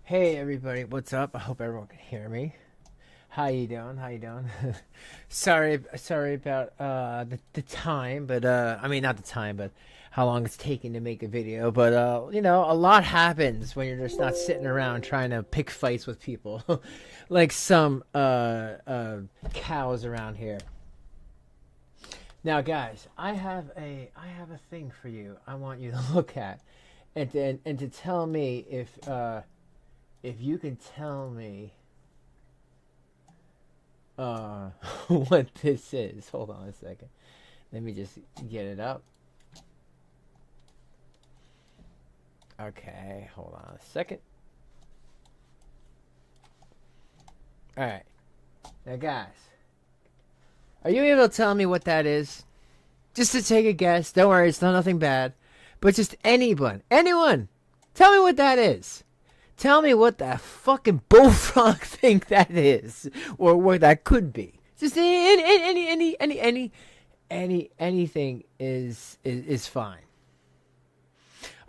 Hey everybody, what's up? I hope everyone can hear me. How you doing? How you doing? sorry about the time, but I mean not the time, but how long it's taking to make a video. But you know, a lot happens when you're just not sitting around trying to pick fights with people, like some cows around here. Now, guys, I have a thing for you. I want you to look at, and to tell me if you can tell me what this is. Hold on a second. Let me just get it up. Okay, hold on a second. Alright. Now, guys, are you able to tell me what that is? Just to take a guess. Don't worry, it's not nothing bad. But just anyone, tell me what that is. Tell me what that fucking bullfrog thing that is, or what that could be. Just anything is fine.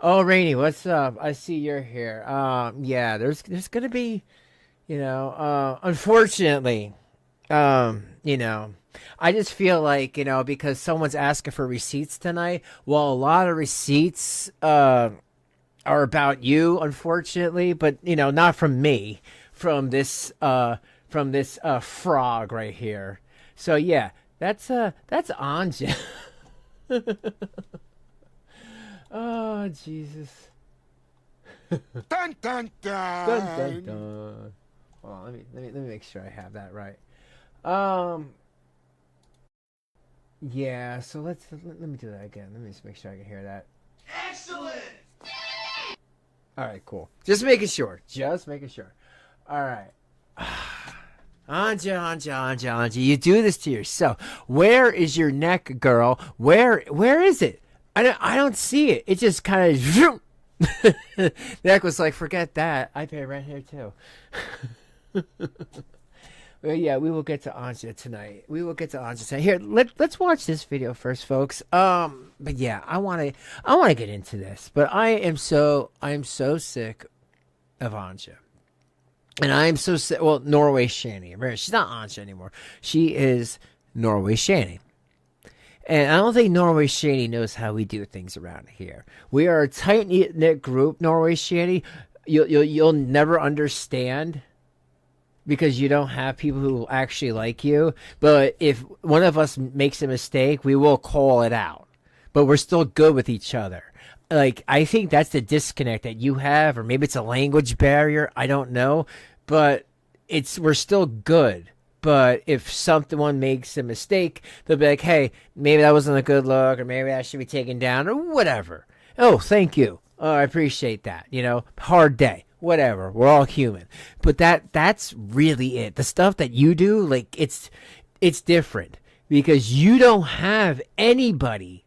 Oh, Rainy, what's up? I see you're here. Yeah, there's gonna be, you know, unfortunately, you know, I just feel like, you know, because someone's asking for receipts tonight. Well, a lot of receipts, are about you, unfortunately, but you know, not from me, from this frog right here. So yeah, that's Anja. Oh Jesus. Dun dun dun. Dun dun dun. Hold on, let me make sure I have that right. Yeah, so let me do that again. Let me just make sure I can hear that. Excellent. All right, cool. Just making sure. All right. Anja, you do this to yourself. Where is your neck, girl? Where is it? I don't see it. It just kind of. The neck was like, forget that. I pay rent here too. Well, yeah, we will get to Anja tonight. Here, let's watch this video first, folks. But yeah, I want to get into this. But I'm so sick of Anja, and I am so sick. Well, Norway Shanny. She's not Anja anymore. She is Norway Shanny. And I don't think Norway Shanny knows how we do things around here. We are a tight knit group, Norway Shanny. You'll never understand, because you don't have people who will actually like you. But if one of us makes a mistake, we will call it out. But we're still good with each other. Like, I think that's the disconnect that you have, or maybe it's a language barrier. I don't know. But we're still good. But if someone makes a mistake, they'll be like, hey, maybe that wasn't a good look, or maybe that should be taken down, or whatever. Oh, thank you. Oh, I appreciate that. You know, hard day. Whatever, we're all human. But that's really it. The stuff that you do, like, it's different, because you don't have anybody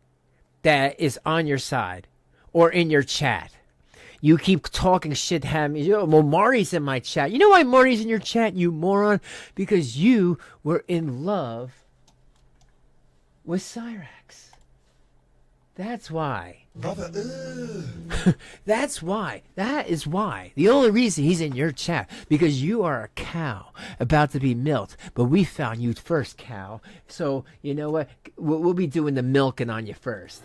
that is on your side or in your chat. You keep talking shit, well, Mari's in my chat. You know why Mari's in your chat, you moron? Because you were in love with Cyrax. That's why. Brother, That's why. That is why. The only reason he's in your chat, because you are a cow about to be milked. But we found you first, cow. So, you know what? We'll be doing the milking on you first.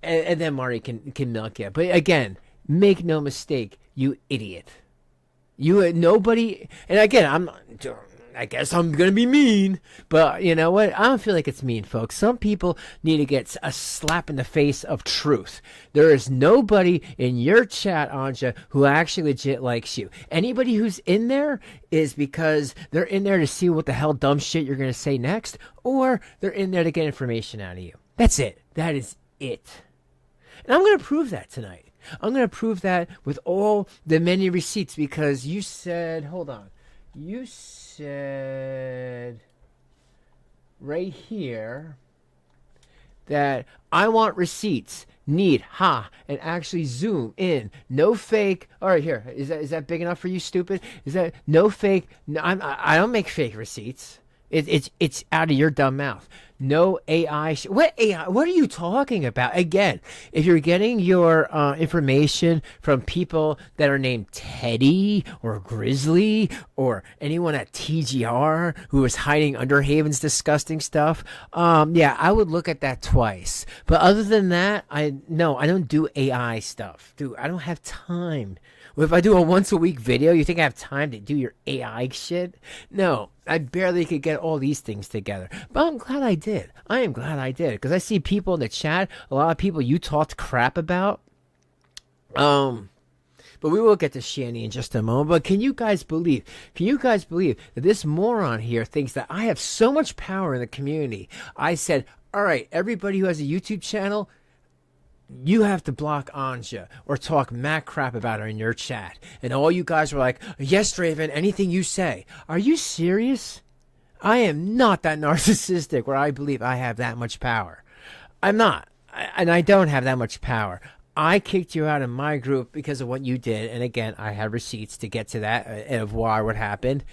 and then Marty can milk you. But again, make no mistake, you idiot. You nobody, and again, I guess I'm gonna be mean, but you know what? I don't feel like it's mean, folks. Some people need to get a slap in the face of truth. There is nobody in your chat, Anja, who actually legit likes you. Anybody who's in there is because they're in there to see what the hell dumb shit you're gonna say next, or they're in there to get information out of you. That's it. That is it. And I'm gonna prove that tonight. I'm going to prove that with all the many receipts, because you said, hold on, you said right here that I want receipts, need, and actually zoom in. No fake. All right, here. Is that big enough for you, stupid? Is that no fake? No, I don't make fake receipts. It's out of your dumb mouth. No AI. What AI? What are you talking about? Again, if you're getting your information from people that are named Teddy or Grizzly or anyone at TGR who is hiding Underhaven's disgusting stuff, yeah, I would look at that twice. But other than that, I don't do AI stuff. Dude, I don't have time. If I do a once a week video, you think I have time to do your AI shit? No, I barely could get all these things together. But I'm glad I did. I am glad I did, because I see people in the chat, a lot of people you talked crap about. But we will get to Shanny in just a moment. But can you guys believe that this moron here thinks that I have so much power in the community? I said, all right, everybody who has a YouTube channel, you have to block Anja or talk mad crap about her in your chat. And all you guys were like, yes, Draven, anything you say. Are you serious? I am not that narcissistic where I believe I have that much power. I'm not. And I don't have that much power. I kicked you out of my group because of what you did. And again, I have receipts to get to that of why what happened.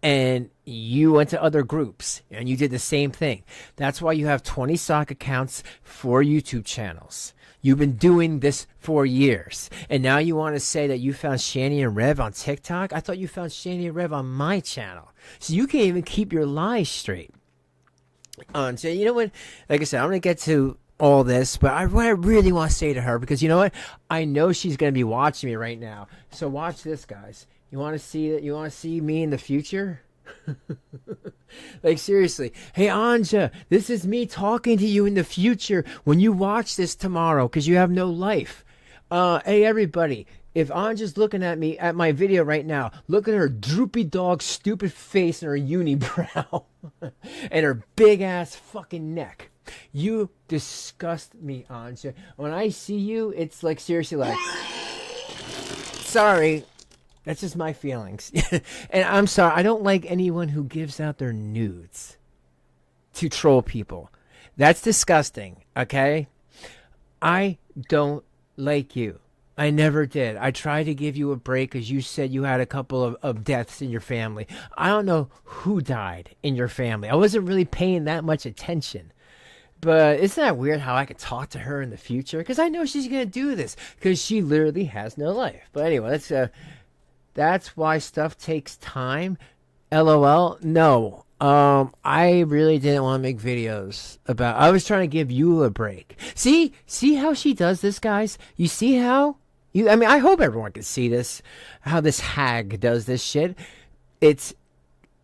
And you went to other groups and you did the same thing. That's why you have 20 sock accounts, 4 YouTube channels. You've been doing this for years. And now you want to say that you found Shanny and Rev on TikTok? I thought you found Shanny and Rev on my channel. So you can't even keep your lies straight. So you know what? Like I said, I'm going to get to all this, but what I really want to say to her, because you know what? I know she's going to be watching me right now. So watch this, guys. You want to see that? You want to see me in the future? Like, seriously. Hey, Anja, this is me talking to you in the future when you watch this tomorrow, because you have no life. Hey, everybody, if Anja's looking at me at my video right now, look at her droopy dog stupid face and her unibrow and her big ass fucking neck. You disgust me, Anja. When I see you, it's like, seriously, like, sorry. That's just my feelings. And I'm sorry, I don't like anyone who gives out their nudes to troll people. That's disgusting, okay? I don't like you. I never did. I tried to give you a break because you said you had a couple of deaths in your family. I don't know who died in your family. I wasn't really paying that much attention. But isn't that weird how I could talk to her in the future? Because I know she's going to do this because she literally has no life. But anyway, that's why stuff takes time. LOL. No. I really didn't want to make videos about. I was trying to give you a break. See how she does this, guys? You see how? I mean, I hope everyone can see this. How this hag does this shit. It's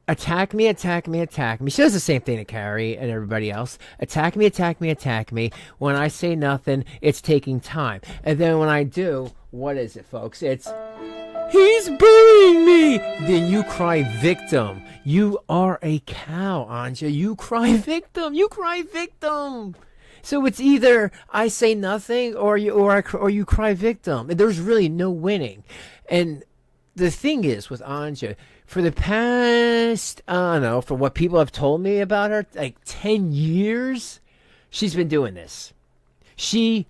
attack me, attack me, attack me. She does the same thing to Carrie and everybody else. Attack me, attack me, attack me. When I say nothing, it's taking time. And then when I do, what is it, folks? It's, he's bullying me! Then you cry victim. You are a cow, Anja. You cry victim. You cry victim. So it's either I say nothing or you cry victim. And there's really no winning. And the thing is with Anja, for the past, I don't know, for what people have told me about her, like 10 years, she's been doing this. She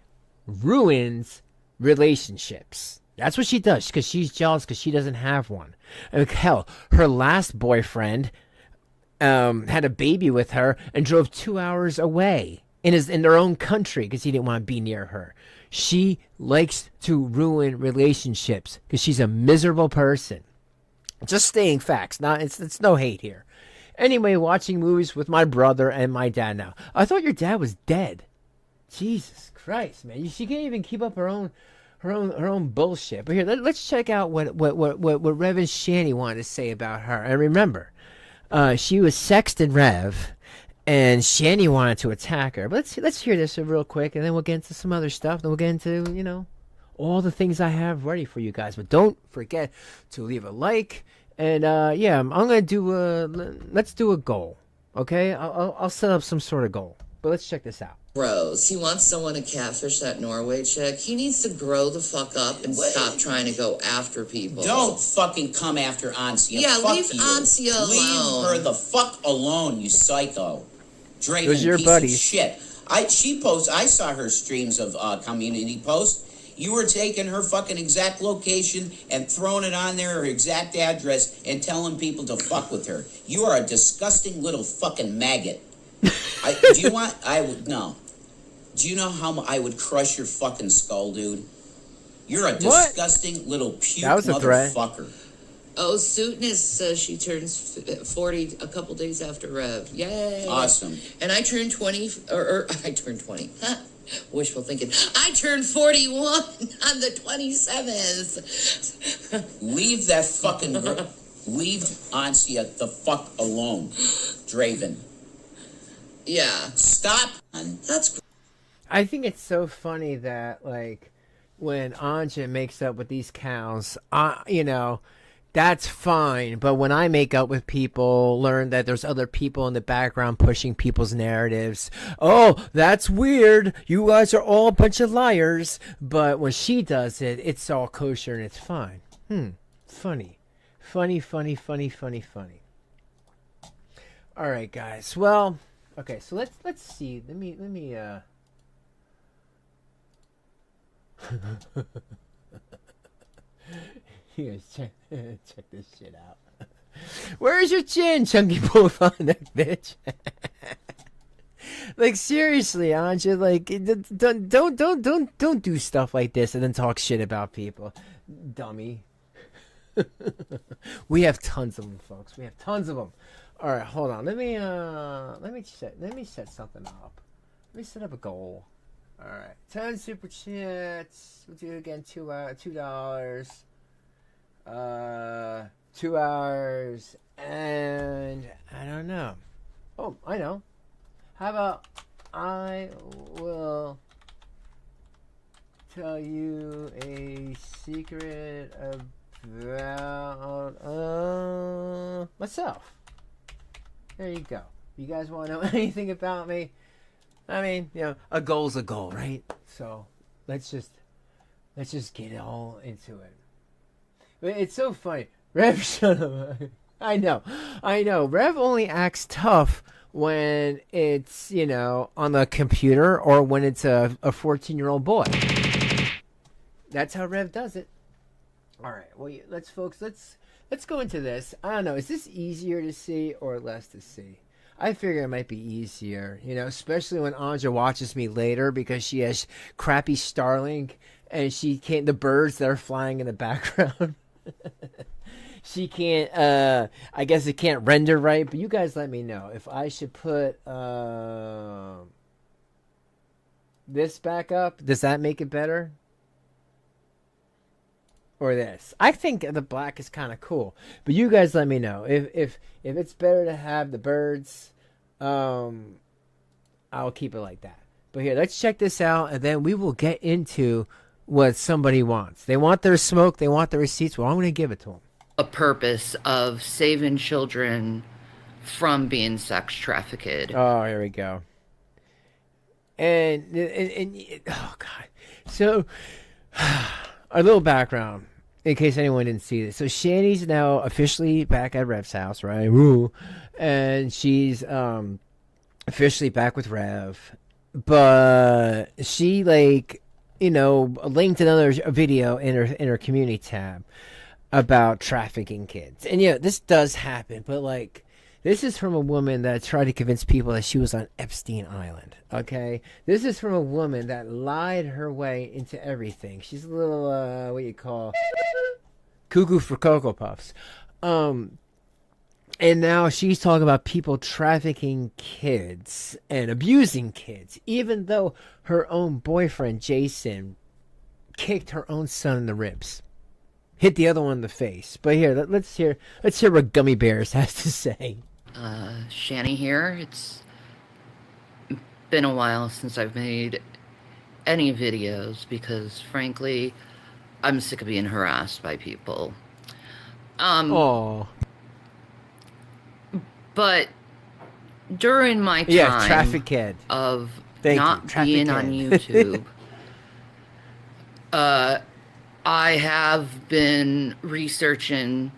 ruins relationships. That's what she does, because she's jealous because she doesn't have one. I mean, hell, her last boyfriend had a baby with her and drove 2 hours away in their own country because he didn't want to be near her. She likes to ruin relationships because she's a miserable person. Just stating facts. It's no hate here. Anyway, watching movies with my brother and my dad now. I thought your dad was dead. Jesus Christ, man! She can't even keep up her own bullshit. But here, let's check out what Rev Shanny wanted to say about her. And remember, she was sexting Rev, and Shanny wanted to attack her. But let's hear this real quick, and then we'll get into some other stuff. Then we'll get into all the things I have ready for you guys. But don't forget to leave a like. And yeah, I'm gonna do let's do a goal. Okay, I'll set up some sort of goal. But let's check this out. Grows. He wants someone to catfish that Norway chick. He needs to grow the fuck up and stop trying to go after people. Don't fucking come after Ansia. Yeah, fuck leave you. Ansia alone. Leave her the fuck alone, you psycho. Draven Those are your piece buddies. of shit. I saw her streams of community posts. You were taking her fucking exact location and throwing it on there, her exact address, and telling people to fuck with her. You are a disgusting little fucking maggot. Do you want? I would no. Do you know how I would crush your fucking skull, dude? You're a disgusting little puke motherfucker. Oh, Suitness says she turns 40 a couple days after Rev. Yay! Awesome. And I turned 20, or I turned 20. Huh. Wishful thinking. I turned 41 on the 27th. Leave that fucking leave Ansia the fuck alone, Draven. Yeah. Stop. That's I think it's so funny that, like, when Anja makes up with these cows, that's fine. But when I make up with people, learn that there's other people in the background pushing people's narratives. Oh, that's weird. You guys are all a bunch of liars. But when she does it, it's all kosher and it's fine. Funny. Funny. All right, guys. Well, okay, so let's see. Let me you guys check this shit out. Where's your chin, chunky bullfrog neck, bitch? Like, seriously, Anja, like, don't do stuff like this and then talk shit about people, dummy. We have tons of them, folks. We have tons of them. All right, hold on. Let me set something up. Let me set up a goal. All right, 10 super chats. We'll do it again. $2. 2 hours, and I don't know. Oh, I know. How about I will tell you a secret about myself. There you go. You guys want to know anything about me? I mean, a goal's a goal, right? So let's just get all into it. But it's so funny. Rev, shut up. I know. Rev only acts tough when it's, on the computer or when it's a 14-year-old boy. That's how Rev does it. All right. Well, let's go into this. I don't know. Is this easier to see or less to see? I figure it might be easier, especially when Anja watches me later because she has crappy Starlink and she can't, the birds that are flying in the background. She can't, I guess it can't render right, but you guys let me know if I should put this back up. Does that make it better? Or this? I think the black is kind of cool, but you guys let me know if it's better to have the birds. I'll keep it like that. But here, let's check this out, and then we will get into what somebody wants. They want their smoke. They want the receipts. Well, I'm going to give it to them. A purpose of saving children from being sex trafficked. Oh, here we go. And oh god. So a little background in case anyone didn't see this. So Shanny's now officially back at Rev's house, right? Woo. And she's officially back with Rev. But she linked another video in her community tab about trafficking kids. And this does happen, but this is from a woman that tried to convince people that she was on Epstein Island. Okay, this is from a woman that lied her way into everything. She's a little what you call cuckoo for Cocoa Puffs. And now she's talking about people trafficking kids and abusing kids, even though her own boyfriend, Jason, kicked her own son in the ribs. Hit the other one in the face. But here, let's hear what Gummy Bears has to say. Shanny here. It's been a while since I've made any videos because, frankly, I'm sick of being harassed by people. Oh, But during my time yeah, traffic kid. of Thank not you. Traffic being on kid. YouTube, I have been researching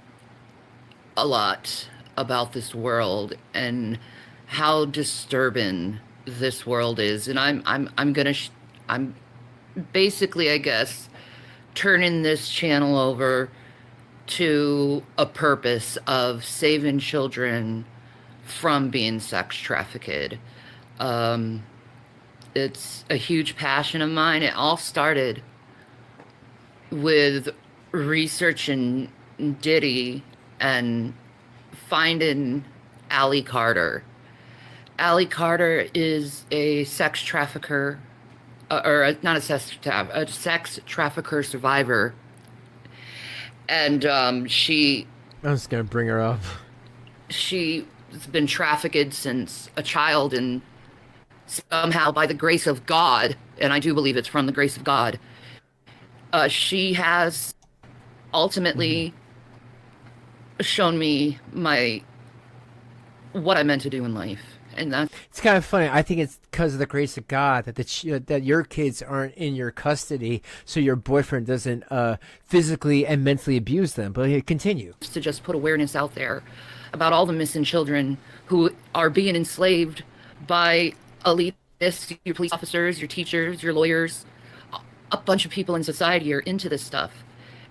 a lot about this world and how disturbing this world is, and I'm basically, I guess, turning this channel over to a purpose of saving children from being sex trafficked. It's a huge passion of mine. It all started with researching Diddy and finding Allie Carter. Allie Carter is a sex trafficker, not a sex trafficker survivor. And she I'm just gonna bring her up. she's been trafficked since a child, and somehow, by the grace of God, and I do believe it's from the grace of God, she has ultimately shown me what I meant to do in life, and that's It's kind of funny. I think it's because of the grace of God that that your kids aren't in your custody, so your boyfriend doesn't physically and mentally abuse them. But here, continue. to just put awareness out there about all the missing children who are being enslaved by elitists, your police officers, your teachers, your lawyers. A bunch of people in society are into this stuff.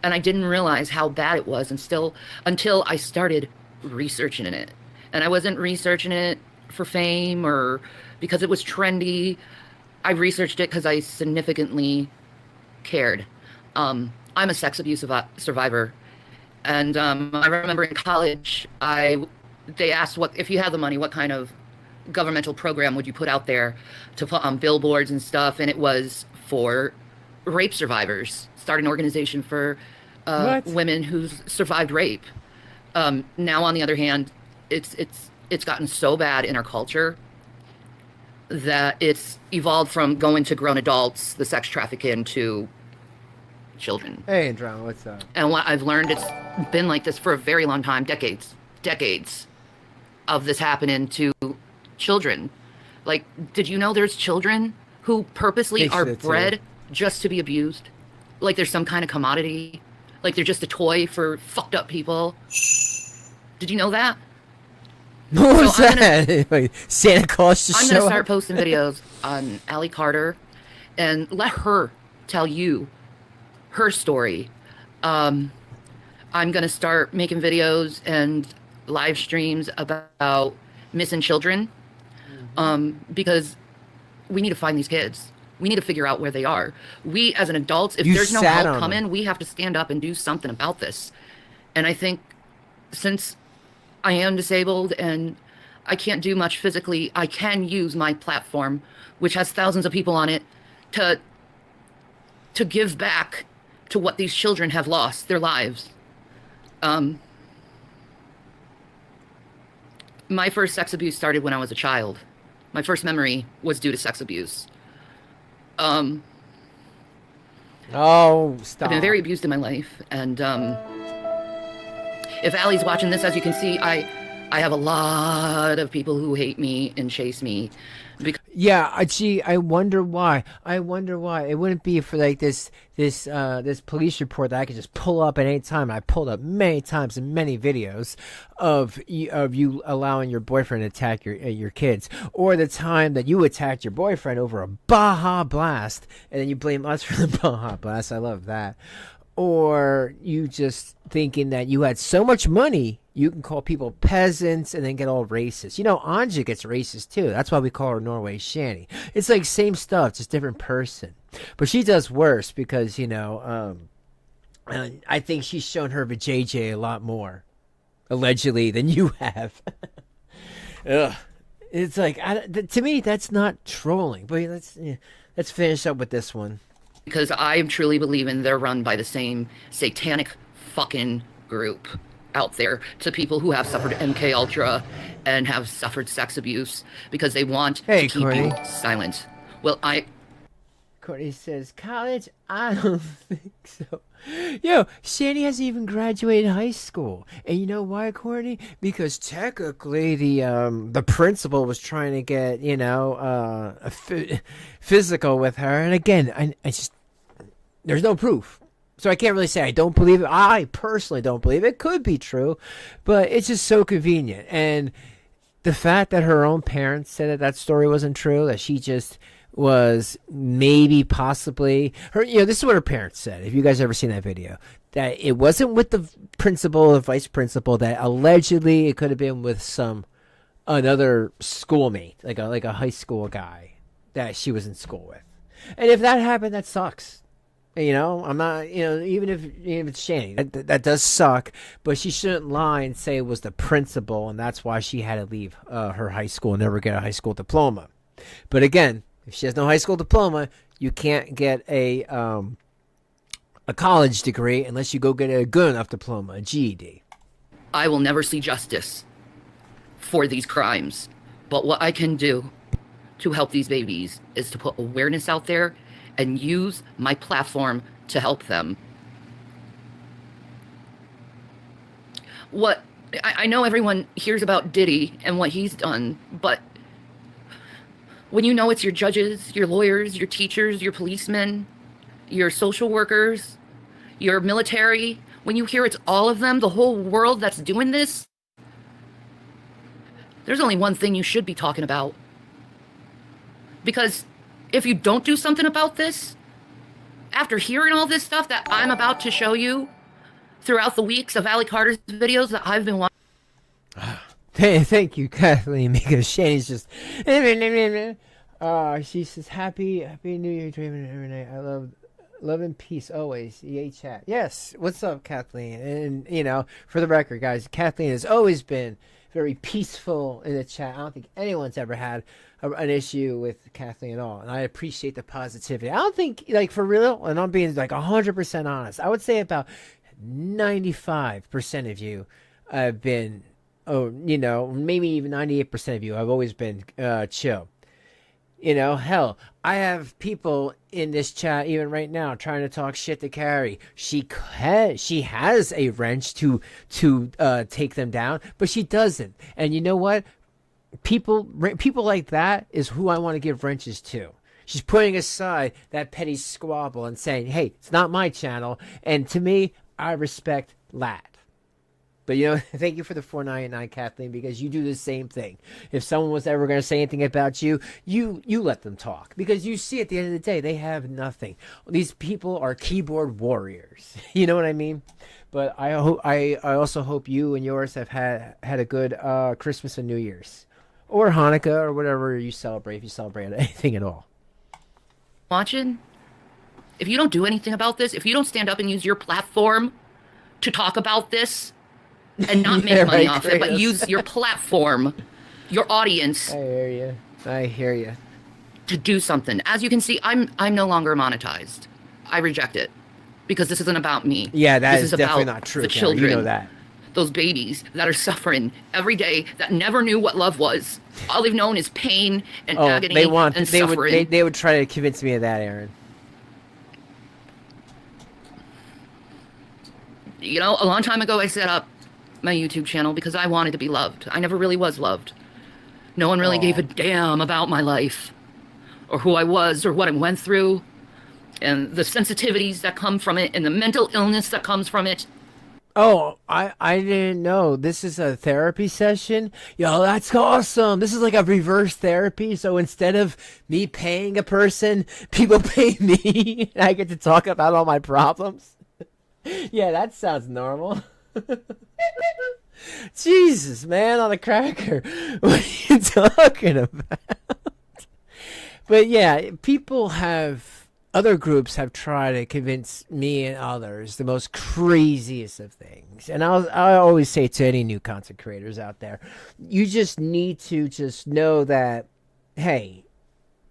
And I didn't realize how bad it was until I started researching it. And I wasn't researching it for fame or because it was trendy. I researched it because I significantly cared. I'm a sex abuse survivor. And I remember in college, they asked, if you had the money, what kind of governmental program would you put out there to put on billboards and stuff? And it was for rape survivors. Start an organization for women who's survived rape. Now, on the other hand, it's gotten so bad in our culture that it's evolved from going to grown adults, the sex trafficking, to children. Hey, Andromeda, what's up? And what I've learned, it's been like this for a very long time, decades of this happening to children. Like, did you know there's children who purposely are bred just to be abused? Like there's some kind of commodity? Like they're just a toy for fucked up people? Did you know that? What was that? Wait, Santa Claus just I'm show going to start up? posting videos on Allie Carter and let her tell you her story. I'm going to start making videos and live streams about missing children, because we need to find these kids. We need to figure out where they are. We, as an adult, if there's no help coming, we have to stand up and do something about this. And I think since I am disabled and I can't do much physically, I can use my platform, which has thousands of people on it, to give back to what these children have lost, their lives. My first sex abuse started when I was a child. My first memory was due to sex abuse. Oh, stop. I've been very abused in my life, and if Allie's watching this, as you can see, I have a lot of people who hate me and chase me. Yeah, gee, I wonder why. It wouldn't be for like this police report that I could just pull up at any time. I pulled up many times in many videos of you allowing your boyfriend to attack your kids, or the time that you attacked your boyfriend over a Baja Blast, and then you blame us for the Baja Blast. I love that. Or you just thinking that you had so much money, you can call people peasants and then get all racist. You know, Anja gets racist too. That's why we call her Norway Shanny. It's like same stuff, just different person. But she does worse because, I think she's shown her vajayjay a lot more. allegedly, than you have. Ugh. It's like, to me, that's not trolling. But let's finish up with this one. Because I truly believe in they're run by the same satanic fucking group out there to people who have suffered MK Ultra and have suffered sex abuse because they want to keep you silent. Well, Courtney says, college? I don't think so. Yo, Shanny hasn't even graduated high school. And you know why, Courtney? Because technically the principal was trying to get, physical with her. And again, I just, there's no proof. So I can't really say I don't believe it. I personally don't believe it. It could be true, but it's just so convenient. And the fact that her own parents said that story wasn't true, that she just was maybe possibly her, this is what her parents said. If you guys ever seen that video, that it wasn't with the principal or vice principal, that allegedly it could have been with another schoolmate, like a high school guy that she was in school with. And if that happened, that sucks. I'm not, even if it's Shanny, that does suck, but she shouldn't lie and say it was the principal and that's why she had to leave her high school and never get a high school diploma. But again, if she has no high school diploma, you can't get a college degree unless you go get a good enough diploma, a GED. I will never see justice for these crimes. But what I can do to help these babies is to put awareness out there and use my platform to help them. I know everyone hears about Diddy and what he's done, but when you know it's your judges, your lawyers, your teachers, your policemen, your social workers, your military, when you hear it's all of them, the whole world that's doing this, there's only one thing you should be talking about. Because if you don't do something about this, after hearing all this stuff that I'm about to show you throughout the weeks of Ali Carter's videos that I've been watching. Thank you, Kathleen, because Shanny's just... she says, Happy New Year, dreaming every night. I love and peace always. EA chat. Yes, what's up, Kathleen? And, for the record, guys, Kathleen has always been very peaceful in the chat. I don't think anyone's ever had an issue with Kathleen at all, and I appreciate the positivity. I don't think, for real, and I'm being 100% honest, I would say about 95% of you have been, maybe even 98% of you have always been chill. Hell, I have people in this chat even right now trying to talk shit to Carrie. She has a wrench to take them down, but she doesn't. And you know what? People like that is who I want to give wrenches to. She's putting aside that petty squabble and saying, hey, it's not my channel. And to me, I respect that. But, thank you for the $4.99, Kathleen, because you do the same thing. If someone was ever going to say anything about you, you let them talk. Because you see, at the end of the day, they have nothing. These people are keyboard warriors. You know what I mean? But I also hope you and yours have had a good Christmas and New Year's. Or Hanukkah, or whatever you celebrate, if you celebrate anything at all. Watching, if you don't do anything about this, if you don't stand up and use your platform to talk about this, and not make money off it, but use your platform, your audience. I hear you. To do something. As you can see, I'm no longer monetized. I reject it because this isn't about me. Yeah, this is definitely not true. The children, you know that. Those babies that are suffering every day, that never knew what love was. All they've known is pain and agony and suffering. They would try to convince me of that, Aaron. A long time ago, I set up my YouTube channel because I wanted to be loved. I never really was loved. No one really gave a damn about my life or who I was or what I went through and the sensitivities that come from it and the mental illness that comes from it. Oh, I didn't know. This is a therapy session? Yo, that's awesome. This is like a reverse therapy. So instead of me paying a person, people pay me. And I get to talk about all my problems. Yeah, that sounds normal. Jesus, man, on a cracker. What are you talking about? But yeah, people have other groups have tried to convince me and others the most craziest of things. And I always say to any new content creators out there, you just need to just know that, hey,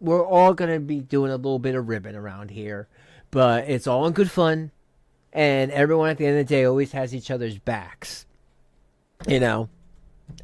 we're all going to be doing a little bit of ribbon around here, but it's all in good fun. And everyone at the end of the day always has each other's backs. You know,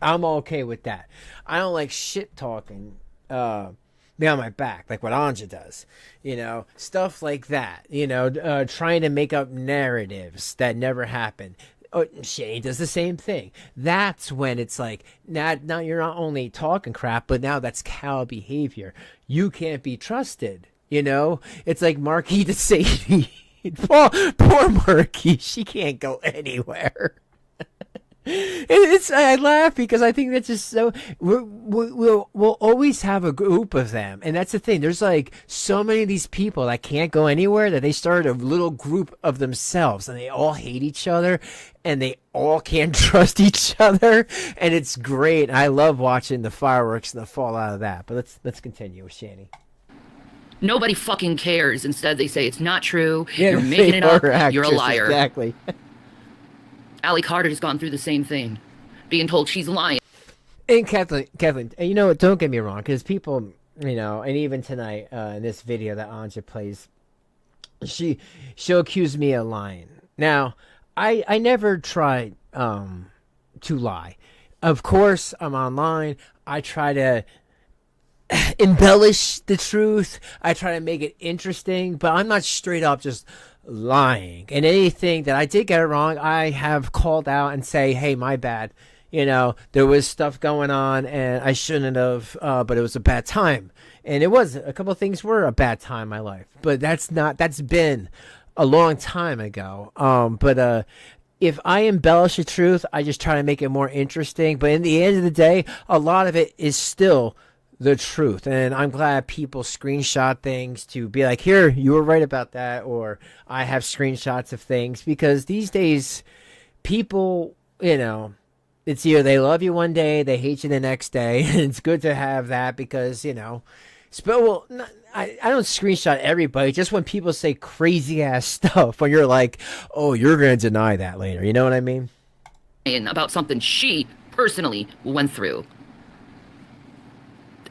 I'm okay with that. I don't like shit talking behind my back, like what Anja does, you know, stuff like that, you know, trying to make up narratives that never happened. Oh, Shanny does the same thing. That's when it's like, now you're not only talking crap, but now that's cow behavior. You can't be trusted, you know? It's like Marquis de Sadie. Poor Marquis, she can't go anywhere. I laugh because I think that's just so. We'll always have a group of them, and that's the thing. There's like so many of these people that can't go anywhere that they started a little group of themselves, and they all hate each other, and they all can't trust each other, and it's great. I love watching the fireworks and the fallout of that. But let's continue with Shanny. Nobody fucking cares. Instead, they say it's not true. Yeah, You're making it up. You're a actress, liar. Exactly. Allie Carter has gone through the same thing, being told she's lying. And Kathleen, you know what? Don't get me wrong, because people, you know, and even tonight in this video that Anja plays, she'll accuse me of lying. Now, I never tried to lie. Of course, I'm online. I try to embellish the truth. I try to make it interesting, but I'm not straight up just lying. And anything that I did get it wrong, I have called out and say, hey, my bad. You know, there was stuff going on and I shouldn't have, but it was a bad time. And it was, a couple of things were a bad time in my life, but that's been a long time ago. But if I embellish the truth, I just try to make it more interesting. But in the end of the day, a lot of it is still the truth. And I'm glad people screenshot things to be like, here, you were right about that, or I have screenshots of things, because these days people, you know, it's either they love you one day, they hate you the next day. And it's good to have that because, you know, I don't screenshot everybody, just when people say crazy ass stuff when you're like, oh, you're going to deny that later, you know what I mean? About something she personally went through.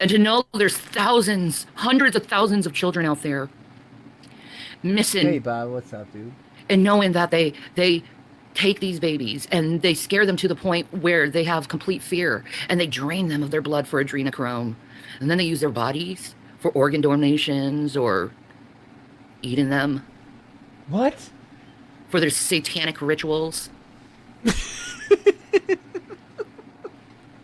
And to know there's thousands, hundreds of thousands of children out there missing. Hey, Bob, what's up, dude? And knowing that they take these babies and they scare them to the point where they have complete fear and they drain them of their blood for adrenochrome. And then they use their bodies for organ donations or eating them. What? For their satanic rituals.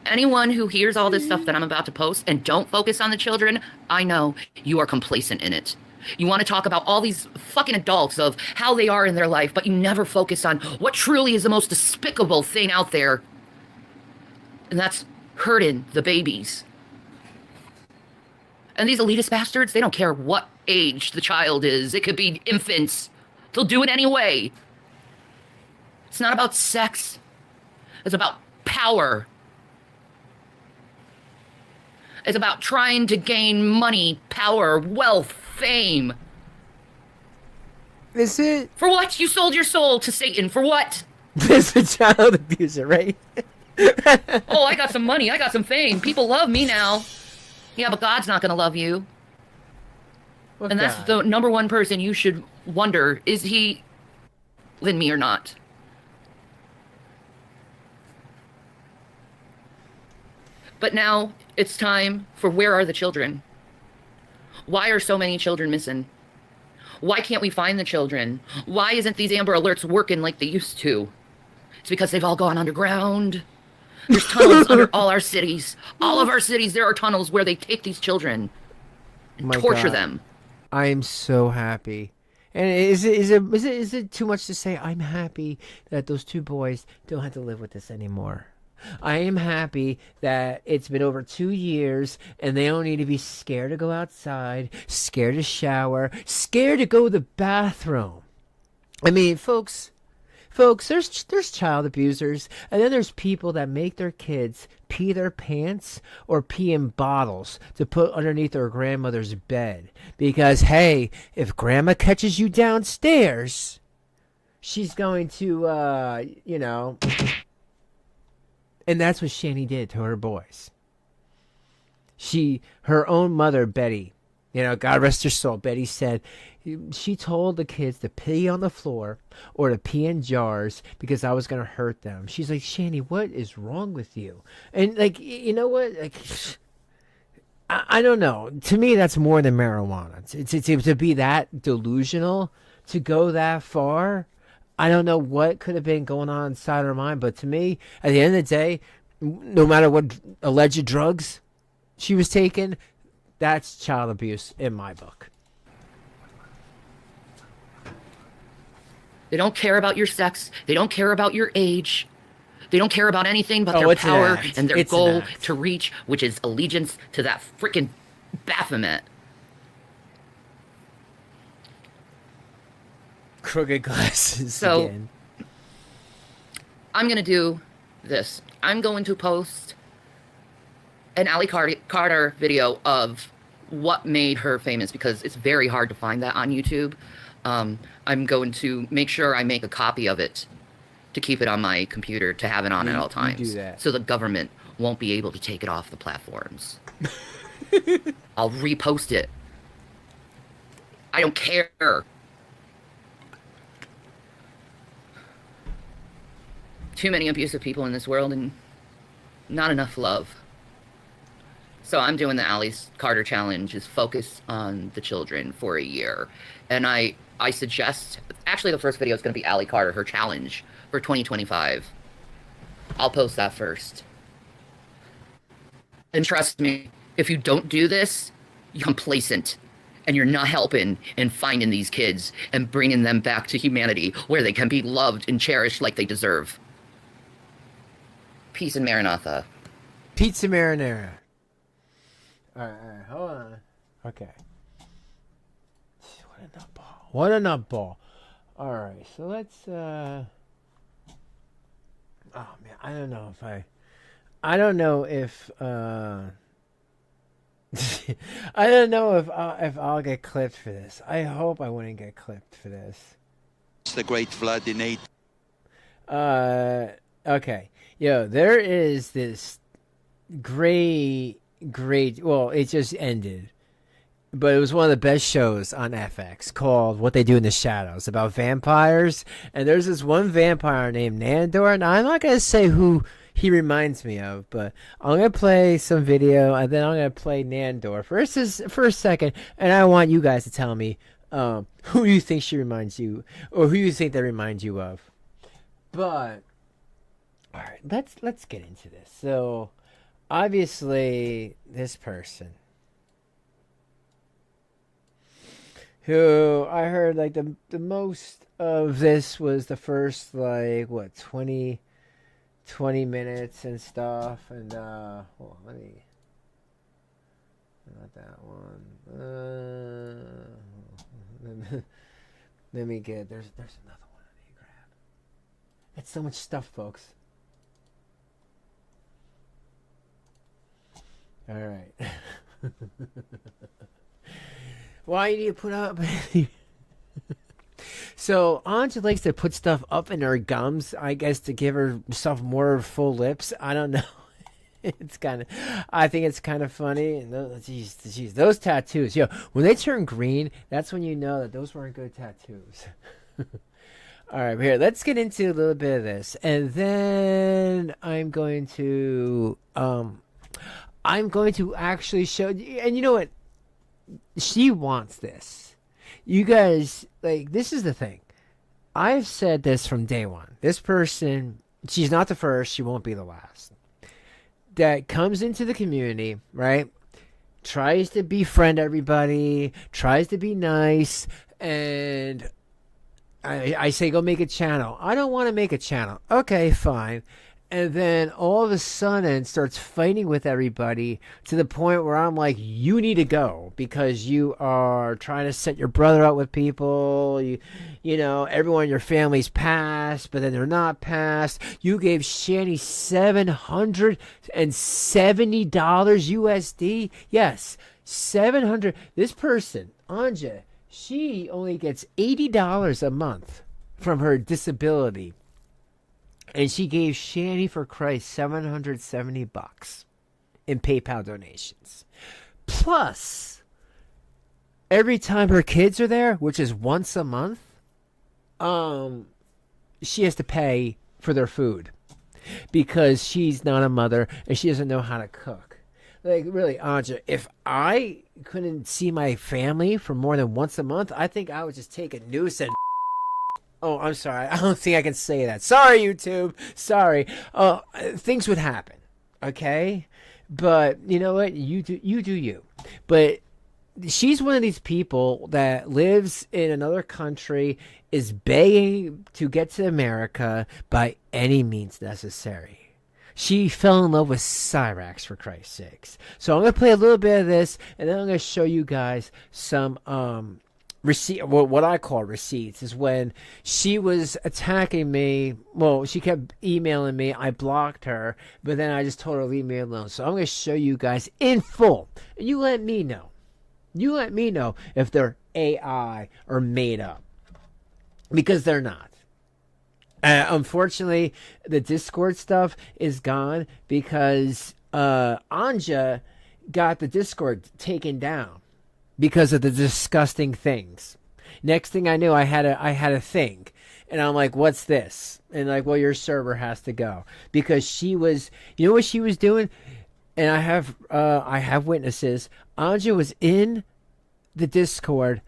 Anyone who hears all this stuff that I'm about to post and don't focus on the children, I know you are complacent in it. You want to talk about all these fucking adults of how they are in their life, but you never focus on what truly is the most despicable thing out there. And that's hurting the babies. And these elitist bastards, they don't care what age the child is. It could be infants. They'll do it anyway. It's not about sex. It's about power. It's about trying to gain money, power, wealth, fame. Is it? For what? You sold your soul to Satan. For what? This is a child abuser, right? Oh, I got some money. I got some fame. People love me now. Yeah, but God's not going to love you. What And God? that's the number one person you should wonder, is he in me or not? But now it's time for where are the children? Why are so many children missing? Why can't we find the children? Why isn't these Amber Alerts working like they used to? It's because they've all gone underground. There's tunnels under all our cities. All of our cities, there are tunnels where they take these children and torture God. them. I am so happy. And is it too much to say I'm happy that those two boys don't have to live with this anymore? I am happy that it's been over 2 years and they don't need to be scared to go outside, scared to shower, scared to go to the bathroom. I mean, folks, folks, there's child abusers, and then there's people that make their kids pee their pants or pee in bottles to put underneath their grandmother's bed because, hey, if grandma catches you downstairs, she's going to, you know, and that's what Shanny did to her boys. Her own mother, Betty, you know, God rest her soul, Betty said, she told the kids to pee on the floor or to pee in jars because I was going to hurt them. She's like, Shanny, what is wrong with you? And, like, you know what? Like, I don't know. To me, that's more than marijuana. To be that delusional, to go that far, I don't know what could have been going on inside her mind. But to me, at the end of the day, no matter what alleged drugs she was taking, that's child abuse in my book. They don't care about your sex. They don't care about your age. They don't care about anything but their power and their goal to reach, which is allegiance to that freaking Baphomet. Crooked glasses so, again. I'm going to do this. I'm going to post an Ally Carter video of what made her famous because it's very hard to find that on YouTube. I'm going to make sure I make a copy of it to keep it on my computer to have it on at all times. Do that. So the government won't be able to take it off the platforms. I'll repost it. I don't care. Too many abusive people in this world and not enough love. So I'm doing the Ally Carter challenge is focus on the children for a year. And I suggest, actually the first video is going to be Ally Carter, her challenge for 2025. I'll post that first. And trust me, if you don't do this, you're complacent. And you're not helping in finding these kids and bringing them back to humanity where they can be loved and cherished like they deserve. Peace and Maranatha. Pizza marinara. All right, hold on. Okay. What a nutball. What a nutball. All right, so let's, oh, man, I don't know if I don't know if I'll get clipped for this. I hope I wouldn't get clipped for this. It's the great flood in 8. Okay. Yo, there is this great, well, it just ended. But it was one of the best shows on FX called What They Do in the Shadows about vampires. And there's this one vampire named Nandor. Now, I'm not going to say who he reminds me of, but I'm going to play some video and then I'm going to play Nandor for a second. And I want you guys to tell me who you think she reminds you or who you think that reminds you of. But, all right, let's get into this. So, obviously, this person who I heard like the most of this was the first like what 20 minutes and stuff and hold on, not that one. Let me get there's another one I need to grab. That's so much stuff, folks. All right. Why you need to put up? So Anja likes to put stuff up in her gums, I guess, to give herself more full lips. I don't know. I think it's kind of funny. And geez, those tattoos. Yo, when they turn green, that's when you know that those weren't good tattoos. All right, here, let's get into a little bit of this, and then I'm going to actually show you. And you know what? She wants this. You guys, like, this is the thing. I've said this from day one. This person, she's not the first. She won't be the last. That comes into the community, right? Tries to befriend everybody. Tries to be nice. And I say, go make a channel. I don't want to make a channel. Okay, fine. And then all of a sudden starts fighting with everybody to the point where I'm like, you need to go because you are trying to set your brother up with people. You know, everyone in your family's passed, but then they're not passed. You gave Shanny $770 USD. Yes, 700. This person, Anja, she only gets $80 a month from her disability. And she gave Shanny, for Christ, $770 in PayPal donations. Plus, every time her kids are there, which is once a month, she has to pay for their food because she's not a mother and she doesn't know how to cook. Like, really, Anja, if I couldn't see my family for more than once a month, I think I would just take a noose and... Oh, I'm sorry. I don't think I can say that. Sorry, YouTube. Sorry. Things would happen. Okay? But you know what? You do you. But she's one of these people that lives in another country, is begging to get to America by any means necessary. She fell in love with Cyrax, for Christ's sakes. So I'm going to play a little bit of this, and then I'm going to show you guys some... what I call receipts is when she was attacking me. Well, she kept emailing me. I blocked her, but then I just told her to leave me alone. So I'm going to show you guys in full. And you let me know. You let me know if they're AI or made up. Because they're not. Unfortunately, the Discord stuff is gone because Anja got the Discord taken down. Because of the disgusting things. Next thing I knew, I had a thing. And I'm like, what's this? And like, well, your server has to go. Because she was, you know what she was doing? And I have witnesses. Anja was in the Discord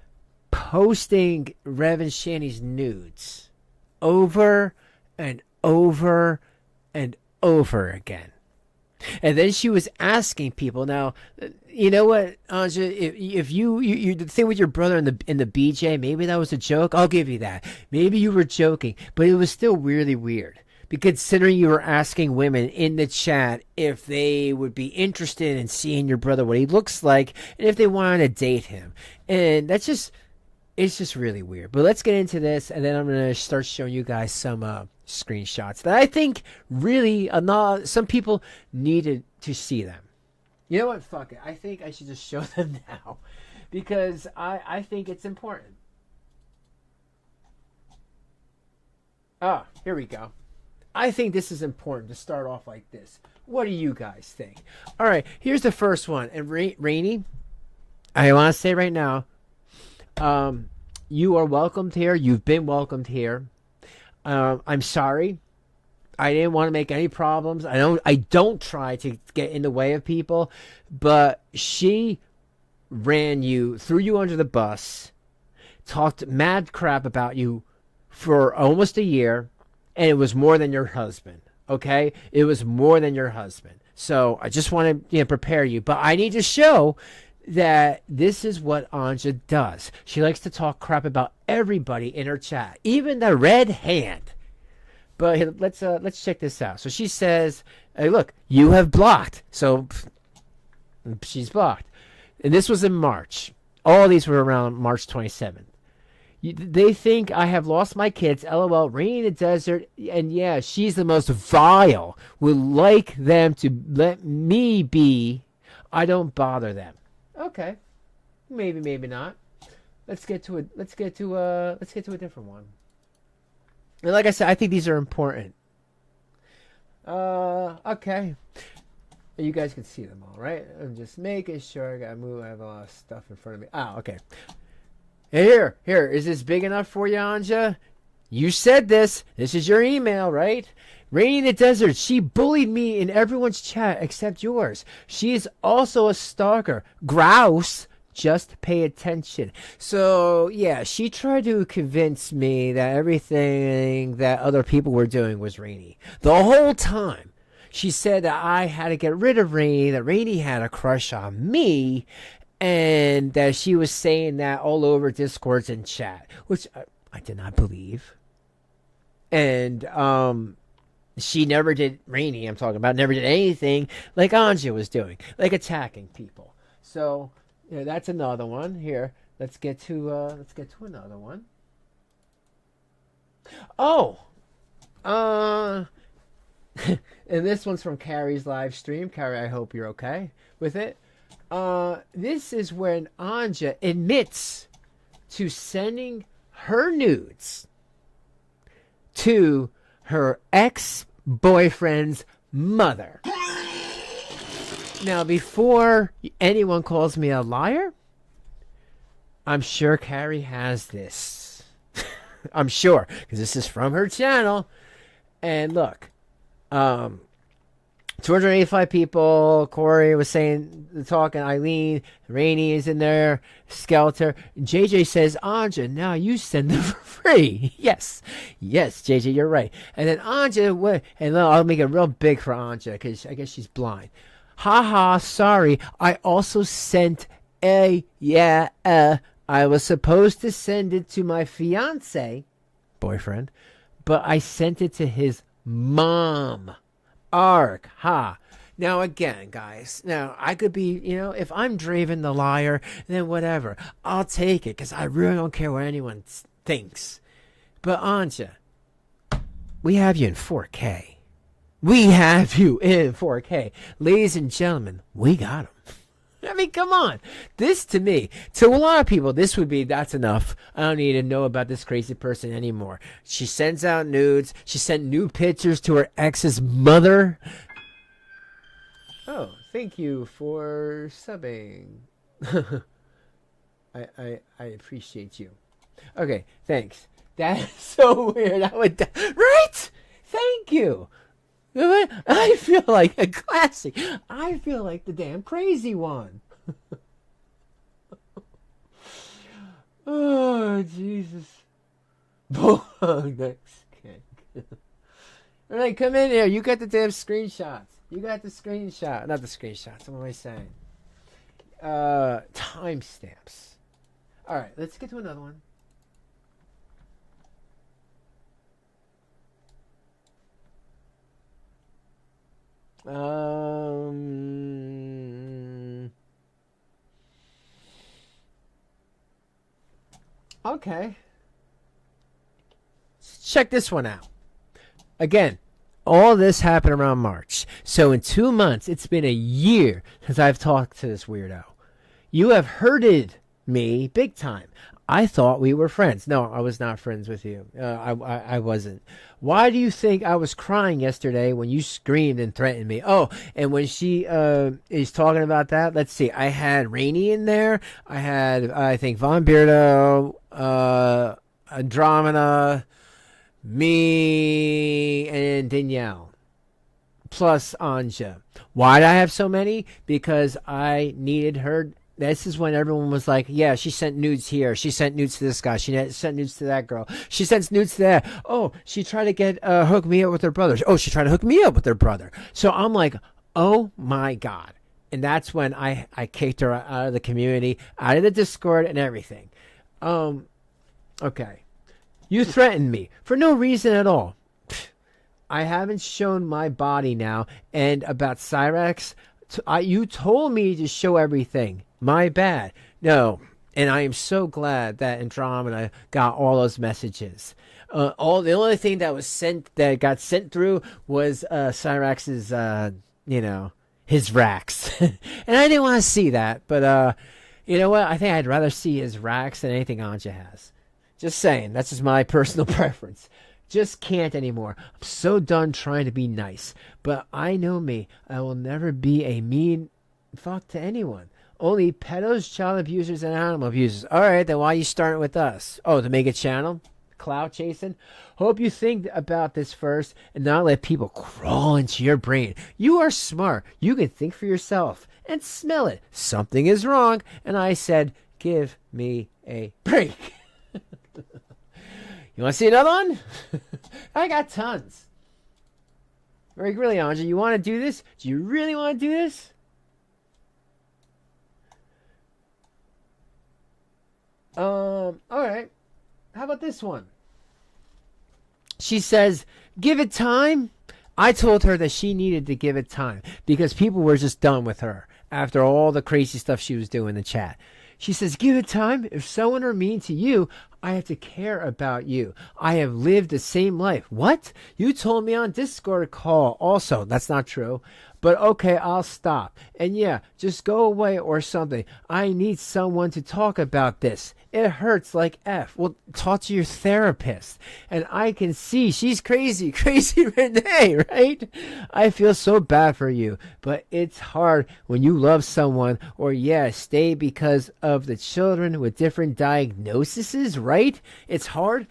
posting Rev and Shanny's nudes. Over and over and over again. And then she was asking people. Now, you know what, Anja? If you the thing with your brother in the BJ, maybe that was a joke. I'll give you that. Maybe you were joking, but it was still really weird. Because considering you were asking women in the chat if they would be interested in seeing your brother, what he looks like, and if they wanted to date him, and that's just. It's just really weird. But let's get into this, and then I'm going to start showing you guys some screenshots that I think really some people needed to see them. You know what? Fuck it. I think I should just show them now because I think it's important. Ah, here we go. I think this is important to start off like this. What do you guys think? All right, here's the first one. And Rainy, I want to say right now, you are welcomed here. You've been welcomed here. I'm sorry. I didn't want to make any problems. I don't try to get in the way of people, but she threw you under the bus, talked mad crap about you for almost a year, and it was more than your husband. Okay? It was more than your husband. So I just want to prepare you, but I need to show that this is what Anja does. She likes to talk crap about everybody in her chat, even the red hand. But let's check this out. So she says, "Hey, look, you have blocked." So she's blocked, and this was in March. All these were around March 27th. They think I have lost my kids. LOL. Rainy in the desert, and yeah, she's the most vile. Would like them to let me be. I don't bother them. Okay, maybe not. Let's get to a different one. And like I said, I think these are important. Okay. You guys can see them all, right? I'm just making sure I gotta move. I have a lot of stuff in front of me. Okay. Here. Is this big enough for you, Anja? You said this. This is your email, right? Rainy in the desert. She bullied me in everyone's chat except yours. She is also a stalker. Grouse. Just pay attention. So, yeah, she tried to convince me that everything that other people were doing was Rainy. The whole time, she said that I had to get rid of Rainy, that Rainy had a crush on me, and that she was saying that all over Discords and chat, which I did not believe. And, She never did, Rainey, I'm talking about, never did anything like Anja was doing, like attacking people. So, that's another one. Here, let's get to another one. Oh, and this one's from Carrie's live stream. Carrie, I hope you're okay with it. This is when Anja admits to sending her nudes to her ex-boyfriend's mother. Now, before anyone calls me a liar, I'm sure Carrie has this. I'm sure, because this is from her channel. And look, 285 people. Corey was talking. Eileen, Rainey is in there. Skelter. JJ says, Anja, now you send them for free. Yes, JJ, you're right. And then Anja, and I'll make it real big for Anja because I guess she's blind. Haha, sorry. I also sent I was supposed to send it to my boyfriend, but I sent it to his mom. Ark, ha. Now, again, guys, I could be, if I'm Draven the liar, then whatever. I'll take it because I really don't care what anyone thinks. But, Anja, we have you in 4K. We have you in 4K. Ladies and gentlemen, we got him. I mean, come on. This, to me, to a lot of people, this would be, that's enough. I don't need to know about this crazy person anymore. She sends out nudes. She sent nude pictures to her ex's mother. Oh, thank you for subbing. I appreciate you. Okay, thanks. That's so weird. Right? Thank you. I feel like a classic. I feel like the damn crazy one. Oh, Jesus. Next kick. All right, come in here. You got the damn screenshots. You got the screenshot. Not the screenshots. What am I saying? Timestamps. All right, let's get to another one. Okay. Check this one out. Again, all this happened around March. So in 2 months, it's been a year since I've talked to this weirdo. You have hurted me big time. I thought we were friends. No, I was not friends with you. I wasn't. Why do you think I was crying yesterday when you screamed and threatened me? Oh, and when she is talking about that, let's see. I had Rainey in there. I had, I think, Von Beardo, Andromeda, me, and Danielle. Plus Anja. Why did I have so many? Because I needed her. This is when everyone was like, yeah, she sent nudes here. She sent nudes to this guy. She sent nudes to that girl. She sends nudes to that. Oh, she tried to get hook me up with her brothers. Oh, she tried to hook me up with her brother. So I'm like, oh, my God. And that's when I kicked her out of the community, out of the Discord and everything. Okay. You threatened me for no reason at all. I haven't shown my body now. And about Cyrax, you told me to show everything. My bad. No, and I am so glad that Andromeda got all those messages. The only thing that got sent through was Cyrax's, his racks, and I didn't want to see that. But you know what? I think I'd rather see his racks than anything Anja has. Just saying. That's just my personal preference. Just can't anymore. I'm so done trying to be nice. But I know me. I will never be a mean fuck to anyone. Only pedos, child abusers, and animal abusers. All right, then why are you starting with us? Oh, to make a channel? Clout chasing? Hope you think about this first and not let people crawl into your brain. You are smart. You can think for yourself and smell it. Something is wrong. And I said, give me a break. You want to see another one? I got tons. Really, Anja, you want to do this? Do you really want to do this? All right. How about this one? She says, give it time. I told her that she needed to give it time because people were just done with her after all the crazy stuff she was doing in the chat. She says, give it time. If someone are mean to you, I have to care about you. I have lived the same life. What? You told me on Discord call also. That's not true. But okay, I'll stop. And yeah, just go away or something. I need someone to talk about this. It hurts like F. Well, talk to your therapist. And I can see she's crazy, crazy Renee, right? I feel so bad for you. But it's hard when you love someone or, yeah, stay because of the children with different diagnoses, right? It's hard.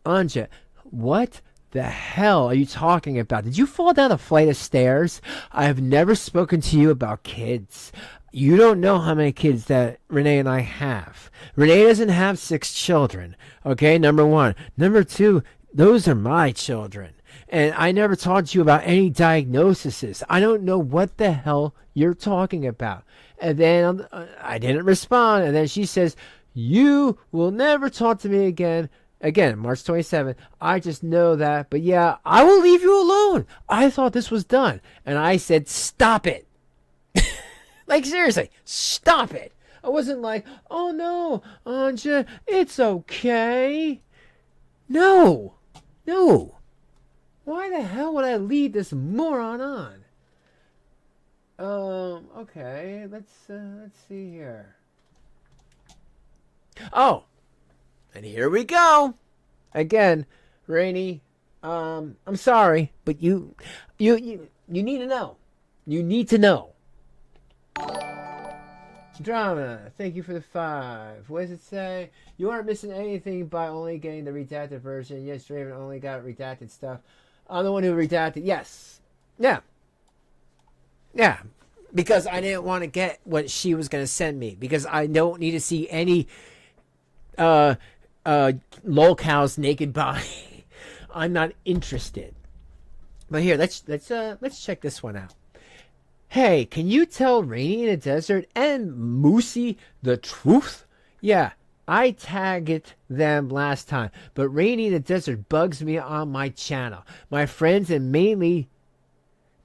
Anja, what the hell are you talking about? Did you fall down a flight of stairs? I have never spoken to you about kids. You don't know how many kids that Renee and I have. Renee doesn't have 6 children. Okay, number one. Number two, those are my children. And I never talked to you about any diagnoses. I don't know what the hell you're talking about. And then I didn't respond. And then she says, you will never talk to me again. Again, March 27th. I just know that. But yeah, I will leave you alone. I thought this was done. And I said, stop it. Like, seriously, stop it. I wasn't like, oh no, Anja, it's okay. No. Why the hell would I lead this moron on? Okay, let's see here. Oh, and here we go. Again, Rainey, I'm sorry, but you need to know. You need to know. Drama, thank you for the 5. What does it say? You aren't missing anything by only getting the redacted version. Yes, Draven only got redacted stuff. I'm the one who redacted. Yes. Yeah. Because I didn't want to get what she was going to send me. Because I don't need to see any lolcow's naked body. I'm not interested. But here, let's check this one out. Hey, can you tell Rainy in the Desert and Moosey the truth? Yeah, I tagged them last time, but Rainy in the Desert bugs me on my channel. My friends and mainly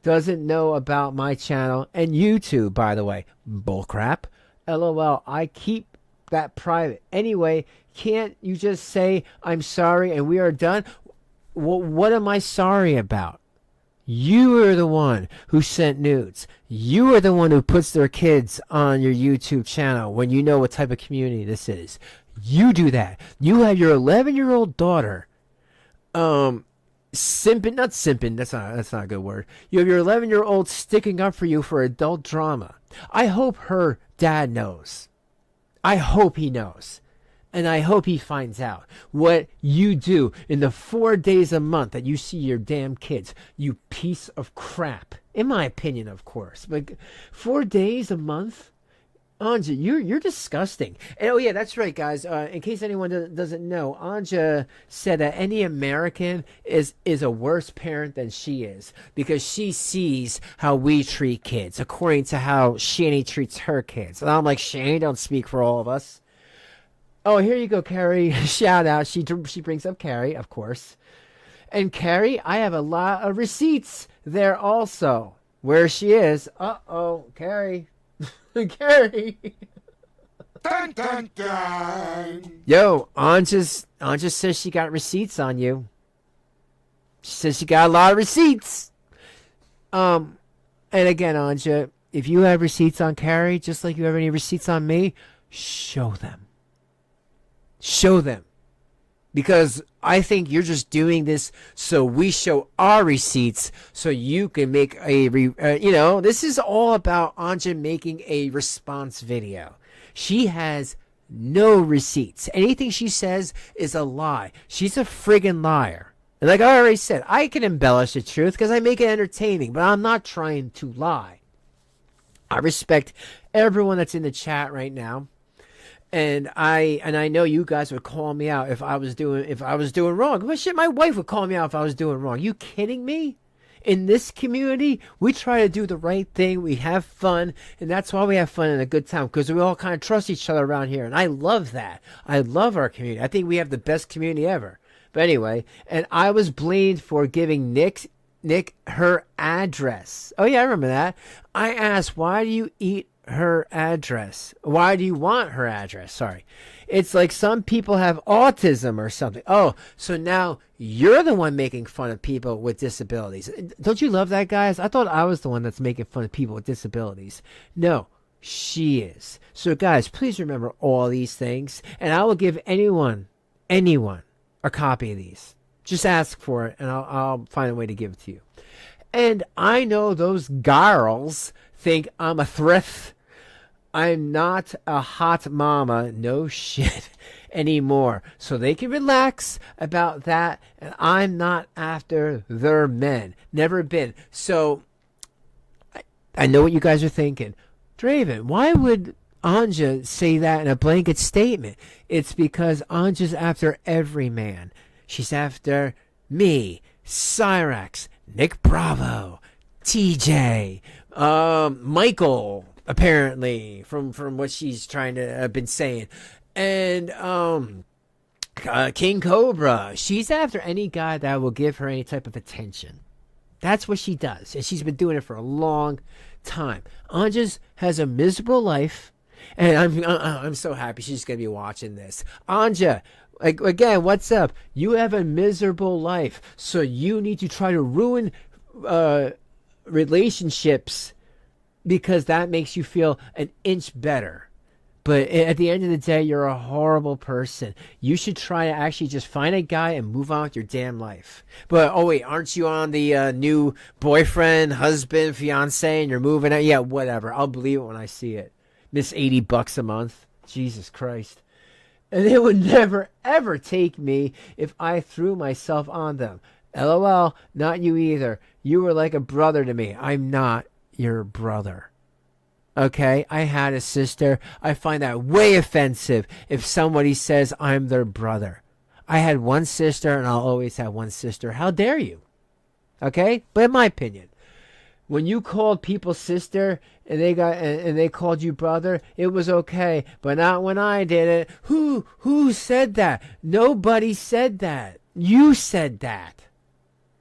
doesn't know about my channel and YouTube, by the way. Bullcrap. LOL, I keep that private. Anyway, can't you just say I'm sorry and we are done? What am I sorry about? You are the one who sent nudes. You are the one who puts their kids on your YouTube channel when you know what type of community this is. You do that. You have your 11-year-old daughter, not simping, that's not a good word. You have your 11-year-old sticking up for you for adult drama. I hope her dad knows. I hope he knows. And I hope he finds out what you do in the 4 days a month that you see your damn kids. You piece of crap. In my opinion, of course. But 4 days a month? Anja, you're disgusting. And, oh, yeah, that's right, guys. In case anyone doesn't know, Anja said that any American is a worse parent than she is. Because she sees how we treat kids, according to how Shanny treats her kids. And I'm like, Shanny, don't speak for all of us. Oh, here you go, Carrie. Shout out. She brings up Carrie, of course. And Carrie, I have a lot of receipts there also. Where she is. Uh-oh, Carrie. Carrie. Dun, dun, dun. Yo, Anja says she got receipts on you. She says she got a lot of receipts. And again, Anja, if you have receipts on Carrie, just like you have any receipts on me, show them. Show them. Because I think you're just doing this so we show our receipts so you can make this is all about Anja making a response video. She has no receipts. Anything she says is a lie. She's a friggin' liar. And like I already said, I can embellish the truth because I make it entertaining, but I'm not trying to lie. I respect everyone that's in the chat right now. And I know you guys would call me out if I was doing wrong. Well, shit, my wife would call me out if I was doing wrong. You kidding me? In this community, we try to do the right thing. We have fun, and that's why we have fun and a good time, because we all kind of trust each other around here. And I love that. I love our community. I think we have the best community ever. But anyway, and I was blamed for giving Nick Nick, her address. Oh, yeah, I remember that. I asked, why do you eat her address? Why do you want her address? Sorry. It's like some people have autism or something. Oh, so now you're the one making fun of people with disabilities. Don't you love that, guys? I thought I was the one that's making fun of people with disabilities. No, she is. So, guys, please remember all these things, and I will give anyone, a copy of these. Just ask for it, and I'll find a way to give it to you. And I know those girls think I'm a thrift. I'm not a hot mama, no shit, anymore. So they can relax about that, and I'm not after their men. Never been. So I know what you guys are thinking. Draven, why would Anja say that in a blanket statement? It's because Anja's after every man. She's after me, Cyrax, Nick Bravo, TJ, Michael, apparently, from what she's trying to have been saying, and King Cobra. She's after any guy that will give her any type of attention. That's what she does, and she's been doing it for a long time. Anja's has a miserable life, and I'm so happy she's gonna be watching this. Anja, like, again, what's up? You have a miserable life, so you need to try to ruin relationships because that makes you feel an inch better. But at the end of the day, you're a horrible person. You should try to actually just find a guy and move on with your damn life. But, oh wait, aren't you on the new boyfriend, husband, fiance, and you're moving out? Yeah, whatever. I'll believe it when I see it. Miss $80 a month. Jesus Christ. And they would never, ever take me if I threw myself on them. LOL, not you either. You were like a brother to me. I'm not your brother. Okay? I had a sister. I find that way offensive if somebody says I'm their brother. I had one sister, and I'll always have one sister. How dare you? Okay? But in my opinion, when you called people sister and they called you brother, it was okay, but not when I did it. Who said that? Nobody said that. You said that.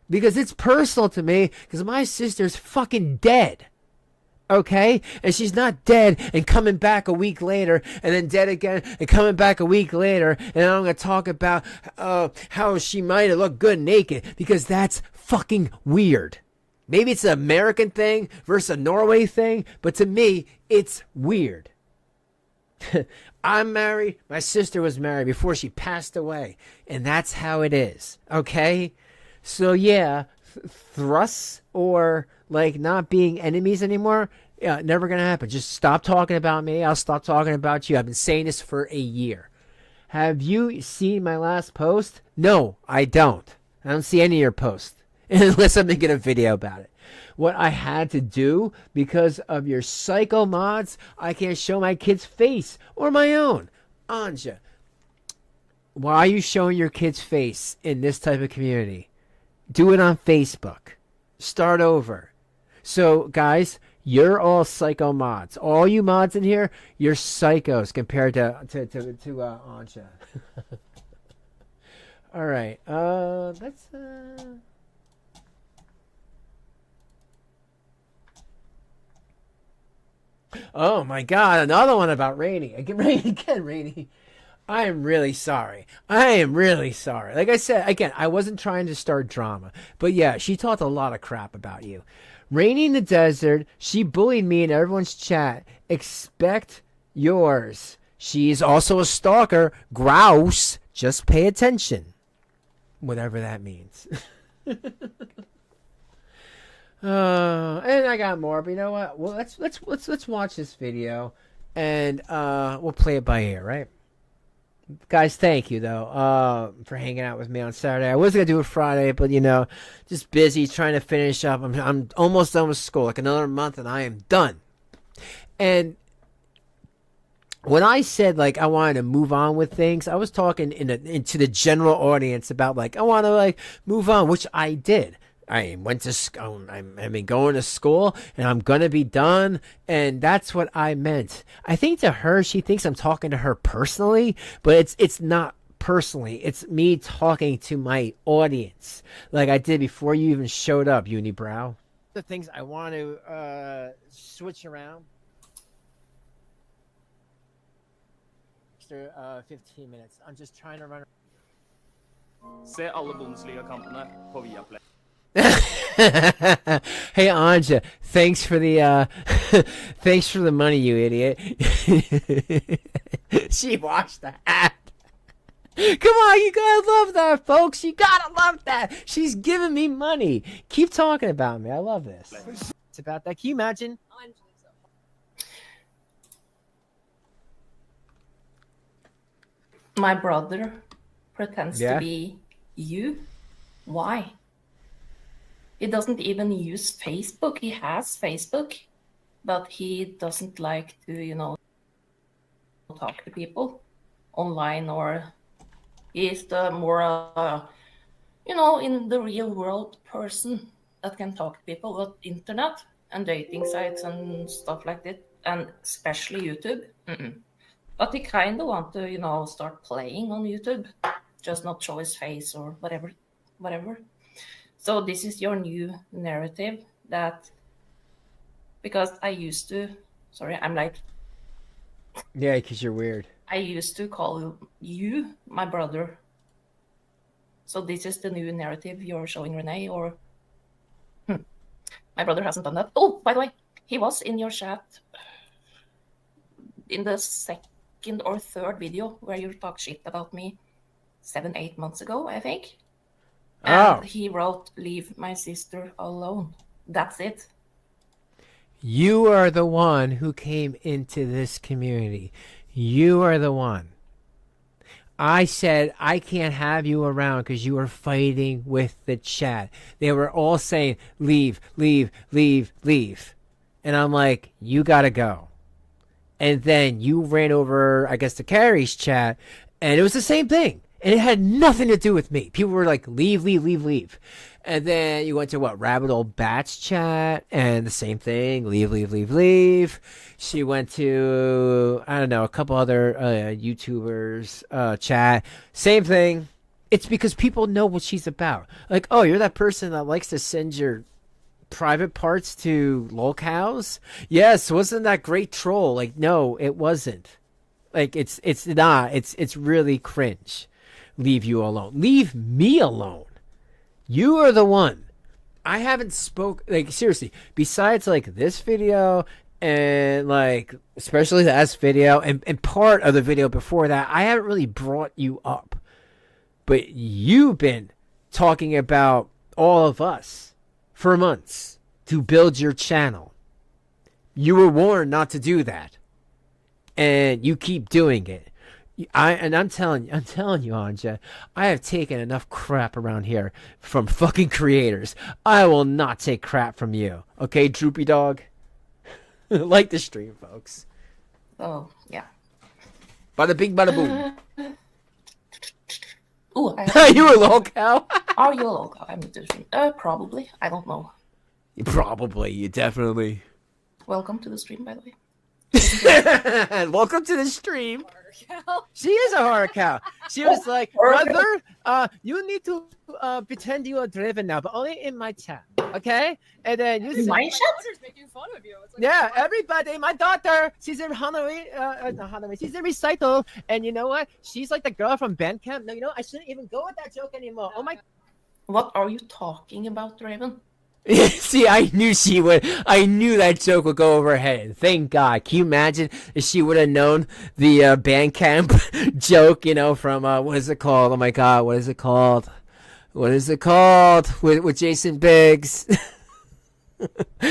Because it's personal to me, because my sister's fucking dead. Okay? And she's not dead and coming back a week later, and then dead again and coming back a week later, and I'm going to talk about how she might have looked good naked, because that's fucking weird. Maybe it's an American thing versus a Norway thing, but to me, it's weird. I'm married. My sister was married before she passed away, and that's how it is. Okay? So yeah, thrusts or like not being enemies anymore, yeah, never gonna happen. Just stop talking about me. I'll stop talking about you. I've been saying this for a year. Have you seen my last post? No, I don't. I don't see any of your posts. Unless I'm making a video about it. What I had to do because of your psycho mods, I can't show my kid's face or my own. Anja, why are you showing your kid's face in this type of community? Do it on Facebook. Start over. So, guys, you're all psycho mods. All you mods in here, you're psychos compared to Anja. All right. Let's. Oh my God! Another one about Rainy. Again, Rainy. I am really sorry. Like I said, again, I wasn't trying to start drama. But yeah, she talked a lot of crap about you. Rainy in the desert, she bullied me in everyone's chat. Expect yours. She's also a stalker. Grouse. Just pay attention. Whatever that means. And I got more, but you know what? Well, let's watch this video, and we'll play it by ear, right? Guys, thank you though for hanging out with me on Saturday. I was gonna do it Friday, but you know, just busy trying to finish up. I'm almost done with school, like another month, and I am done. And when I said like I wanted to move on with things, I was talking into the general audience about like I want to like move on, which I did. I went to school. I've been going to school, and I'm gonna be done. And that's what I meant. I think to her, she thinks I'm talking to her personally, but it's not personally. It's me talking to my audience, like I did before you even showed up, Unibrow. The things I want to switch around. After 15 minutes, I'm just trying to run. Se alle Bundesliga-kampene på Viaplay. Hey Anja, thanks for the thanks for the money, you idiot. She watched the ad. Come on, you gotta love that, folks. You gotta love that. She's giving me money. Keep talking about me. I love this. It's about that. Can you imagine? My brother pretends Yeah? to be you. Why? He doesn't even use Facebook. He has Facebook, but he doesn't like to, talk to people online, or he's the more, in the real world person that can talk to people with internet and dating sites and stuff like that, and especially YouTube. But he kind of want to, start playing on YouTube, just not show his face or whatever. So this is your new narrative that, because I used to, I'm like, Yeah, because you're weird. I used to call you my brother. So this is the new narrative you're showing, Renee, or my brother hasn't done that. Oh, by the way, he was in your chat in the second or third video where you talk shit about me 7-8 months ago, I think. And he wrote, "Leave my sister alone." That's it. You are the one who came into this community. You are the one. I said I can't have you around because you were fighting with the chat. They were all saying, leave, leave, leave, leave. And I'm like, you gotta go. And then you ran over, I guess, the Carrie's chat, and it was the same thing. And it had nothing to do with me. People were like, leave, leave, leave, leave. And then you went to Rabbit Old Bats chat, and the same thing, leave, leave, leave, leave. She went to, I don't know, a couple other YouTubers chat. Same thing. It's because people know what she's about. Like, oh, you're that person that likes to send your private parts to lolcows? Yes, wasn't that great troll? Like, no, it wasn't. Like, it's not. It's really cringe. Leave you alone. Leave me alone. You are the one. I haven't seriously, besides like this video and like especially the S video and part of the video before that, I haven't really brought you up. But you've been talking about all of us for months to build your channel. You were warned not to do that. And you keep doing it. I'm telling you, Anja, I have taken enough crap around here from fucking creators. I will not take crap from you. Okay, Droopy Dog? Like the stream, folks. Oh, yeah. Bada bing, bada boom. Ooh, You a lolcow? Are you a lolcow? I'm different. Probably. I don't know. Probably. You definitely. Welcome to the stream, by the way. Welcome to the stream. She is a horror cow. She was like, brother, you need to pretend you are driven now, but only in my chat, okay? And then you my chat? Making fun of you. It's like, yeah, everybody, my daughter, she's in she's in recital, and you know what? She's like the girl from Bandcamp. No, I shouldn't even go with that joke anymore. Oh my. What are you talking about, Raven? See, I knew she would. I knew that joke would go over her head. Thank God. Can you imagine if she would have known the Bandcamp joke, from, what is it called? Oh my God, what is it called? What is it called? With Jason Biggs.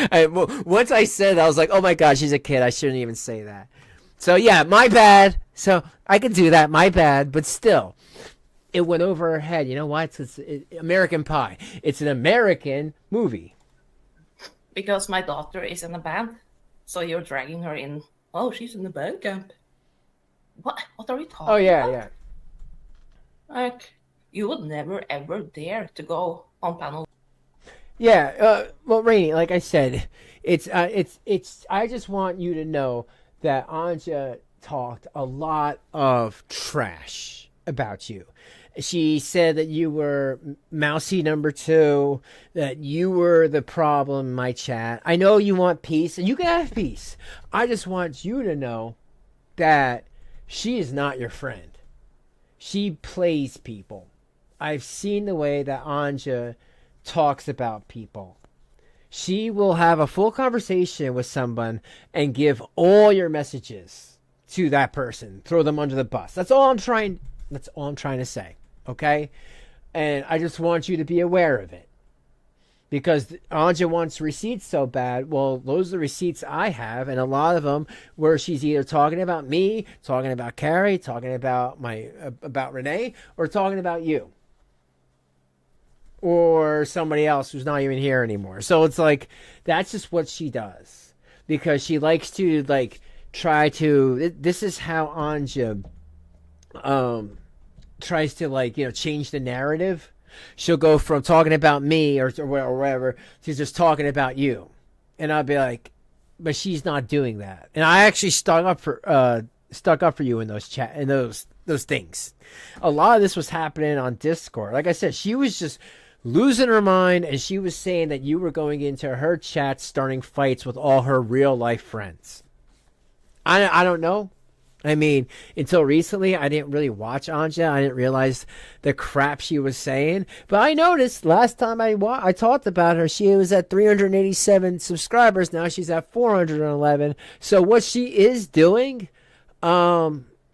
Once I said that, I was like, oh my God, she's a kid. I shouldn't even say that. So yeah, my bad. So I can do that. My bad. But still, it went over her head. You know what? It's American Pie. It's an American movie. Because my daughter is in a band, so you're dragging her in. Oh, she's in the band camp. What are you talking about? Oh, yeah. Like, you would never, ever dare to go on panel. Yeah, well, Rainy, like I said, it's. I just want you to know that Anja talked a lot of trash about you. She said that you were mousy number 2, that you were the problem in my chat. I know you want peace, and you can have peace. I just want you to know that she is not your friend. She plays people. I've seen the way that Anja talks about people. She will have a full conversation with someone and give all your messages to that person, throw them under the bus. That's all I'm trying to say, okay? And I just want you to be aware of it. Because Anja wants receipts so bad. Well, those are the receipts I have, and a lot of them where she's either talking about me, talking about Carrie, talking about about Renee, or talking about you. Or somebody else who's not even here anymore. So it's like, that's just what she does. Because she likes to, like, try to... This is how Anja tries to, like, you know, change the narrative. She'll go from talking about me or whatever to just talking about you. And I'll be like, but she's not doing that. And I actually stuck up for you in those things. A lot of this was happening on Discord. Like I said, she was just losing her mind, and she was saying that you were going into her chat starting fights with all her real life friends. I don't know. I mean, until recently, I didn't really watch Anja. I didn't realize the crap she was saying. But I noticed last time I talked about her, she was at 387 subscribers. Now she's at 411. So what she is doing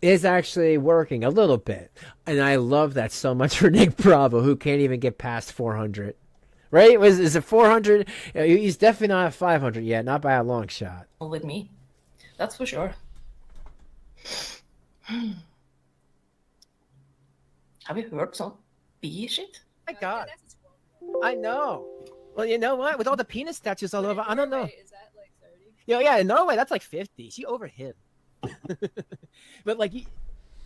is actually working a little bit. And I love that so much for Nick Bravo, who can't even get past 400. Right? Is it 400? He's definitely not at 500 yet, not by a long shot. With me, that's for sure. Have you heard some bee shit? My God. I know. Well, you know what? With all the penis statues all over, I don't know. Is that like 30? Yeah, in Norway, that's like 50. She over him. But like,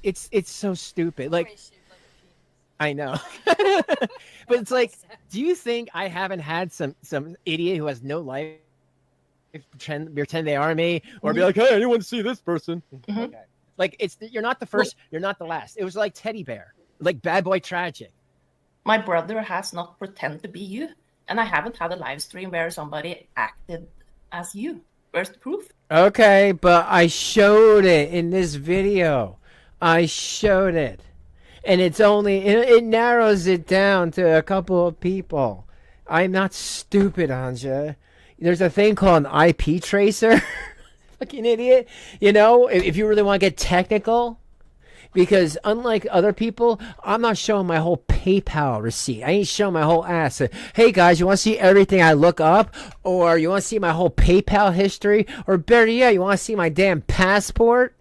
it's so stupid. Like, I know. But it's like, do you think I haven't had some idiot who has no life pretend they are me, or be like, hey, anyone see this person? Okay. Like, you're not the first, you're not the last. It was like Teddy Bear, like Bad Boy Tragic. My brother has not pretended to be you, and I haven't had a live stream where somebody acted as you. Where's the proof? Okay, but I showed it in this video. I showed it. And it's only, it narrows it down to a couple of people. I'm not stupid, Anja. There's a thing called an IP tracer. Fucking idiot. You know, if you really want to get technical. Because unlike other people, I'm not showing my whole PayPal receipt. I ain't showing my whole ass. Hey guys, you want to see everything I look up? Or you want to see my whole PayPal history? Or better yet, you want to see my damn passport?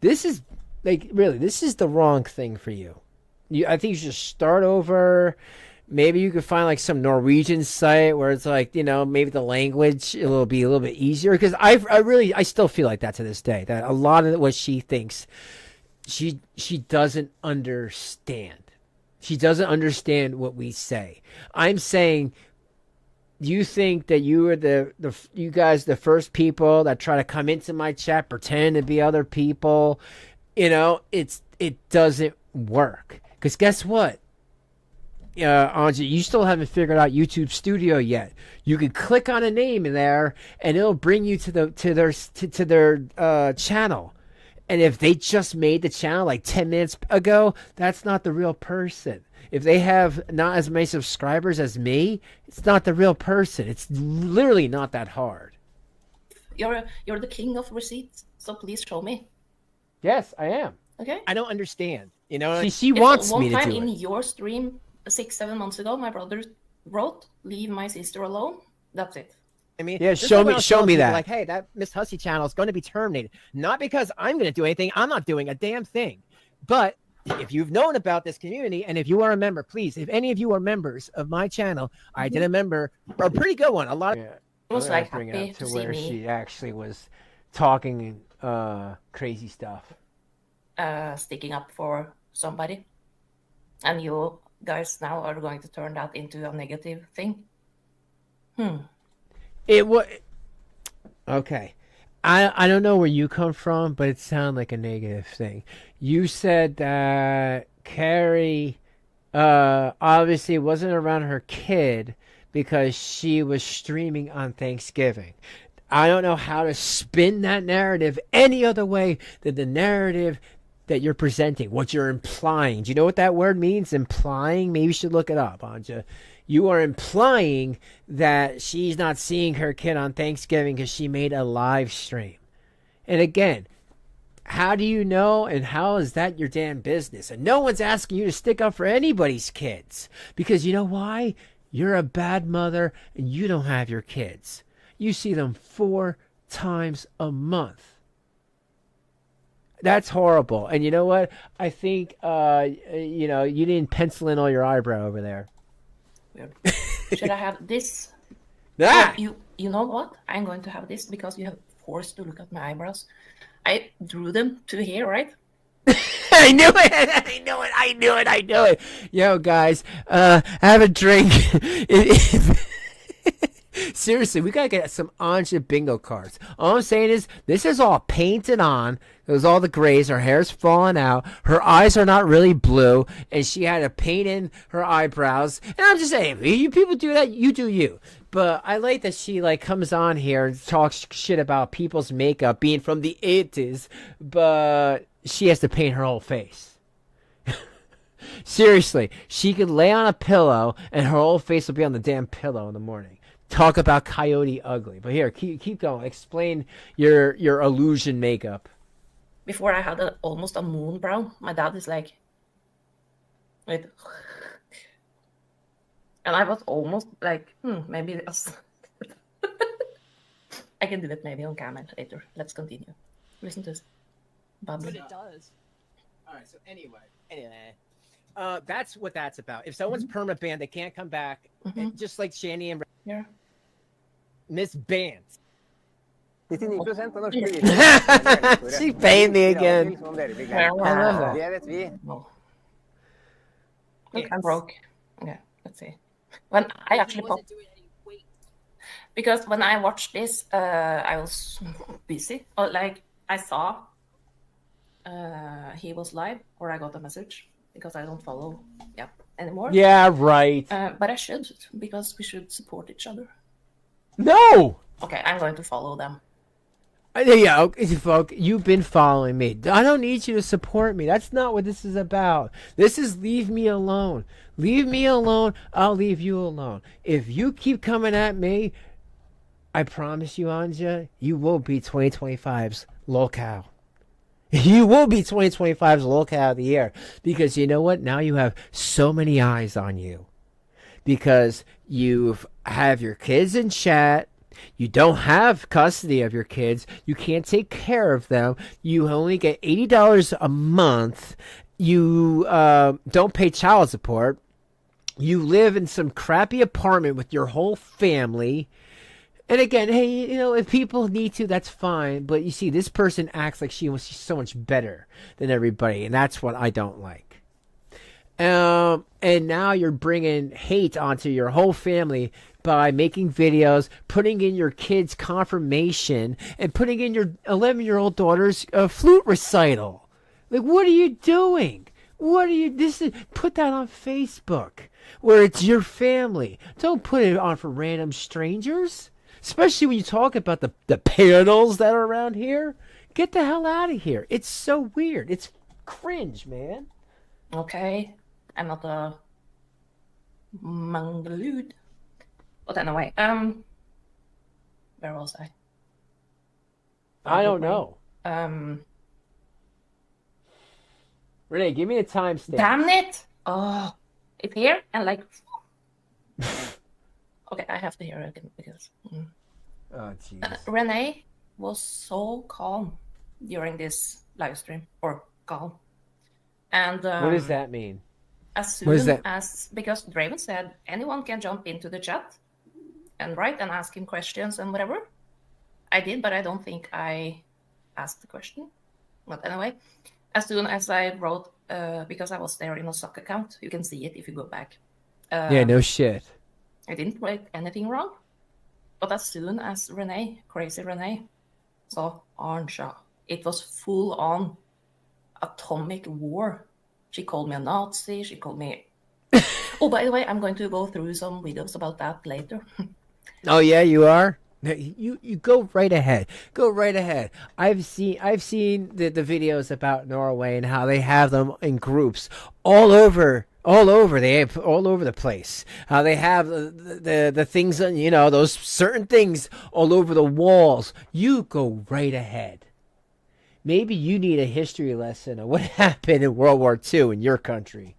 This is, like, really, this is the wrong thing for you. I think you should start over. Maybe you could find like some Norwegian site where it's like, you know, maybe the language, it'll be a little bit easier. Because I still feel like that to this day. That a lot of what she thinks, she doesn't understand. She doesn't understand what we say. I'm saying, you think that you are you guys the first people that try to come into my chat, pretend to be other people. You know, it doesn't work. Because guess what? Anja, you still haven't figured out YouTube Studio yet. You can click on a name in there, and it'll bring you to their channel. And if they just made the channel like 10 minutes ago, that's not the real person. If they have not as many subscribers as me, it's not the real person. It's literally not that hard. You're the king of receipts, so please show me. Yes, I am. Okay. I don't understand. You know, she wants me to do it. One time in your stream 6-7 months ago, my brother wrote, "Leave my sister alone." That's it. I mean, yeah, show me that. Like, hey, that Miss Hussey channel is going to be terminated. Not because I'm going to do anything. I'm not doing a damn thing. But if you've known about this community, and if you are a member, please, if any of you are members of my channel, I did a member, a pretty good one. A lot of it was like happy to where she actually was talking crazy stuff, sticking up for somebody, and you guys now are going to turn that into a negative thing. It was okay. I don't know where you come from, but it sounded like a negative thing. you said that Carrie obviously wasn't around her kid because she was streaming on Thanksgiving. I don't know how to spin that narrative any other way than the narrative that you're presenting, what you're implying. Do you know what that word means? Implying? Maybe you should look it up, Anja. You are implying that she's not seeing her kid on Thanksgiving because she made a live stream. And again, how do you know, and how is that your damn business? And no one's asking you to stick up for anybody's kids. Because you know why? You're a bad mother and you don't have your kids. You see them 4 times a month. That's horrible. And you know what? I think, you didn't pencil in all your eyebrow over there. Weird. Should I have this? Ah! Oh, you know what? I'm going to have this because you have forced to look at my eyebrows. I drew them to here, right? I knew it. Yo, guys, have a drink. Seriously, we gotta get some Anja bingo cards. All I'm saying is, this is all painted on. It was all the grays. Her hair's falling out. Her eyes are not really blue, and she had to paint in her eyebrows. And I'm just saying, you people do that, you do you. But I like that she comes on here and talks shit about people's makeup being from the 80s, but she has to paint her whole face. Seriously, she could lay on a pillow and her whole face will be on the damn pillow in the morning. Talk about Coyote Ugly. But here, keep going. Explain your illusion makeup. Before I had almost a moon brow. My dad is like, wait. And I was almost like, maybe this. I can do that maybe on camera later. Let's continue. Listen to this. But it does. All right, so anyway. That's what that's about. If someone's perma-banned, they can't come back. Just like Shanny and Miss Bands. 99% av norske bilister. She paid me again. I love that. Det vet vi. Look, I'm broke. Okay, let's see. When I actually popped, because when I watched this, I was busy. Or I saw he was live, or I got a message because I don't follow anymore. Yeah, right. But I should, because we should support each other. No. Okay, I'm going to follow them. Yeah, okay, folks, you've been following me. I don't need you to support me. That's not what this is about. This is leave me alone. Leave me alone. I'll leave you alone. If you keep coming at me, I promise you, Anja, you will be 2025's lolcow. You will be 2025's lolcow of the year. Because you know what? Now you have so many eyes on you. Because you have your kids in chat. You don't have custody of your kids. You can't take care of them. You only get $80 a month. You don't pay child support. You live in some crappy apartment with your whole family. And again, hey, if people need to, that's fine. But you see, this person acts like she's so much better than everybody. And that's what I don't like. And now you're bringing hate onto your whole family by making videos, putting in your kid's confirmation, and putting in your 11-year-old daughter's flute recital. What are you doing? Put that on Facebook, where it's your family. Don't put it on for random strangers, especially when you talk about the panels that are around here. Get the hell out of here. It's so weird. It's cringe, man. Okay, I'm not a mangalude. But anyway, where was I? I don't know. Renee, give me a timestamp. Damn it! Oh, it's here and okay, I have to hear it again because. Oh, jeez. Renee was so calm during this live stream, or calm, and what does that mean? As soon as, because Draven said anyone can jump into the chat and write and ask him questions and whatever. I did, but I don't think I asked the question. But anyway, as soon as I wrote, because I was there in a sock account, you can see it if you go back. Yeah, no shit. I didn't write anything wrong. But as soon as Renee, crazy Renee, saw Anja, it was full on atomic war. She called me a Nazi. She called me. Oh, by the way, I'm going to go through some videos about that later. Oh yeah, you are. You go right ahead. Go right ahead. I've seen the videos about Norway and how they have them in groups all over. They have all over the place. How they have the things, those certain things all over the walls. You go right ahead. Maybe you need a history lesson of what happened in World War II in your country.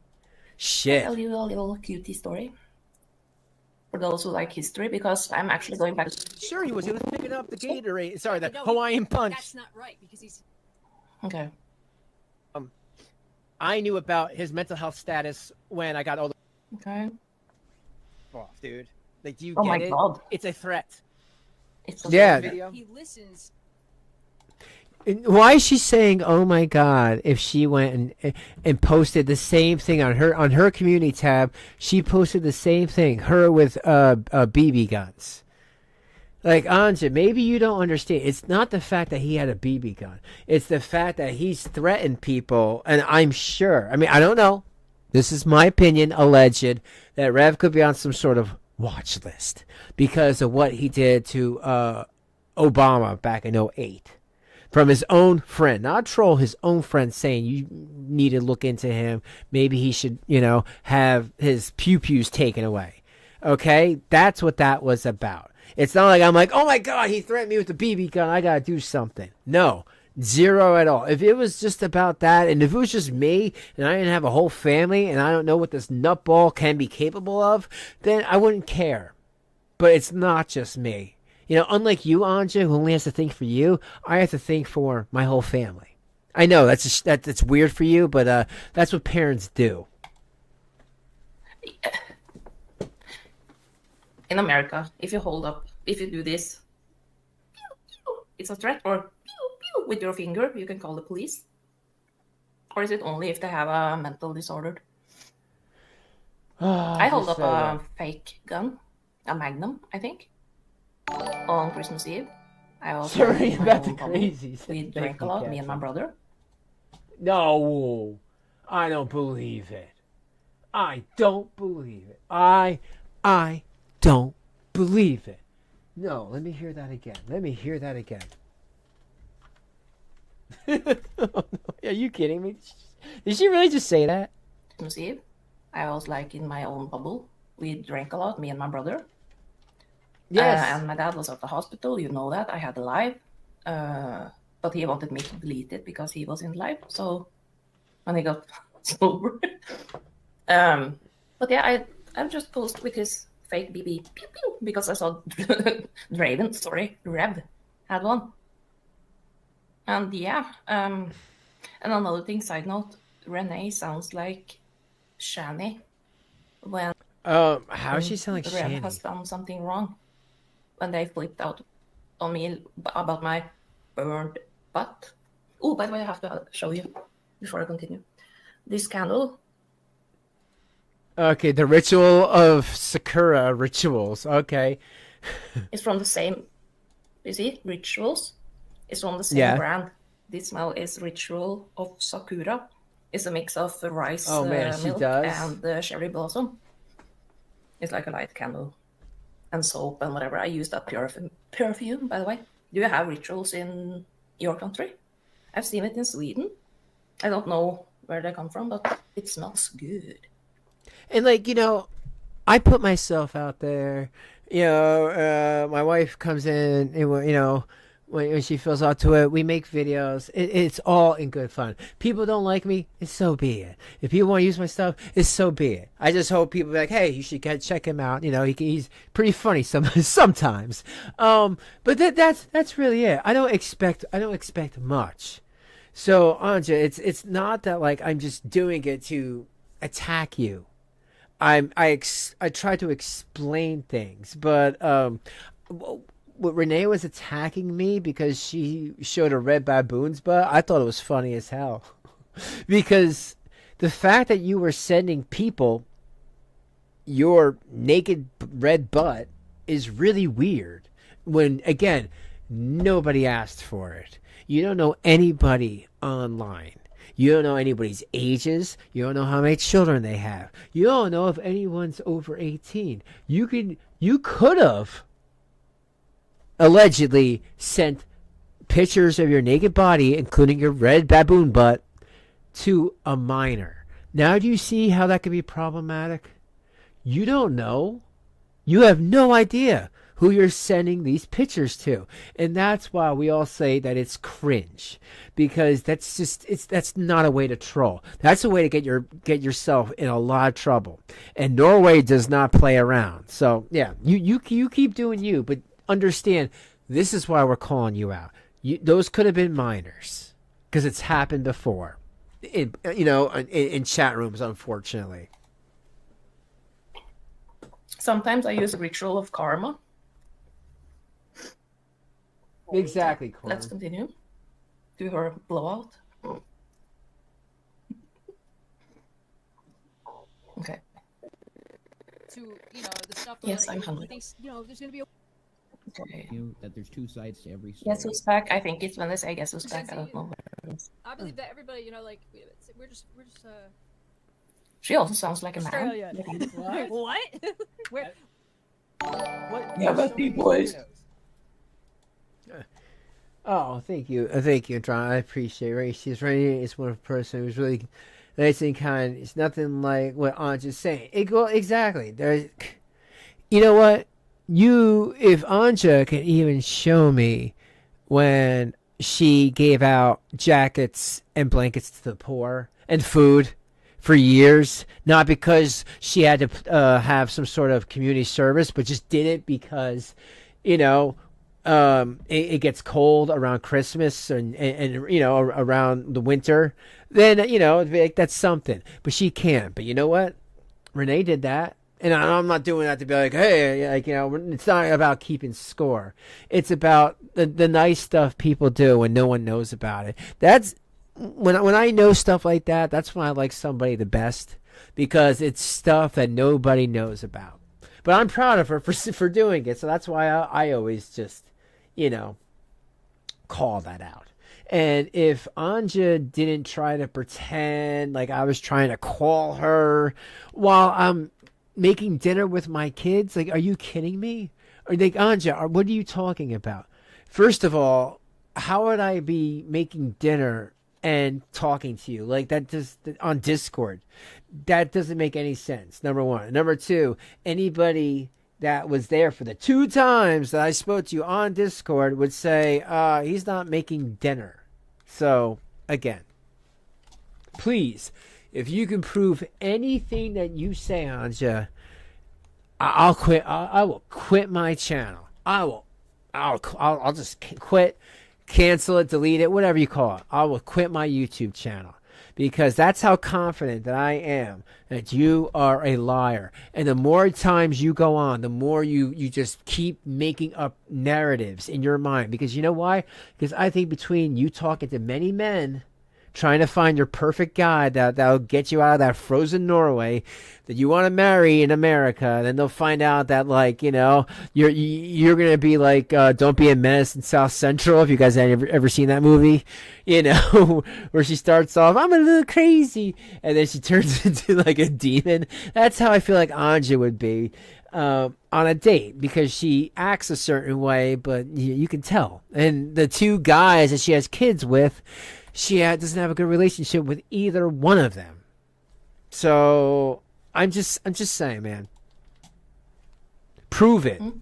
Shit. I'll tell you a little cutie story for those who like history, because I'm actually going back. Sure, he was picking up the Gatorade. Sorry, the Hawaiian Punch. That's not right because he's. Okay. I knew about his mental health status when I got older. Okay. Off, dude. Like, do you Oh get my it? God. It's a threat. It's a Yeah. video. He listens. Why is she saying, "Oh my God"? If she went and posted the same thing on her community tab, she posted the same thing. Her with BB guns. Like, Anja, maybe you don't understand. It's not the fact that he had a BB gun. It's the fact that he's threatened people. And I'm sure, I mean, I don't know. This is my opinion, alleged, that Rev could be on some sort of watch list because of what he did to Obama back in 2008. From his own friend, not a troll, his own friend saying you need to look into him. Maybe he should, have his pew-pews taken away. Okay? That's what that was about. It's not like I'm like, oh my God, he threatened me with a BB gun. I got to do something. No, zero at all. If it was just about that, and if it was just me, and I didn't have a whole family, and I don't know what this nutball can be capable of, then I wouldn't care. But it's not just me. Unlike you, Anja, who only has to think for you, I have to think for my whole family. I know that's weird for you, but that's what parents do. In America, if you do this, it's a threat, or with your finger, you can call the police. Or is it only if they have a mental disorder? I hold up a fake gun, a Magnum, I think, on Christmas Eve. I was Sorry in my about the own bubble. crazies. We drank a lot, me and my brother. No, I don't believe it. I don't believe it. I don't believe it. No, let me hear that again. Are you kidding me? Did she really just say that? Christmas Eve, I was like in my own bubble. We drank a lot, me and my brother. Yes. And my dad was at the hospital, you know that. I had a live. But he wanted me to delete it because he was in live. So when he got sober. But yeah, I just posted with his fake BB pew, pew, because I saw Rev had one. And yeah, and another thing, side note, Renee sounds like Shanny when how does she sound like Rev Shanny? has done something wrong. When they flipped out on me about my burned butt. Oh, by the way, I have to show you before I continue. This candle. Okay, the ritual of Sakura rituals. Okay. It's from the same, you see, Rituals. It's from the same brand. This smell is Ritual of Sakura. It's a mix of rice milk and cherry blossom. It's like a light candle and soap and whatever. I use that perfume, by the way. Do you have rituals in your country? I've seen it in Sweden. I don't know where they come from, but it smells good. And I put myself out there. My wife comes in, and, when she feels up to it, we make videos. It's all in good fun. People don't like me, it's so be it. If people want to use my stuff, it's so be it. I just hope people be like, hey, you should check him out. He's pretty funny sometimes. But that's really it. I don't expect much. So Anja, it's not that like I'm just doing it to attack you. I try to explain things, but Renee was attacking me because she showed a red baboon's butt. I thought it was funny as hell. Because the fact that you were sending people your naked red butt is really weird. When, again, nobody asked for it. You don't know anybody online. You don't know anybody's ages. You don't know how many children they have. You don't know if anyone's over 18. You could have allegedly sent pictures of your naked body, including your red baboon butt, to a minor. Now do you see how that could be problematic? You don't know. You have no idea who you're sending these pictures to. And that's why we all say that it's cringe. Because that's not a way to troll. That's a way to get yourself in a lot of trouble. And Norway does not play around. So yeah, you keep doing you, but understand this is why we're calling you out. Those could have been minors. Because it's happened before. In chat rooms, unfortunately. Sometimes I use a ritual of karma. Exactly, Corey. Let's continue. Do her blowout. Okay. To the stuff. Yes, I'm hungry. Thinks, there's gonna be a. Okay. That there's two sides to every story. Guess who's back? I think it's when they say guess who's back. I don't know. I believe that everybody, we're just. She also sounds like a man. Australia. What? Where? What? Yeah, but the boys. Oh, thank you, John. I appreciate it. She's Rainy is one person who's really nice and kind. It's nothing like what Anja's saying. Exactly. There's, you know what? If Anja can even show me when she gave out jackets and blankets to the poor and food for years, not because she had to have some sort of community service, but just did it because, it gets cold around Christmas and around the winter, then that's something. But she can't. But you know what? Renee did that, and I'm not doing that to be like, hey, it's not about keeping score. It's about the nice stuff people do when no one knows about it. That's when I know stuff like that. That's when I like somebody the best, because it's stuff that nobody knows about. But I'm proud of her for doing it, so that's why I always just call that out. And if Anja didn't try to pretend like I was trying to call her while I'm making dinner with my kids, like, are you kidding me? Or like, Anja, what are you talking about? First of all, how would I be making dinner and talking to you like that on Discord? That doesn't make any sense. Number one. Number two, anybody that was there for the 2 times that I spoke to you on Discord would say, he's not making dinner. So, again, please, if you can prove anything that you say, Anja, I'll quit. I will quit my channel. I'll just quit, cancel it, delete it, whatever you call it. I will quit my YouTube channel. Because that's how confident that I am that you are a liar. And the more times you go on, the more you just keep making up narratives in your mind. Because you know why? Because I think between you talking to many men, trying to find your perfect guy that'll get you out of that frozen Norway that you want to marry in America, and then they'll find out that, like, you're gonna be like Don't Be a Menace in South Central, if you guys have ever seen that movie, where she starts off, I'm a little crazy, and then she turns into like a demon. That's how I feel like Anja would be on a date, because she acts a certain way, but you can tell. And the 2 guys that she has kids with, she doesn't have a good relationship with either one of them. So I'm just saying, man. Prove it. Mm-hmm.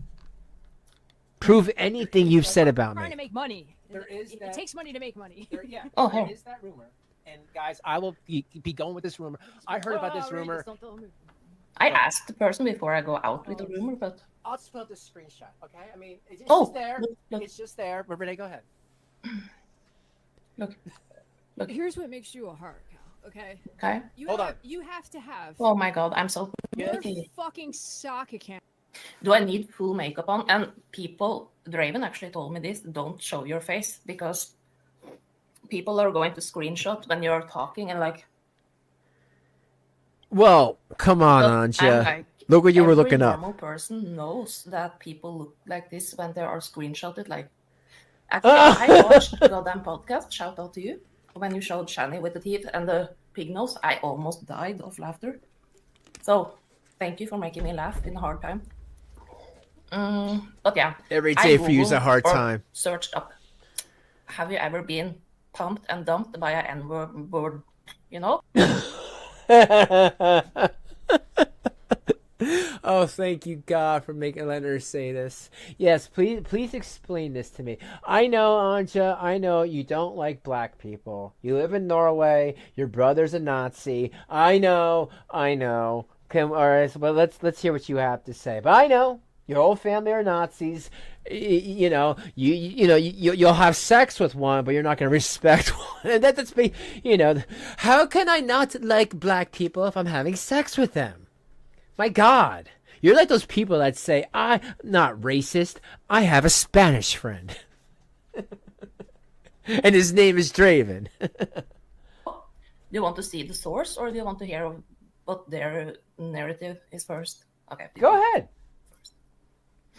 Prove anything you've said about Trying me. to make money. It takes money to make money. There hey. is that rumor. And guys, I will be going with this rumor. I heard about this rumor. I asked the person before I go out with the rumor, but I'll just put this screenshot, okay? I mean, it's Oh, just there. look. It's just there. But Renee, go ahead. look. Here's what makes you a heart, Cal. Okay. Okay. Hold on. You have to have Oh my god, I'm so your pretty. fucking sock account. Do I need full makeup on? And people, Draven actually told me this, don't show your face, because people are going to screenshot when you're talking and like... Well, come on, But Anja. I'm like, Look what you were every looking up. normal person knows that people look like this when they are screenshotted. Like, actually, I watched the goddamn podcast. Shout out to you. when you showed Shanny with the teeth and the pig nose, I almost died of laughter. So thank you for making me laugh in a hard time. But yeah, Every day for you is a Googled hard or time. Searched up. Have you ever been pumped and dumped by an N-word? You know? Oh, thank you, God, for letting her say this. Yes, please explain this to me. I know, Anja, I know you don't like black people. You live in Norway. Your brother's a Nazi. I know. Okay, all right, so, but let's hear what you have to say. But I know your whole family are Nazis. You know, you'll have sex with one, but you're not going to respect one. And that's me. You know, how can I not like black people if I'm having sex with them? My God, you're like those people that say, I'm not racist. I have a Spanish friend. And his name is Draven. Do you want to see the source, or do you want to hear what their narrative is first? Okay. Go ahead.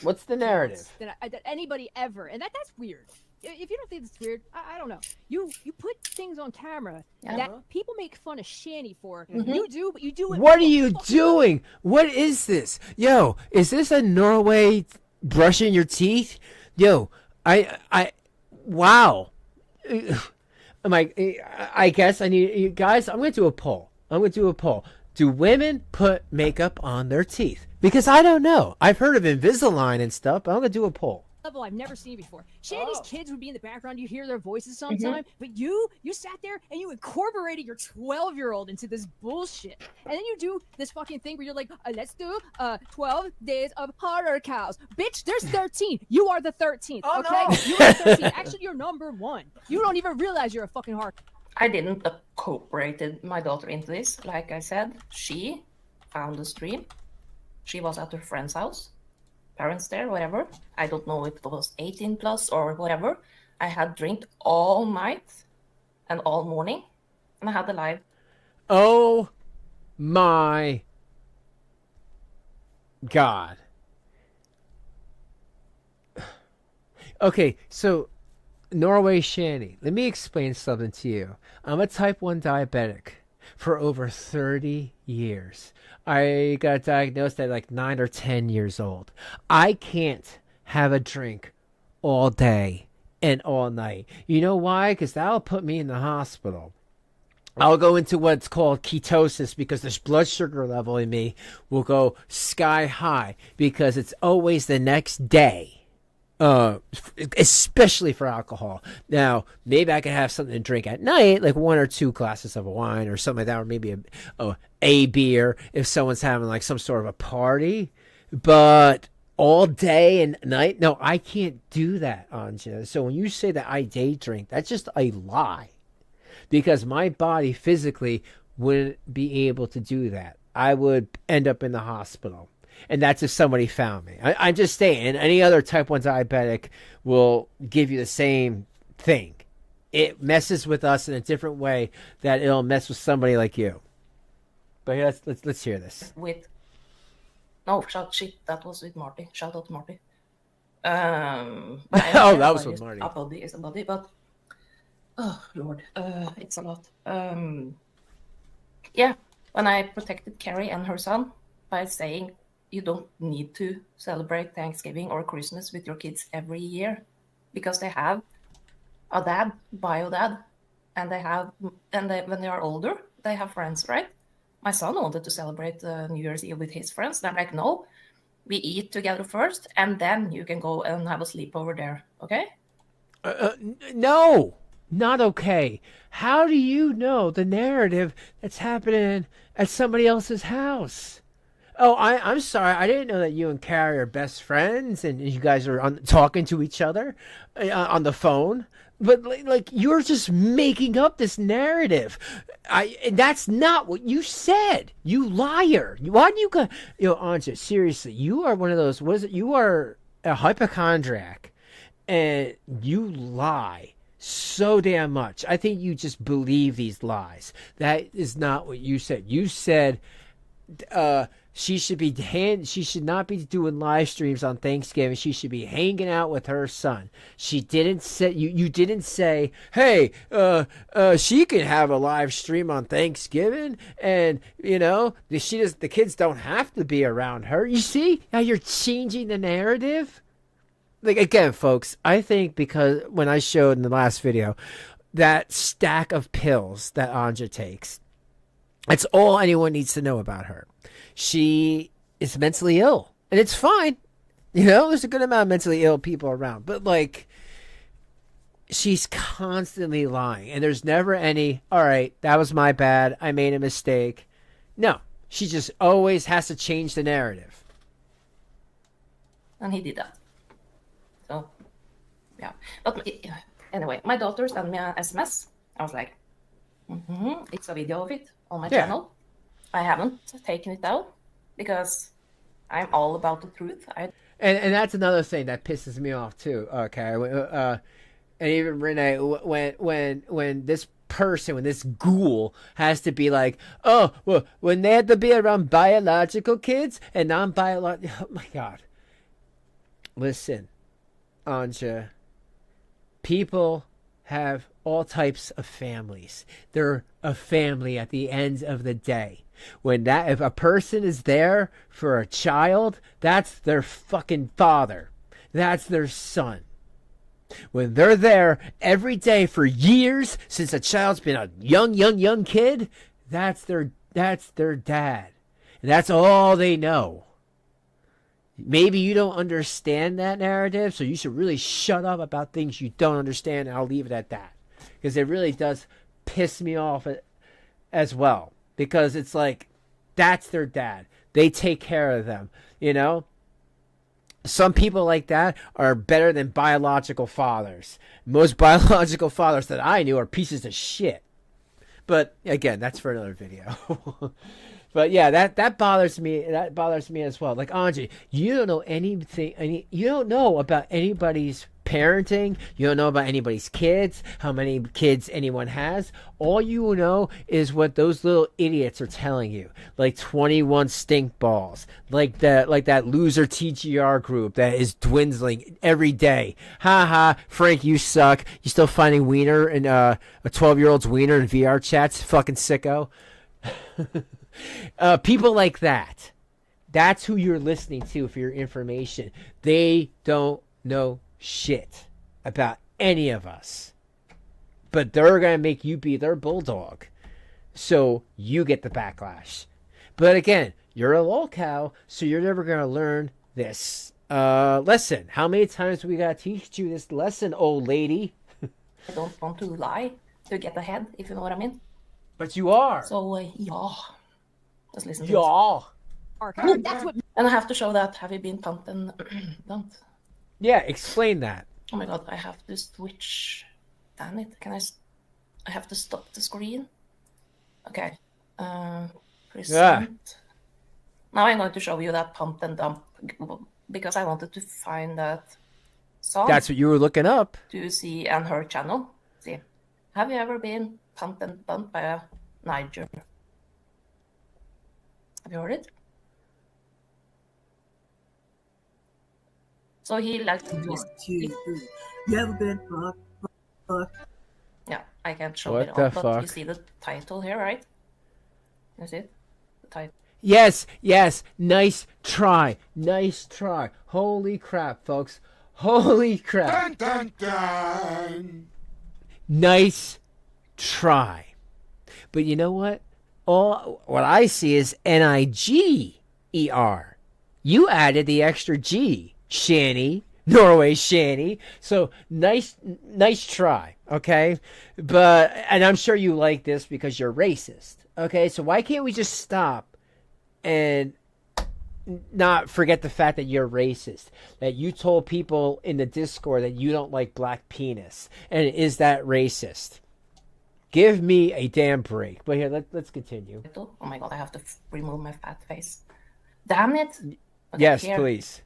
What's the narrative? That anybody ever, and that's weird. If you don't think it's weird, I don't know. You put things on camera that people make fun of Shanny for. You do, but you do it. What are you doing? What is this? Yo, is this a Norway brushing your teeth? Yo, wow. I guess I need you guys. I'm going to do a poll. Do women put makeup on their teeth? Because I don't know. I've heard of Invisalign and stuff, but I'm going to do a poll. Level I've never seen before. Shanny's kids would be in the background. You hear their voices sometimes, but you sat there and you incorporated your 12-year-old into this bullshit. And then you do this fucking thing where you're like, let's do 12 days of horror cows. Bitch, there's 13. You are the 13th. Oh, okay? no. You are 13. Actually, you're number 1. You don't even realize you're a fucking horror. I didn't incorporate my daughter into this. Like I said, she found the stream. She was at her friend's house. Parents there, whatever. I don't know if it was 18 plus or whatever. I had drank all night and all morning, and I had the live. Oh my God. Okay, so Norway Shanny, let me explain something to you. I'm a type 1 diabetic for over 30 years. I got diagnosed at like 9 or 10 years old. I can't have a drink all day and all night. You know why? Because that'll put me in the hospital. I'll go into what's called ketosis because this blood sugar level in me will go sky high because it's always the next day. Especially for alcohol. Now, maybe I could have something to drink at night, like 1 or 2 glasses of wine or something like that, or maybe a beer if someone's having like some sort of a party. But all day and night, no, I can't do that, Anja. So when you say that I day drink, that's just a lie, because my body physically wouldn't be able to do that. I would end up in the hospital. And that's if somebody found me. I'm just saying, any other type 1 diabetic will give you the same thing. It messes with us in a different way that it'll mess with somebody like you. But yeah, let's hear this. That was with Marty. Shout out to Marty. Oh, that was with Marty. A body is a body, but oh Lord, it's a lot. Yeah, when I protected Carrie and her son by saying, you don't need to celebrate Thanksgiving or Christmas with your kids every year because they have a dad, bio dad, and when they are older, they have friends, right? My son wanted to celebrate New Year's Eve with his friends. And I'm like, no, we eat together first, and then you can go and have a sleepover there, okay? No, not okay. How do you know the narrative that's happening at somebody else's house? Oh, I'm sorry. I didn't know that you and Carrie are best friends and you guys are talking to each other on the phone. But like you're just making up this narrative. That's not what you said. You liar. Why do you go? Anja, seriously, you are one of those. What is it? You are a hypochondriac, and you lie so damn much. I think you just believe these lies. That is not what you said. You said She should not be doing live streams on Thanksgiving. She should be hanging out with her son. She didn't say you didn't say, hey, she can have a live stream on Thanksgiving, and the kids don't have to be around her. You see how you're changing the narrative? Like, again, folks, I think because when I showed in the last video that stack of pills that Anja takes, that's all anyone needs to know about her. She is mentally ill, and it's fine. There's a good amount of mentally ill people around, but like, she's constantly lying, and there's never any, all right, that was my bad, I made a mistake. No, she just always has to change the narrative. And he did that. So, yeah. But anyway, my daughter sent me an SMS. I was like, it's a video of it on my channel. I haven't taken it out because I'm all about the truth. And that's another thing that pisses me off too. Okay, and even Renee, when this person, when this ghoul has to be like, oh, well, when they had to be around biological kids and non-biological, oh my God. Listen, Anja, people have all types of families. They're a family at the end of the day. If a person is there for a child, that's their fucking father. That's their son. When they're there every day for years, since a child's been a young kid, that's their dad. And that's all they know. Maybe you don't understand that narrative, so you should really shut up about things you don't understand, and I'll leave it at that. Because it really does piss me off as well. Because it's like, that's their dad. They take care of them, Some people like that are better than biological fathers. Most biological fathers that I knew are pieces of shit. But again, that's for another video. But yeah, that bothers me. That bothers me as well. Like, Anji, you don't know anything. You don't know about anybody's parenting. You don't know about anybody's kids, how many kids anyone has. All you know is what those little idiots are telling you. Like 21 stink balls. Like that loser TGR group that is dwindling every day. Ha ha, Frank, you suck. You still finding wiener in a 12-year-old's wiener in VR chats? Fucking sicko. People like that. That's who you're listening to for your information. They don't know shit about any of us. But they're going to make you be their bulldog. So you get the backlash. But again, you're a lolcow, so you're never going to learn this lesson. How many times we got to teach you this lesson, old lady? I don't want to lie to get ahead, if you know what I mean. But you are. So, yeah. Just listen to this. That's what. And I have to show that. Have you been pumped and dumped? Yeah, explain that. Oh my God, I have to switch. Damn it. I have to stop the screen. Okay. Present. Now I'm going to show you that pump and dump because I wanted to find that song. That's what you were looking up. To see on her channel. See. Have you ever been pumped and dumped by a Niger? Have you heard it? So he likes to twist. You ever been fucked? Yeah, I can't show it all, but you see the title here, right? You see it? The title. Yes. Nice try. Holy crap, folks. Holy crap. Dun, dun, dun. Nice try. But you know what? What I see is Niger. You added the extra G. Shanny, Norway Shanny. So nice try, okay? And I'm sure you like this because you're racist, okay? So why can't we just stop and not forget the fact that you're racist? That you told people in the Discord that you don't like black penis, and is that racist? Give me a damn break. But here, let's continue. Oh my God, I have to remove my fat face. Damn it. Okay, yes, here. Please.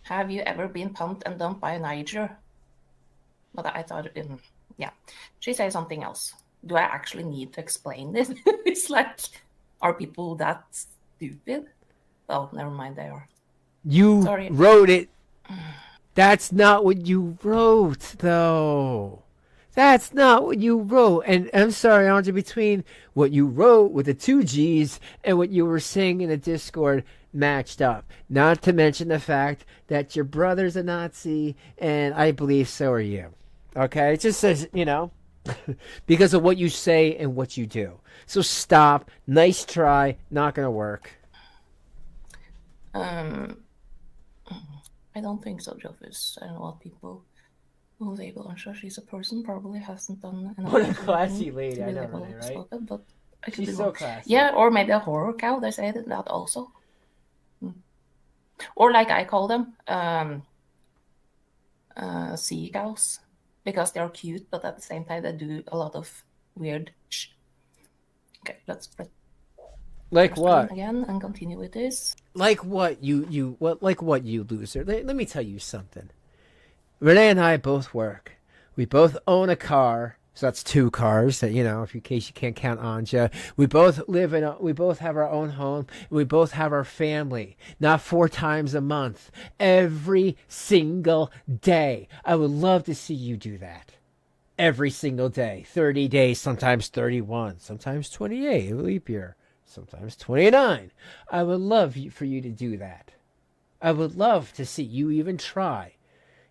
Have you ever been pumped and dumped by a Niger? But I thought, yeah. She says something else. Do I actually need to explain this? It's like, are people that stupid? Oh, never mind. They are. You Sorry. wrote it. That's not what you wrote, though. That's not what you wrote. And I'm sorry, Andre, between what you wrote with the 2Gs and what you were saying in the Discord matched up. Not to mention the fact that your brother's a Nazi, and I believe so are you. Okay? It just says, because of what you say and what you do. So stop. Nice try. Not going to work. I don't think so, Joffis. I don't know what people who label Ansha. She's a person, probably hasn't done enough. What a classy lady, I know, label Renee, right? spoken, but I could She's be so wrong. classy. Yeah, or maybe a horror cow. They say that also. Or like I call them, sea cows, because they are cute, but at the same time they do a lot of weird shh. Okay, let's Like what? again and continue with this. Like what, you loser? Let me tell you something. Renee and I both work. We both own a car, so that's 2 cars. That if in case you can't count Anja. We both we both have our own home. We both have our family. Not 4 times a month, every single day. I would love to see you do that. Every single day, 30 days, sometimes 31, sometimes 28, a leap year. Sometimes 29. I would love for you to do that. I would love to see you even try.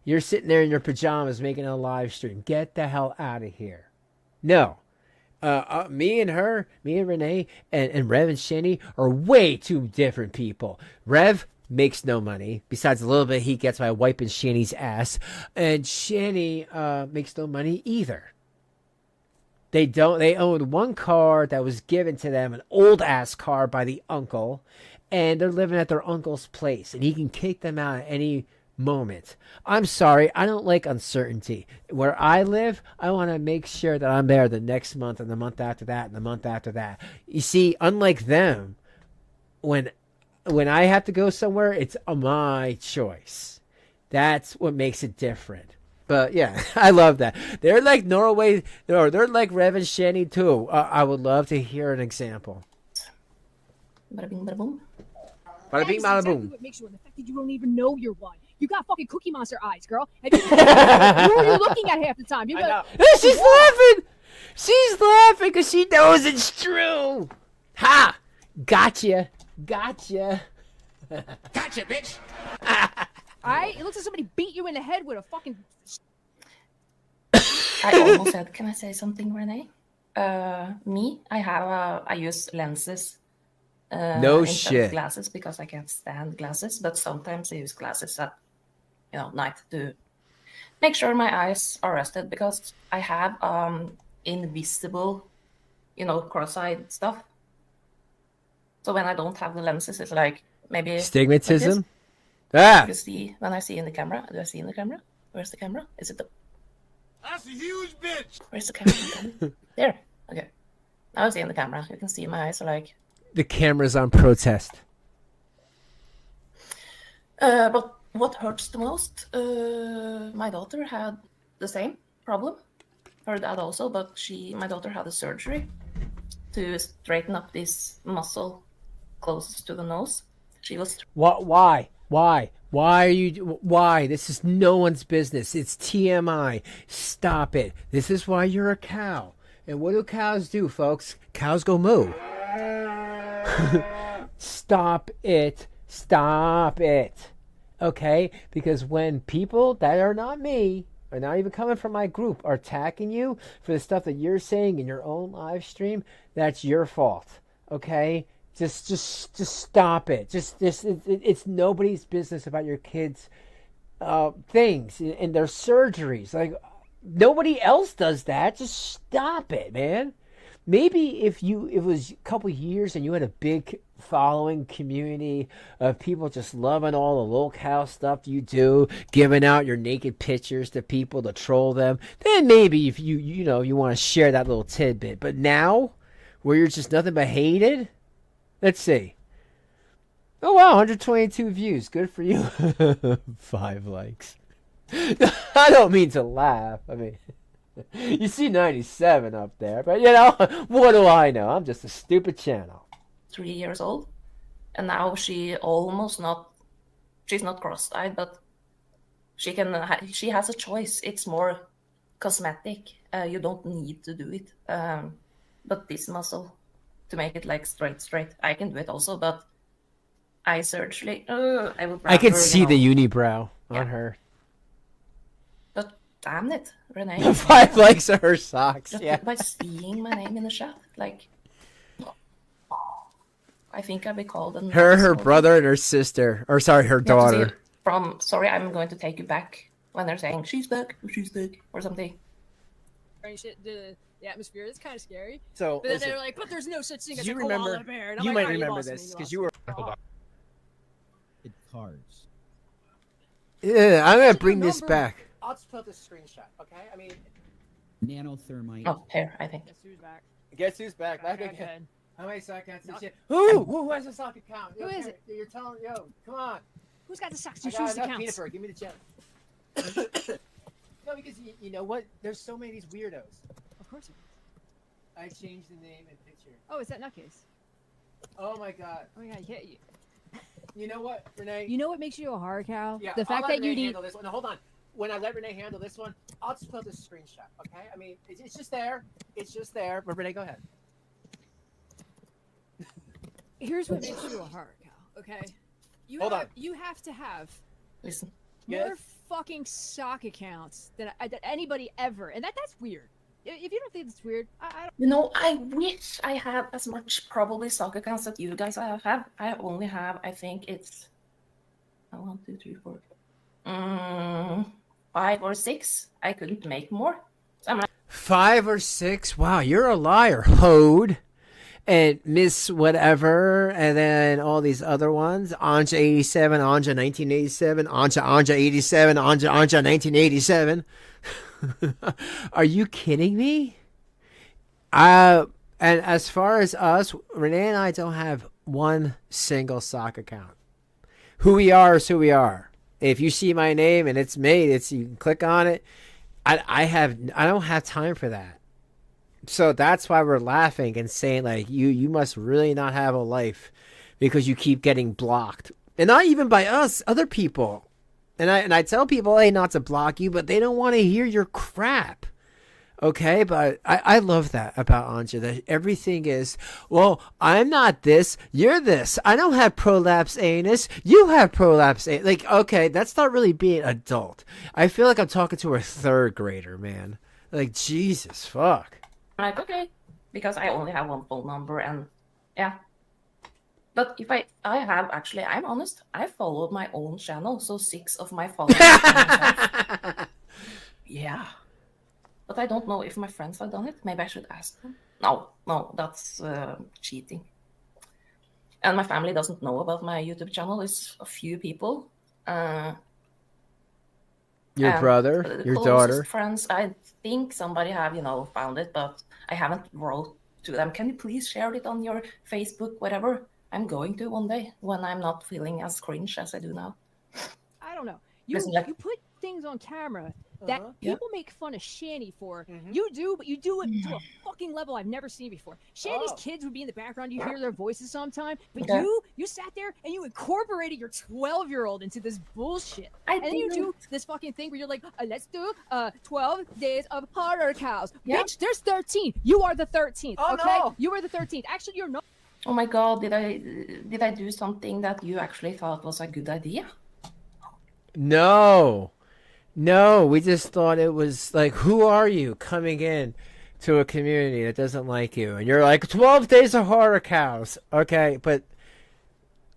You're sitting there in your pajamas making a live stream. Get the hell out of here. No. Me and Renee, and Rev and Shanny are way 2 different people. Rev makes no money, besides a little bit he gets by wiping Shanny's ass. And Shanny makes no money either. They owned 1 car that was given to them, an old-ass car by the uncle, and they're living at their uncle's place, and he can kick them out at any moment. I'm sorry, I don't like uncertainty. Where I live, I want to make sure that I'm there the next month, and the month after that, and the month after that. You see, unlike them, when I have to go somewhere, it's my choice. That's what makes it different. But yeah, I love that. They're like Norway, or they're like Rev and Shanny too. I would love to hear an example. Bada bing, bada boom. Bada bing, bada boom. What makes you, and the fact that you don't even know you're one. You got fucking Cookie Monster eyes, girl. Who are you looking at half the time? You got. She's laughing. She's laughing because she knows it's true. Ha! Gotcha. Gotcha, bitch. It looks like somebody beat you in the head with a fucking. I almost said, can I say something, Renee? I use lenses. No instead shit. of glasses because I can't stand glasses, but sometimes I use glasses at night to make sure my eyes are rested because I have invisible, cross-eyed stuff. So when I don't have the lenses, it's like maybe Stigmatism? Like you see when I see in the camera. Do I see in the camera? Where's the camera? Is it the? That's a huge bitch. Where's the camera? There. Okay. Now I see in the camera. You can see my eyes are like. The camera's on protest. But what hurts the most? My daughter had the same problem. Her dad also, but my daughter had a surgery to straighten up this muscle closest to the nose. She was. What? Why? Why? Why are you? Why? This is no one's business. It's TMI. Stop it. This is why you're a cow. And what do cows do, folks? Cows go moo. Stop it. Stop it. Okay? Because when people that are not me, or not even coming from my group, are attacking you for the stuff that you're saying in your own live stream, that's your fault. Okay? Just stop it. It's nobody's business about your kids' things and their surgeries. Like, nobody else does that. Just stop it, man. Maybe if it was a couple years and you had a big following community of people just loving all the little cow stuff you do, giving out your naked pictures to people to troll them, then maybe if you want to share that little tidbit. But now, where you're just nothing but hated, let's see. Oh wow, 122 views. Good for you. 5 likes. I don't mean to laugh. I mean, you see 97 up there, but what do I know? I'm just a stupid channel. 3 years old. and now she's not cross-eyed, but she has a choice. It's more cosmetic. You don't need to do it. But this muscle, to make it like straight, I can do it also, but eye surgery, I would rather, I can see the unibrow on her. But damn it, Renee. 5 likes of her socks. Just Yeah. by seeing my name in the chat, like, I think I'll be called Her brother, and her sister, or sorry, her daughter. Sorry, I'm going to take you back when they're saying she's back, or something. The atmosphere is kind of scary. So, but then they're like, but there's no such thing as a koala remember, bear. And I'm you like, might "Oh, remember lost me, this you because lost you me." were. Cards. Yeah, I'm gonna bring this back. I'll just put the screenshot, okay? I mean, Nanothermite. Oh, here, I think. Guess who's back? guess who's back? Back Back again. again. How many sock accounts did Knock- you? Who has a sock account? Who is it? You're telling, come on. Who's got the socks I and got shoes enough accounts? peanut butter. Give me the challenge. No, because you know what? There's so many of these weirdos. Of course. I changed the name and picture. Oh, is that Nutcase? Oh my god. Oh my god, yeah. You know what, Renee? You know what makes you a horror cow? Yeah, The fact I'll let that you Renee need. handle this one. Now, hold on. When I let Renee handle this one, I'll just put the screenshot, okay? I mean, it's just there. It's just there. But Renee, go ahead. Here's what makes you a horror cow, okay? Hold on. You have to have Listen. more Yes? fucking sock accounts than anybody ever, and that's weird. If you don't think it's weird, I don't. You know, I wish I had as much probably stock accounts that you guys have. I only have, I think it's 1, 2, 3, 4, 5 or 6. I couldn't make more. So I'm like, 5 or 6? Wow, you're a liar, Hode. And Miss whatever, and then all these other ones. Anja 87, Anja 1987, Anja 87, Anja 1987. Are you kidding me? And as far as us, Renee and I don't have one single sock account. Who we are is who we are. If you see my name and it's made, you can click on it. I don't have time for that. So that's why we're laughing and saying like you must really not have a life because you keep getting blocked. And not even by us, other people. And I tell people, hey, not to block you, but they don't want to hear your crap. Okay, but I love that about Anja, that everything is, well, I'm not this, you're this. I don't have prolapse anus, you have prolapse anus. Like, okay, that's not really being adult. I feel like I'm talking to a 3rd grader, man. Like, Jesus, fuck. I'm like, okay, because I only have one phone number, and yeah. But if I have actually, I'm honest, I followed my own channel, so 6 of my followers. Yeah. But I don't know if my friends have done it. Maybe I should ask them. No, that's cheating. And my family doesn't know about my YouTube channel. It's a few people. Your brother, your daughter. Friends, I think somebody have, found it, but I haven't wrote to them. Can you please share it on your Facebook, whatever? I'm going to one day when I'm not feeling as cringe as I do now. I don't know. Listen, You put things on camera that people make fun of Shanny for. Mm-hmm. You do, but you do it to a fucking level I've never seen before. Shanny's kids would be in the background. You hear their voices sometime, but you sat there and you incorporated your 12-year-old into this bullshit. And then you do this fucking thing where you're like, let's do 12 days of horror cows. Bitch, there's 13. You are the 13th. Oh, okay, no. you are the 13th. Actually, you're not. Oh my god, did I do something that you actually thought was a good idea? No, we just thought it was like, who are you coming in to a community that doesn't like you? And you're like, 12 days of horror cows. Okay, but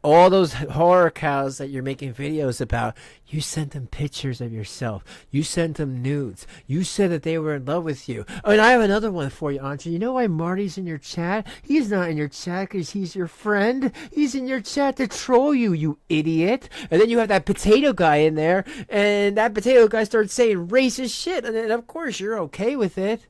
all those horror cows that you're making videos about, you sent them pictures of yourself. You sent them nudes. You said that they were in love with you. Oh, and I have another one for you, Anja. You know why Marty's in your chat? He's not in your chat because he's your friend. He's in your chat to troll you, you idiot. And then you have that potato guy in there, and that potato guy starts saying racist shit. And then, of course, you're okay with it.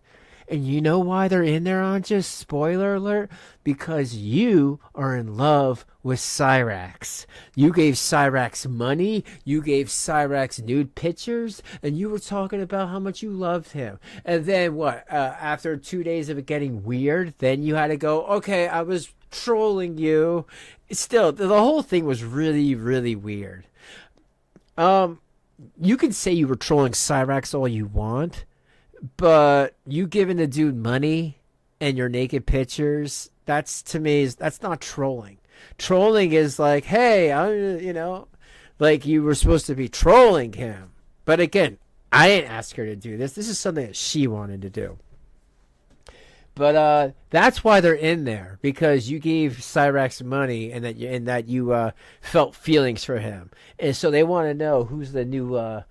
And you know why they're in there, Anja? Spoiler alert. Because you are in love with Cyrax. You gave Cyrax money. You gave Cyrax nude pictures. And you were talking about how much you loved him. And then what? After 2 days of it getting weird, then you had to go, okay, I was trolling you. Still, the whole thing was really, really weird. You can say you were trolling Cyrax all you want, but you giving the dude money and your naked pictures, that's, to me, that's not trolling. Trolling is like, hey, like you were supposed to be trolling him. But again, I didn't ask her to do this. This is something that she wanted to do. But that's why they're in there, because you gave Cyrax money and that you felt feelings for him, and so they want to know who's the new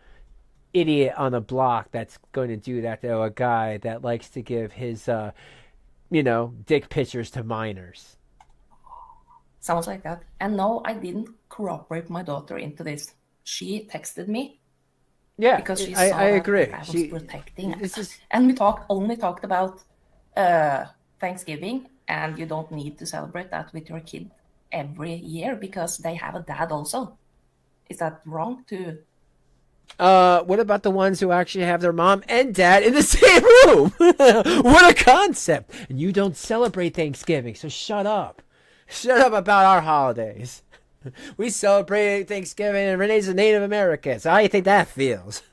idiot on the block that's going to do that to a guy that likes to give his dick pictures to minors. Sounds like that. And no, I didn't corroborate my daughter into this. She texted me. Yeah, because she I saw agree. that I was protecting. This is... And we only talked about Thanksgiving, and you don't need to celebrate that with your kid every year because they have a dad also. Is that wrong to... What about the ones who actually have their mom and dad in the same room? What a concept! And you don't celebrate Thanksgiving, so shut up. Shut up about our holidays. We celebrate Thanksgiving, and Renee's a Native American, so how do you think that feels?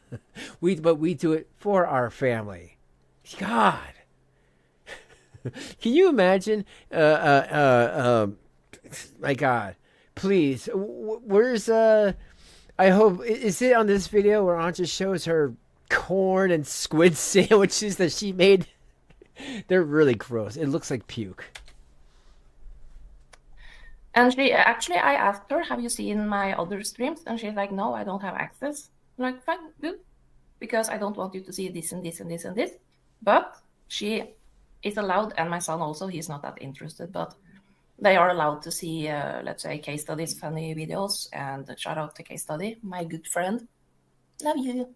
But we do it for our family. God. Can you imagine? My God. Please. Where's I hope, is it on this video where Anja shows her corn and squid sandwiches that she made? They're really gross. It looks like puke. And she actually, I asked her, have you seen my other streams? And she's like, no, I don't have access. I'm like, fine, good. Because I don't want you to see this and this and this and this. But she is allowed, and my son also, he's not that interested, but they are allowed to see, let's say, case studies, funny videos, and shout out to Case Study, my good friend. Love you.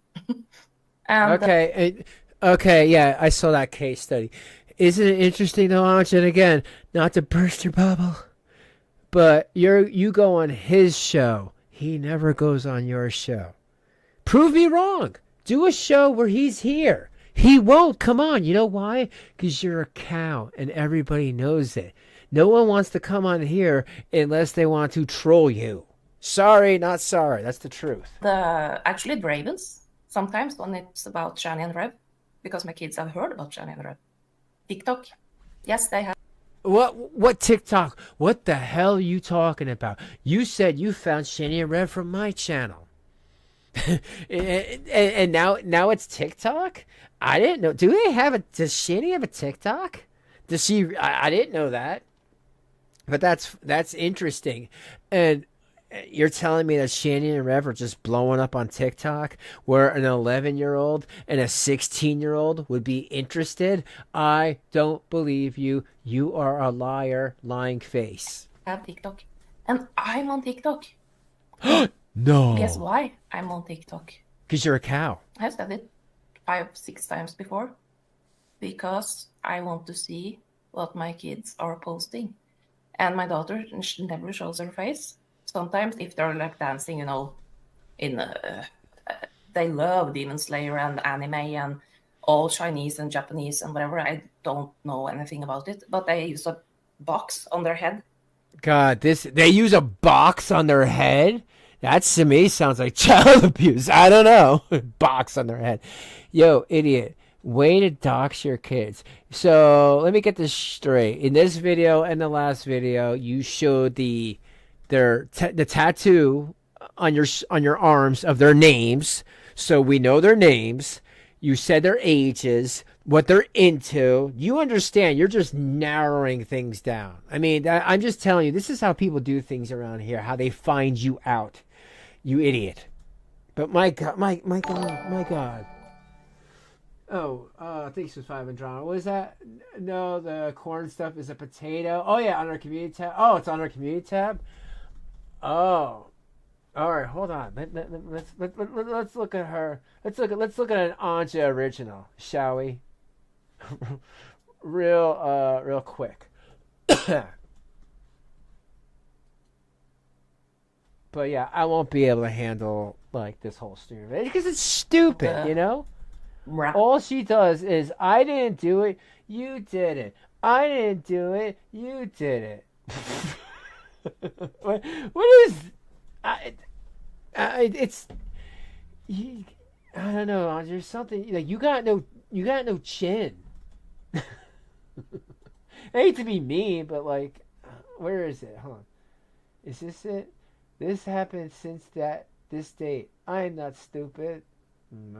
And, okay, yeah, I saw that case study. Isn't it interesting though, Anja? And again, not to burst your bubble, but you go on his show. He never goes on your show. Prove me wrong. Do a show where he's here. He won't come on. You know why? Because you're a cow and everybody knows it. No one wants to come on here unless they want to troll you. Sorry, not sorry. That's the truth. Actually, the Ravens, sometimes when it's about Shanny and Rev, because my kids have heard about Shanny and Rev. TikTok, yes, they have. What TikTok? What the hell are you talking about? You said you found Shanny and Rev from my channel. and now it's TikTok? I didn't know. Does Shanny have a TikTok? Does she? I didn't know that. But that's interesting. And you're telling me that Shanny and Rev are just blowing up on TikTok, where an 11-year-old and a 16-year-old would be interested? I don't believe you. You are a liar, lying face. I have TikTok. And I'm on TikTok. No. Guess why I'm on TikTok? Because you're a cow. I've said it 5-6 times before. Because I want to see what my kids are posting. And my daughter, she never shows her face. Sometimes if they're like dancing, they love Demon Slayer and anime and all Chinese and Japanese and whatever. I don't know anything about it, but they use a box on their head. God, they use a box on their head? That to me sounds like child abuse. I don't know. Box on their head. Yo, idiot. Way to dox your kids. So let me get this straight. In this video and the last video, you showed the tattoo on your arms of their names, so we know their names. You said their ages, what they're into. You understand? You're just narrowing things down. I mean, I'm just telling you, this is how people do things around here. How they find you out, you idiot. But my God, my God. Oh, thanks for 5 and drama. What is that? No, the corn stuff is a potato. Oh yeah, on our community tab. Oh, it's on our community tab. Oh, all right. Hold on. Let's look at her. Let's look at an Anja original, shall we? real quick. But yeah, I won't be able to handle like this whole stream because it's stupid, you know. All she does is, I didn't do it, you did it. I didn't do it, you did it. what is? It's. I don't know. There's something like you got no chin. I hate to be mean, but like, where is it? Hold on. Is this it? This happened since this date. I'm not stupid.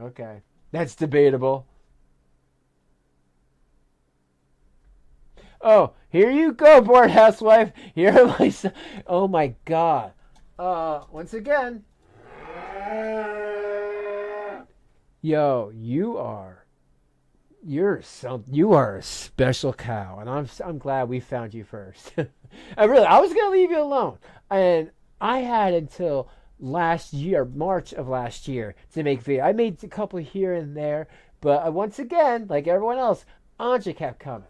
Okay, that's debatable. Oh, here you go, bored housewife. Here are my son. Oh my God. Once again. Yo, you are a special cow, and I'm glad we found you first. I was gonna leave you alone, and I had until last year, March of last year, to make video. I made a couple here and there, but once again, like everyone else, Anja kept coming.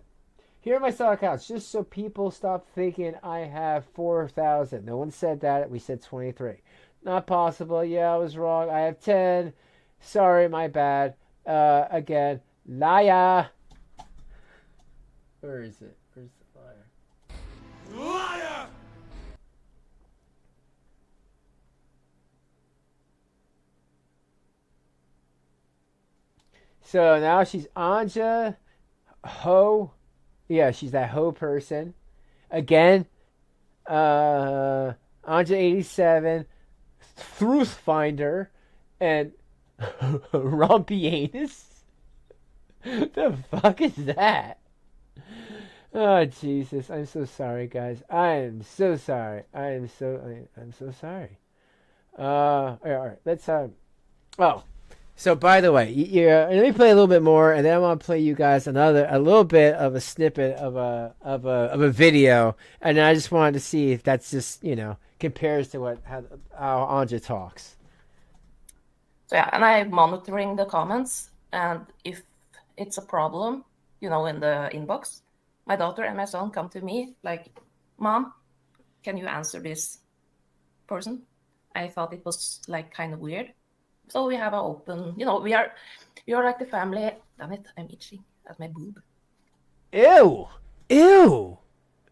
Here are my stock accounts, just so people stop thinking I have 4,000. No one said that. We said 23. Not possible. Yeah, I was wrong. I have 10. Sorry, my bad. Again, liar. Where is it? Where's the liar? Liar! So now she's Anja Ho. Yeah, she's that Ho person. Again, Anja 87, Truth Finder, and Rumpianus? The fuck is that? Oh Jesus! I'm so sorry, guys. I am so sorry. I'm so sorry. All right. Let's Oh, so by the way, let me play a little bit more, and then I want to play you guys a little bit of a snippet of a video, and I just wanted to see if that's just compares to how Anja talks. So yeah, and I'm monitoring the comments, and if it's a problem, in the inbox, my daughter and my son come to me like, "Mom, can you answer this person?" I thought it was like kind of weird. So we have an open, we are like the family. Damn it, I'm itching at my boob. Ew.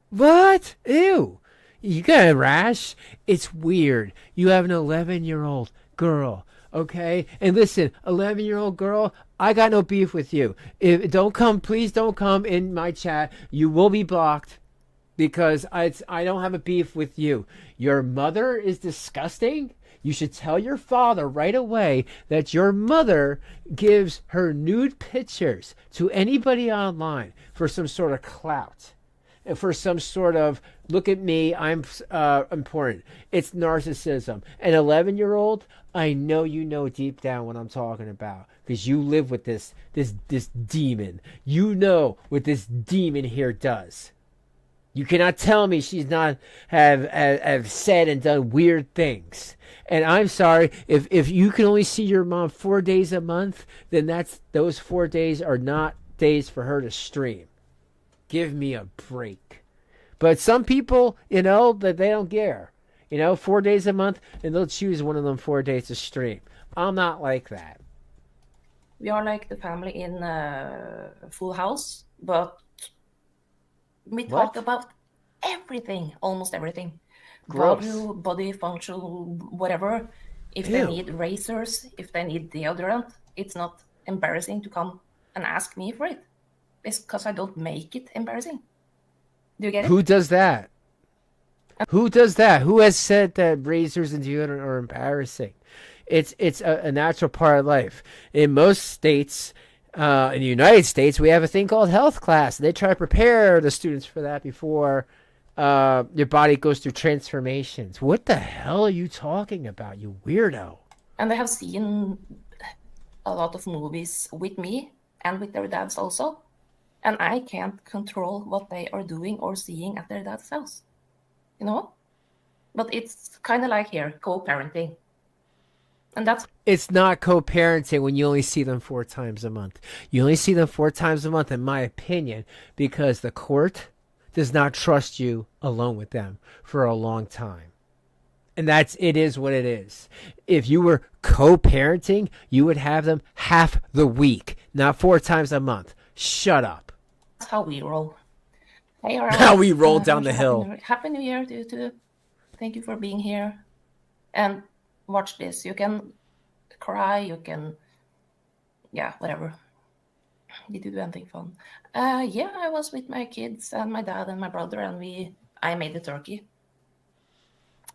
What? Ew. You got a rash? It's weird. You have an 11-year-old girl, okay? And listen, 11-year-old girl, I got no beef with you. Please don't come in my chat. You will be blocked because I don't have a beef with you. Your mother is disgusting. You should tell your father right away that your mother gives her nude pictures to anybody online for some sort of clout. And for some sort of, look at me, I'm important. It's narcissism. An 11-year-old, I know you know deep down what I'm talking about. Because you live with this demon. You know what this demon here does. You cannot tell me she's not have said and done weird things. And I'm sorry, if you can only see your mom 4 days a month, then those 4 days are not days for her to stream. Give me a break. But some people, that they don't care. 4 days a month, and they'll choose one of them 4 days to stream. I'm not like that. We are like the family in Full House, but we talk about everything, almost everything. Gross. Body function, whatever. If they need razors, if they need deodorant, it's not embarrassing to come and ask me for it. It's because I don't make it embarrassing. Do you get it? Who does that? Who does that? Who has said that razors and deodorant are embarrassing? It's a natural part of life. In most states, in the United States, we have a thing called health class. They try to prepare the students for that before your body goes through transformations. What the hell are you talking about, you weirdo? And they have seen a lot of movies with me and with their dads also. And I can't control what they are doing or seeing at their dad's house. But it's kind of like here, co-parenting. And it's not co-parenting when you only see them 4 times a month. You only see them 4 times a month, in my opinion, because the court does not trust you alone with them for a long time. And it is what it is. If you were co-parenting, you would have them half the week, not 4 times a month. Shut up. That's how we roll. Hey, How we rolled down the hill. Happy New Year to you too. Thank you for being here. And watch this. You can cry, you can, yeah, whatever. Did you do anything fun? Yeah, I was with my kids and my dad and my brother, and I made the turkey.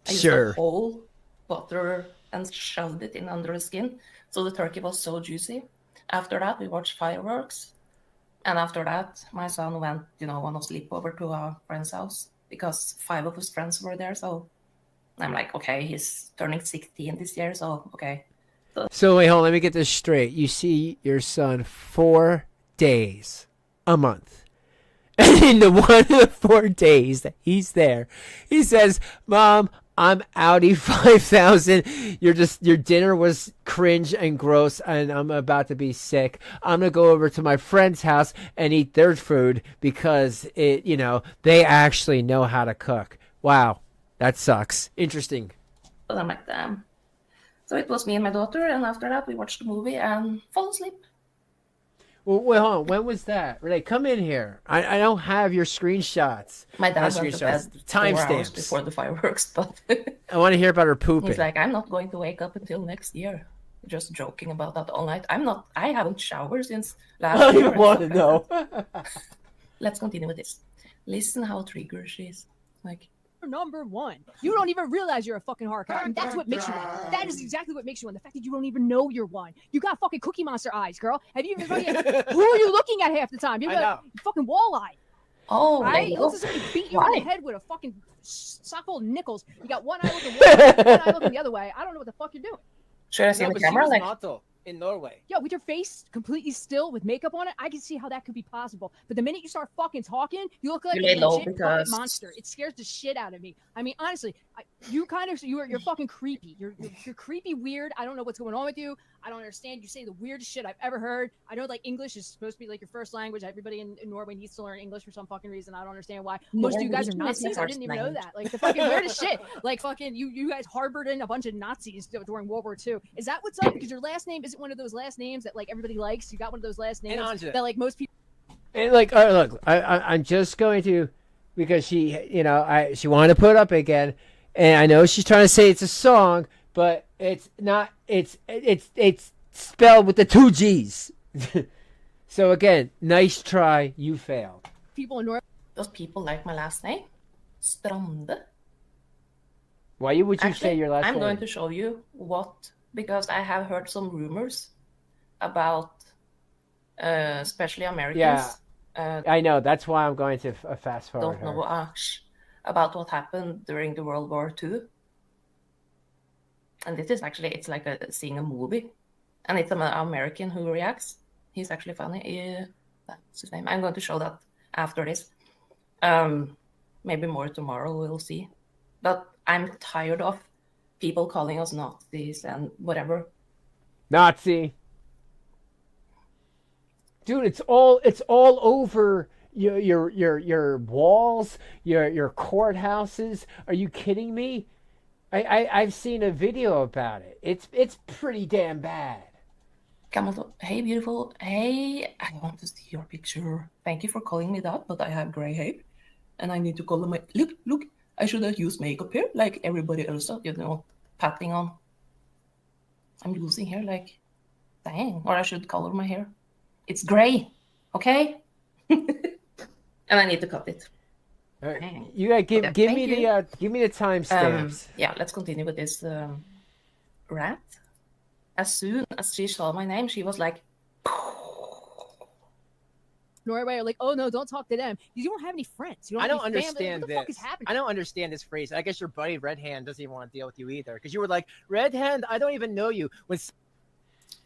I used Sure. the whole butter and shoved it in under the skin, so the turkey was so juicy. After that, we watched fireworks. And after that, my son went, on a sleepover to a friend's house because 5 of his friends were there. So I'm like, okay, he's turning 16 this year, so okay. So wait, hold on, let me get this straight. You see your son 4 days a month. And in the one of the 4 days that he's there, he says, Mom, I'm Audi 5000. Your dinner was cringe and gross, and I'm about to be sick. I'm gonna go over to my friend's house and eat their food because they actually know how to cook. Wow, that sucks. Interesting. But I'm like, damn. So it was me and my daughter, and after that we watched the movie and fall asleep. Well, wait, hold on. When was that? Renee, come in here. I don't have your screenshots. My dad went to bed 4 hours timestamps before the fireworks, but I want to hear about her pooping. he's like, I'm not going to wake up until next year. Just joking about that all night. I haven't showered since last I don't year. even want to know. Let's continue with this. Listen how triggered she is. Like, number one. You don't even realize you're a fucking hard cop, and that's what makes you one. That is exactly what makes you one. The fact that you don't even know you're one. You got fucking Cookie Monster eyes, girl. Have you even who are you looking at half the time? You're like fucking walleye. oh, Right? It no. looks as if somebody beat you in the head with a fucking sock full of nickels. You got one eye looking one way, one eye looking the other way. I don't know what the fuck you're doing. Should I see the camera? Like, in Norway. Yeah, with your face completely still with makeup on it, I can see how that could be possible. But the minute you start fucking talking, you look like You a lay low legit because- fucking monster. It scares the shit out of me. I mean, honestly, you're fucking creepy. You're creepy weird. I don't know what's going on with you. I don't understand. You say the weirdest shit I've ever heard. I know like English is supposed to be like your first language. Everybody in Norway needs to learn English for some fucking reason. I don't understand why. Most of you guys are Nazis. I didn't even know that. Like the fucking weirdest shit. Like fucking you guys harbored in a bunch of Nazis during World War II. Is that what's up? Because your last name isn't one of those last names that like everybody likes. You got one of those last names that like most people. And like, all right, look, I'm just going to, because she wanted to put up again, and I know she's trying to say it's a song, but it's not. It's spelled with the 2 G's. So again, nice try. You failed. People in Norway. Those people like my last name, Strande. Why would you say your last name? I'm going to show you because I have heard some rumors about, especially Americans. Yeah, I know. That's why I'm going to fast forward. Don't know about what happened during the World War II. And this is actually, it's like seeing a movie. And it's an American who reacts. He's actually funny. That's his name. I'm going to show that after this. Maybe more tomorrow, we'll see. But I'm tired of people calling us Nazis and whatever. Nazi. Dude, it's all over your walls, your courthouses. Are you kidding me? I've seen a video about it. It's pretty damn bad. Hey, beautiful. Hey, I want to see your picture. Thank you for calling me that, but I have gray hair, and I need to color my look. I should have used makeup here, like everybody else, patting on. I'm losing hair, like, dang. Or I should color my hair. It's gray, okay? And I need to cut it. All right. You gotta give me the timestamps. Yeah, let's continue with this rat. As soon as she saw my name, she was like, Norway are like, oh no, don't talk to them. You don't have any friends. You don't I don't have any family. understand What the this. fuck is happening? I don't understand this phrase. I guess your buddy Red Hand doesn't even want to deal with you either, because you were like, Red Hand, I don't even know you.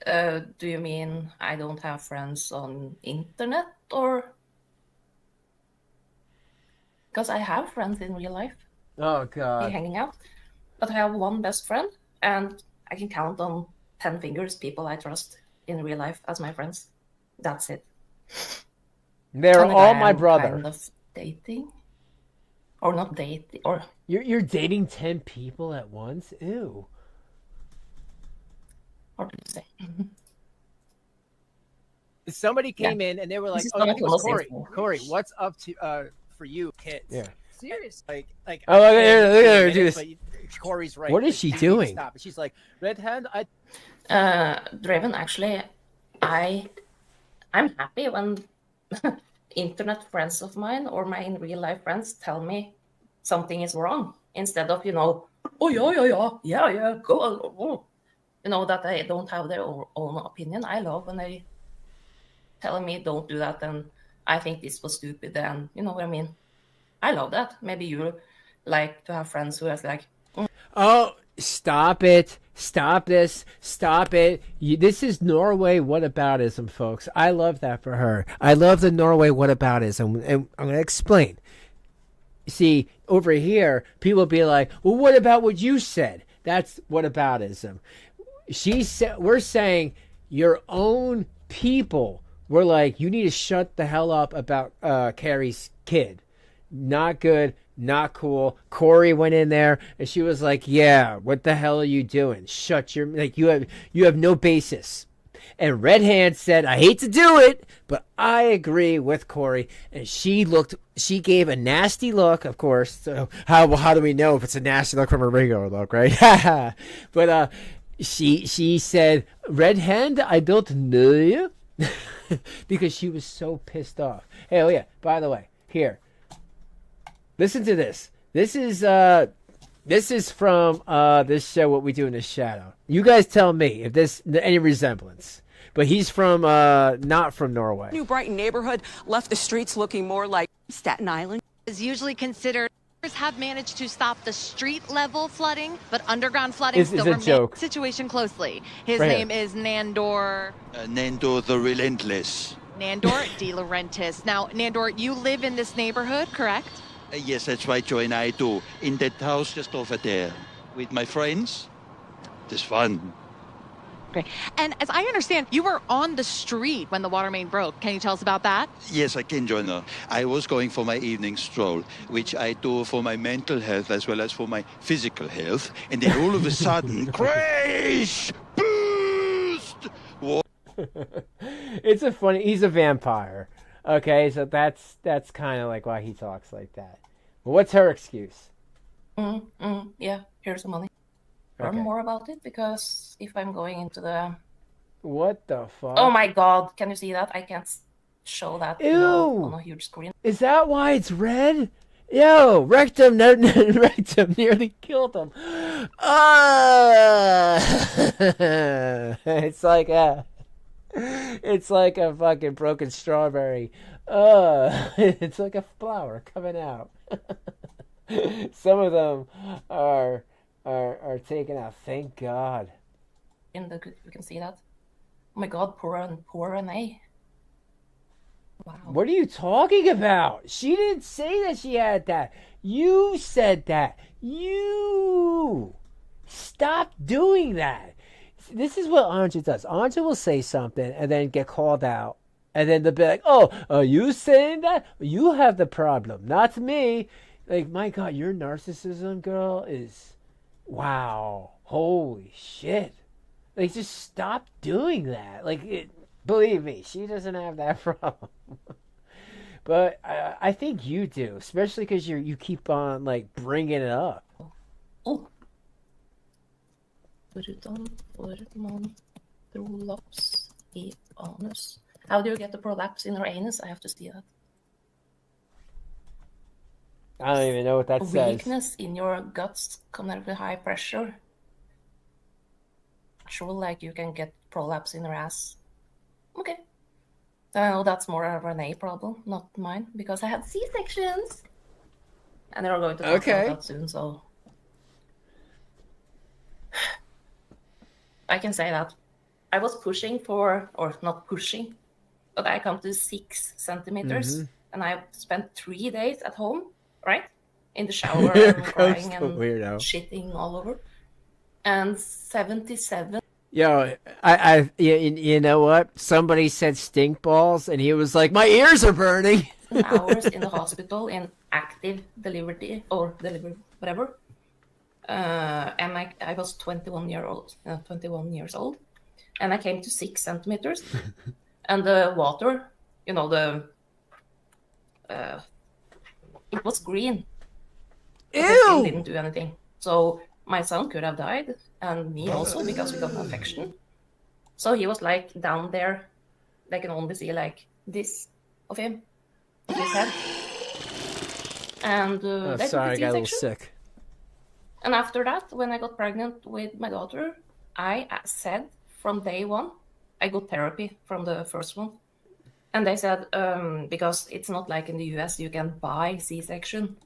do you mean I don't have friends on internet, or? Because I have friends in real life. Oh God. Hanging out. But I have one best friend, and I can count on 10 fingers people I trust in real life as my friends. That's it. They're all my brother. Kind of dating, or not dating, or you're dating 10 people at once. Ew. Hard to say. Somebody came in and they were like, This is "Oh, not it was close info. Corey, what's up to for for you kids. Yeah. Serious. Like Oh, look at her, look at her do this. But Corey's right. What is Like, she you need to doing? Stop. And she's like, Red Hand, I Draven, actually, I'm happy when internet friends of mine or my in real life friends tell me something is wrong instead of, oh yeah, go on. Oh. That they don't have their own opinion. I love when they telling me don't do that and I think this was stupid and you know what I mean. I love that. Maybe you like to have friends who are like, Oh, stop it. Stop this. Stop it. This is Norway whataboutism, folks. I love that for her. I love the Norway whataboutism. And I'm going to explain. See, over here, people be like, well, what about what you said? That's whataboutism. We're saying your own people were like, you need to shut the hell up about Carrie's kid. Not good. Not cool. Corey went in there and she was like, yeah, what the hell are you doing? Shut your, like, you have no basis. And Red Hand said, I hate to do it, but I agree with Corey. And she gave a nasty look, of course. So how do we know if it's a nasty look from a regular look, right? But she said, Red Hand, I don't know you. Because she was so pissed off. Hey, oh yeah, by the way, here. Listen to this. This is from this show, What We Do in the Shadow. You guys tell me if there's any resemblance. But he's from not from Norway. New Brighton neighborhood left the streets looking more like Staten Island. Is usually considered. Have managed to stop the street level flooding, but underground flooding still remains the situation closely. His name is Nandor. Nandor the Relentless. Nandor De Laurentiis. Now, Nandor, you live in this neighborhood, correct? Yes, that's right, Joy, and I do. In that house just over there. With my friends. It's fun. Okay. And as I understand, you were on the street when the water main broke. Can you tell us about that? Yes, I can, Joanna. I was going for my evening stroll, which I do for my mental health as well as for my physical health. And then all of a sudden, crash! Boost! He's a vampire. Okay, so that's kind of like why he talks like that. But what's her excuse? Yeah, here's the money. Learn more about it, because if I'm going into the... What the fuck? Oh my god, can you see that? I can't show that on a huge screen. Is that why it's red? Yo, Rectum nearly killed him. It's like a fucking broken strawberry. It's like a flower coming out. Some of them are taken out. Thank God. You can see that. Oh my God, poor Renee. Wow. What are you talking about? She didn't say that she had that. You said that. You stop doing that. This is what Anja does. Anja will say something and then get called out. And then they'll be like, oh, are you saying that? You have the problem, not me. Like, my God, your narcissism, girl, is... Wow. Holy shit. Like, just stop doing that. Like, believe me, she doesn't have that problem. But I think you do, especially because you keep on, like, bringing it up. Oh. Prolaps I anus. How do you get the prolapse in her anus? I have to see that. I don't even know what that says. Weakness in your guts connected with high pressure. Actual, like you can get prolapse in her ass. Okay. I know that's more a Renee problem, not mine, because I had C-sections. And they're going to talk about that soon, so... I can say that. I was pushing for, or not pushing, but I come to 6 centimeters, and I spent 3 days at home, right? In the shower, and crying and shitting all over. And 77. Yo, you know what? Somebody said stink balls, and he was like, my ears are burning. Hours in the hospital in active delivery, or delivery, whatever. And I was 21 years old, and I came to 6 centimeters, and the water, you know, the it was green. But Ew! they still didn't do anything. So my son could have died, and me also, because we got an infection. So he was like down there. They can only see like this of him, of his head. And they sorry, I took got a a little C-section. sick. And after that, when I got pregnant with my daughter, I said from day one, I got therapy from the first one. And they said, because it's not like in the US, you can buy C-section.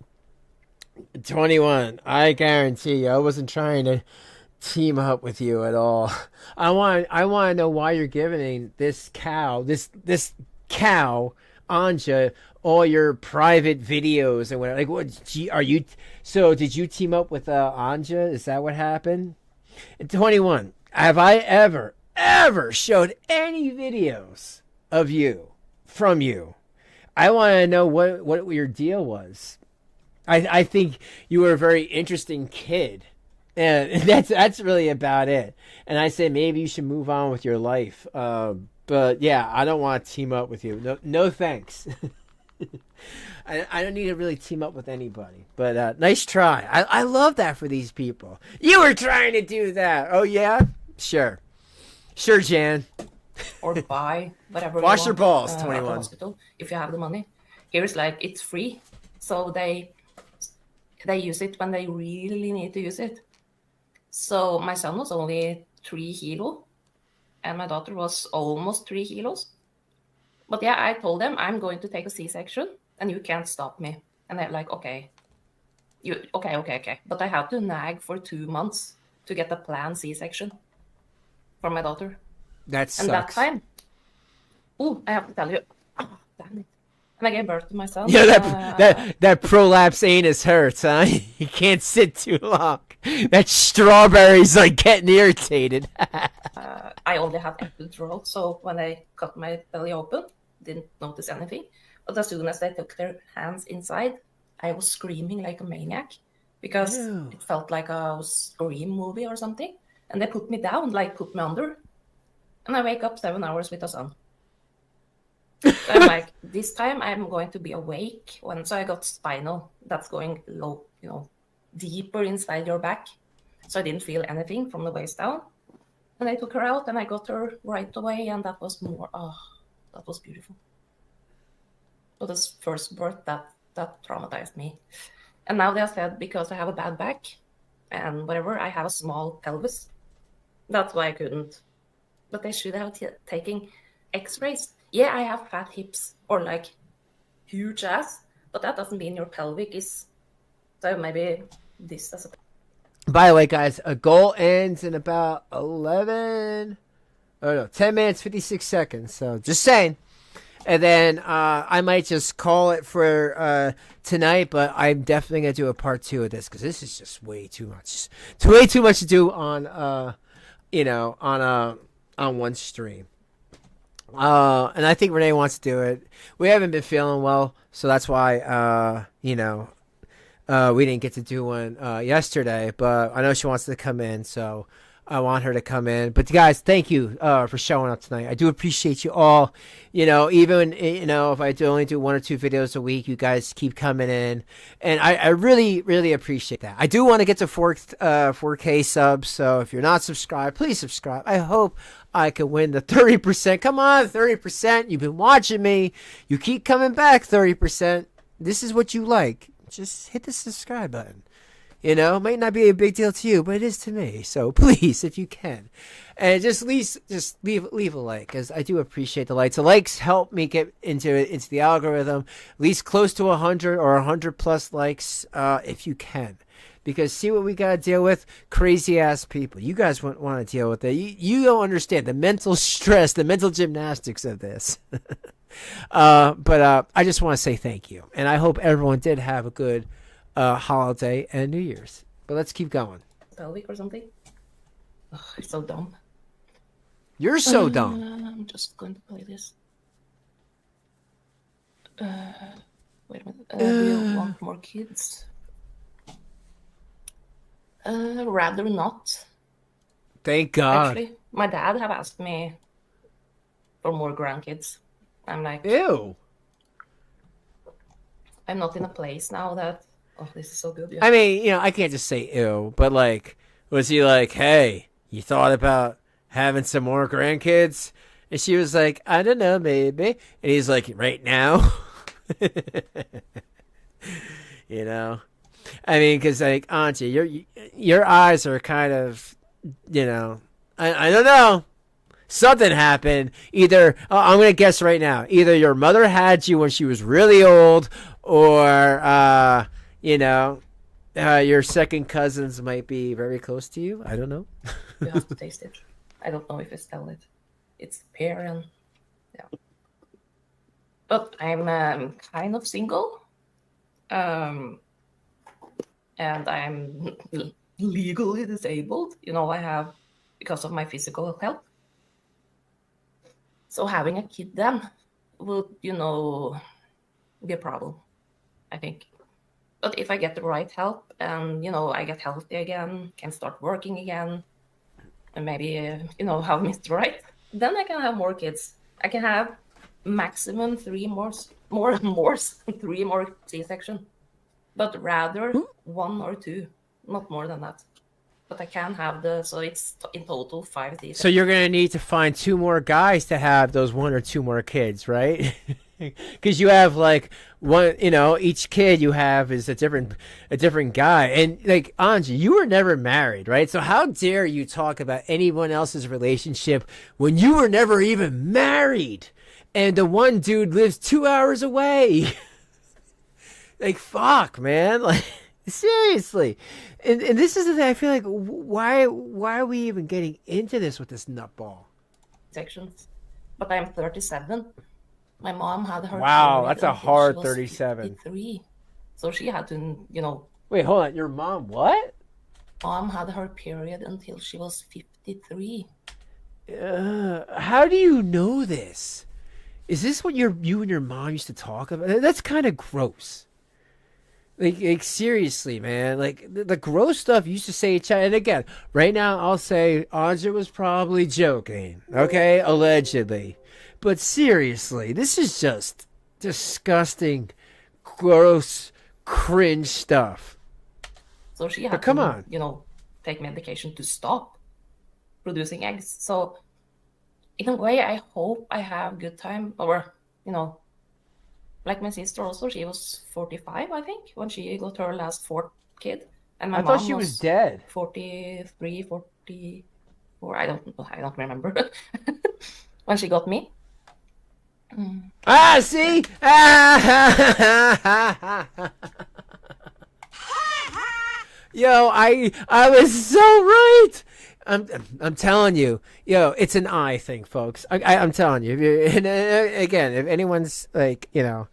21. I guarantee you, I wasn't trying to team up with you at all. I want to know why you're giving this cow, this cow, Anja, all your private videos and whatever. Like, what are you? So, did you team up with Anja? Is that what happened? And 21. Have I ever showed any videos of you from you? I want to know what your deal was. I think you were a very interesting kid. And that's really about it. And I say maybe you should move on with your life. But yeah, I don't want to team up with you. No thanks. I don't need to really team up with anybody. But nice try. I love that for these people. You were trying to do that. Oh yeah? Sure, Jan. Or buy whatever. Wash you your want, balls, at 21. the hospital, if you have the money. Here it's like it's free, so they use it when they really need to use it. So my son was only 3 kilos, and my daughter was almost 3 kilos. But yeah, I told them I'm going to take a C-section, and you can't stop me. And they're like, okay. Okay. But I had to nag for 2 months to get a planned C-section for my daughter. That sucks. And that time, I have to tell you, damn it. And I gave birth to my son. Yeah, that prolapse anus hurts, huh? You can't sit too long. That strawberry's like getting irritated. I only had epidural, so when I cut my belly open, didn't notice anything. But as soon as they took their hands inside, I was screaming like a maniac because it felt like a Scream movie or something. And they put me down, like put me under. And I wake up 7 hours with a son. So I'm like, this time I'm going to be awake. So I got spinal. That's going low, deeper inside your back. So I didn't feel anything from the waist down. And I took her out and I got her right away. And that was that was beautiful. So this first birth, that traumatized me. And now they said because I have a bad back and whatever, I have a small pelvis. That's why I couldn't. But they should have taken x-rays. Yeah, I have fat hips or like huge ass, but that doesn't mean your pelvic is. So maybe this doesn't. By the way, guys, a goal ends in about 10 minutes, 56 seconds. So just saying. And then I might just call it for tonight, but I'm definitely going to do a part 2 of this because this is just way too much. It's way too much to do on, on one stream. And I think Renee wants to do it. We haven't been feeling well, so that's why, we didn't get to do one yesterday, but I know she wants to come in, so I want her to come in. But guys, thank you for showing up tonight. I do appreciate you all. Even if I only do 1 or 2 videos a week, you guys keep coming in, and I really, really appreciate that. I do want to get to 4K subs, so if you're not subscribed, please subscribe. I hope I can win the 30%. Come on, 30%. You've been watching me. You keep coming back, 30%. This is what you like. Just hit the subscribe button. It might not be a big deal to you, but it is to me. So please, if you can, and just leave a like, because I do appreciate the likes. The likes help me get into the algorithm, at least close to 100 or 100 plus likes, if you can. Because see what we got to deal with? Crazy ass people. You guys wouldn't want to deal with it. You don't understand the mental stress, the mental gymnastics of this. But I just want to say thank you. And I hope everyone did have a good holiday and New Year's. But let's keep going. Pelvic or something? It's so dumb. You're so dumb. I'm just going to play this. Wait a minute. Do you want more kids? Rather not. Thank God. Actually, my dad have asked me for more grandkids. I'm like, ew. I'm not in a place now that, oh, this is so good. Yeah. I mean, you know, I can't just say ew, but like, was he like, hey, you thought about having some more grandkids? And she was like, I don't know, maybe. And he's like, right now? You know? I mean, because like, Auntie, your eyes are kind of, you know, I don't know. Something happened. Either, I'm going to guess right now, either your mother had you when she was really old, or, you know, your second cousins might be very close to you. I don't know. You have to taste it. I don't know if it's tell it. It's pear and, yeah. But I'm kind of single. And I'm legally disabled. You know, I have, because of my physical health. So having a kid then would, you know, be a problem, I think. But if I get the right help and, you know, I get healthy again, can start working again, and maybe, you know, have Mr. Right, then I can have more kids. I can have maximum 3 more C-section. But rather 1 or 2, not more than that. But I can have so it's in total 5 C-sections. So you're going to need to find 2 more guys to have those 1 or 2 more kids, right? Because you have like one, you know, each kid you have is a different guy. And like, Angie, you were never married, right? So how dare you talk about anyone else's relationship when you were never even married? And the one dude lives 2 hours away. Like, fuck, man. Like, seriously. And this is the thing. I feel like, why are we even getting into this with this nutball? Sections. But I'm 37. My mom had her. Wow, that's a hard 37. 53. So she had to, you know. Wait, hold on. Your mom, what? Mom had her period until she was 53. How do you know this? Is this what you and your mom used to talk about? That's kind of gross. Like seriously, man. Like the gross stuff you used to say. And again, right now I'll say Audra was probably joking. Okay, allegedly. But seriously, this is just disgusting, gross, cringe stuff. So she had to, you know, take medication to stop producing eggs. So in a way, I hope I have good time. Or, you know, like my sister also, she was 45, I think, when she got her last 4th kid. And my I thought she was dead. 43, 44. I don't remember. When she got me. Ah, see? Yo, I was so right. I'm telling you, yo, it's an eye thing, folks. I'm telling you. And again, if anyone's like, you know,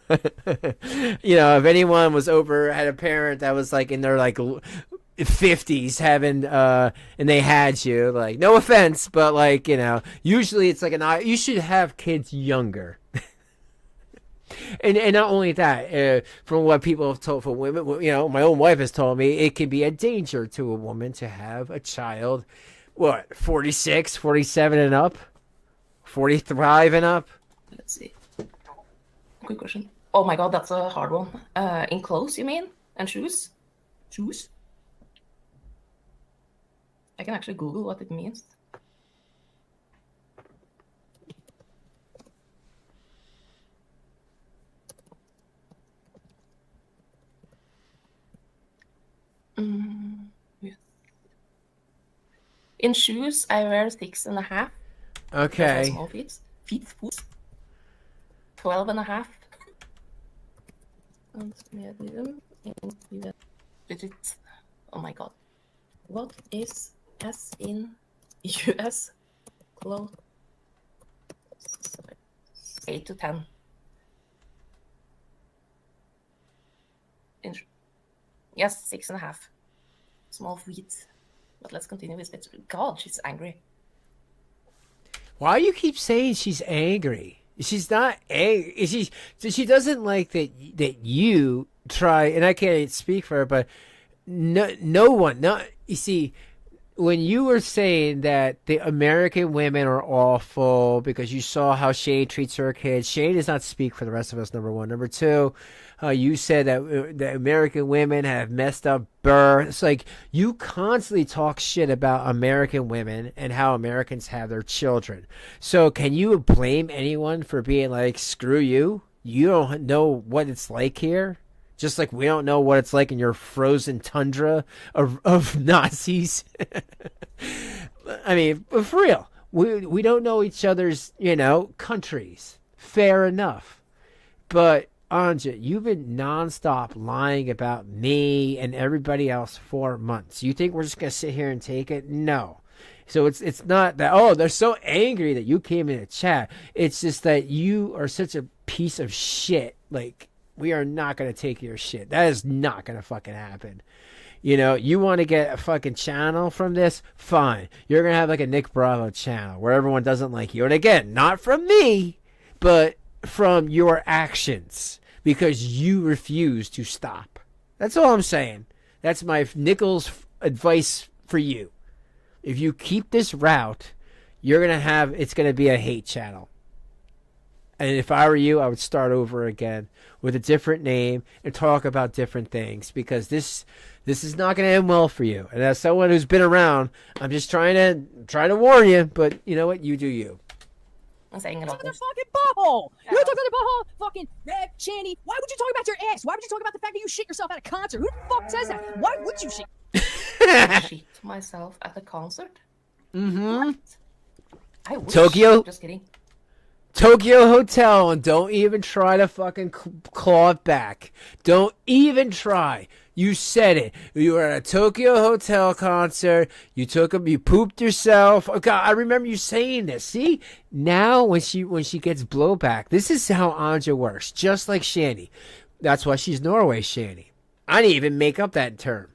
if anyone was had a parent that was like in their like 50s having and they had you, like, no offense, but like, you know, usually it's like you should have kids younger. And not only that, from what people have told for women, you know, my own wife has told me, it can be a danger to a woman to have a child, 46, 47 and up, 45 and up. Let's see. Quick question. Oh my god, that's a hard one. In clothes, you mean? And shoes? Shoes? I can actually Google what it means. Yes. In shoes, I wear 6.5. Okay. Small feet. 12.5. Oh my god. What is S in US? Close. 8 to 10. Yes, 6.5. Small feet. But let's continue with it. God, she's angry. Why do you keep saying she's angry? She's not angry. She doesn't like that you try, and I can't speak for her, but no one. You see, when you were saying that the American women are awful because you saw how Shane treats her kids, Shane does not speak for the rest of us, number one. Number two, you said that American women have messed up birth. It's like you constantly talk shit about American women and how Americans have their children. So can you blame anyone for being like, screw you? You don't know what it's like here? Just like we don't know what it's like in your frozen tundra of Nazis. I mean, but for real, we don't know each other's, countries. Fair enough. But, Anja, you've been nonstop lying about me and everybody else for months. You think we're just going to sit here and take it? No. So it's not that, oh, they're so angry that you came in a chat. It's just that you are such a piece of shit. Like, we are not going to take your shit. That is not going to fucking happen. You want to get a fucking channel from this? Fine. You're going to have like a Nick Bravo channel where everyone doesn't like you. And again, not from me, but from your actions because you refuse to stop. That's all I'm saying. That's my Nichols advice for you. If you keep this route, it's going to be a hate channel. And if I were you, I would start over again with a different name and talk about different things because this is not going to end well for you. And as someone who's been around, I'm just trying to warn you. But you know what? You do you. I'm saying about this. Fucking butthole. You talk about the butthole. Fucking Rev, Shanny. Why would you talk about your ass? Why would you talk about the fact that you shit yourself at a concert? Who the fuck says that? Why would you shit? Shit myself at a concert? Mm-hmm. I wish. Tokyo. Just kidding. Tokyo Hotel, and don't even try to fucking claw it back. Don't even try. You said it. You were at a Tokyo Hotel concert. You pooped yourself. Oh God, I remember you saying this. See, now when she gets blowback, this is how Anja works. Just like Shanny. That's why she's Norway Shanny. I didn't even make up that term.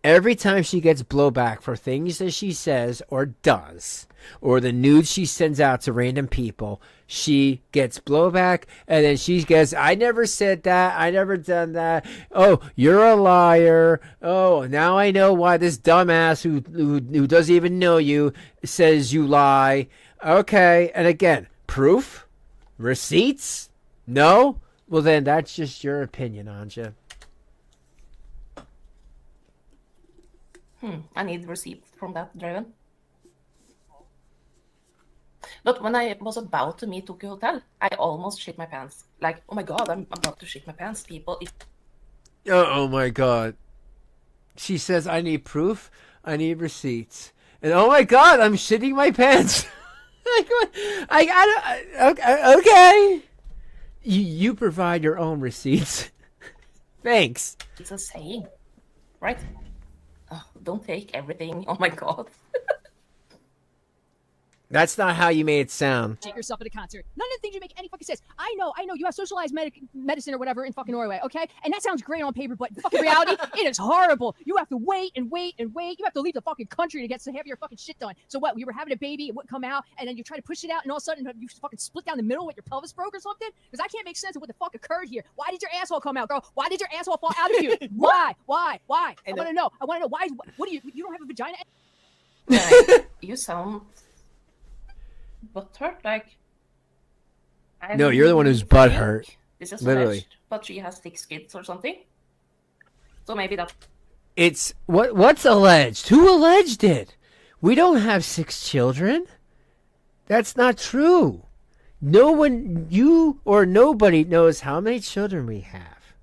Every time she gets blowback for things that she says or does, or the nudes she sends out to random people, she gets blowback, and then she goes, I never said that, I never done that, oh, you're a liar, oh, now I know why this dumbass who doesn't even know you says you lie. Okay, and again, proof? Receipts? No? Well then, that's just your opinion, Anja. I need receipts from that, Draven. But when I was about to meet Tokyo Hotel, I almost shit my pants. Like, oh my god, I'm about to shit my pants, people. Oh my god. She says, I need proof, I need receipts. And oh my god, I'm shitting my pants. Okay. You provide your own receipts. Thanks. It's a saying, right? Oh, don't take everything. Oh my god. That's not how you made it sound. Shit yourself at a concert. None of the things you make any fucking sense. I know. You have socialized medicine or whatever in fucking Norway, okay? And that sounds great on paper, but in fucking reality, it is horrible. You have to wait and wait and wait. You have to leave the fucking country to get half of your fucking shit done. So what? You were having a baby, it wouldn't come out, and then you try to push it out, and all of a sudden you fucking split down the middle with your pelvis broke or something? Because I can't make sense of what the fuck occurred here. Why did your asshole come out, girl? Why did your asshole fall out of you? Why? I want to know. I want to know why. What do you don't have a vagina? You sound butthurt, like. No, you're the one who's butthurt. This is literally. Alleged, but she has 6 kids or something. So maybe that. It's what's alleged? Who alleged it? We don't have 6 children. That's not true. No one, you or nobody knows how many children we have,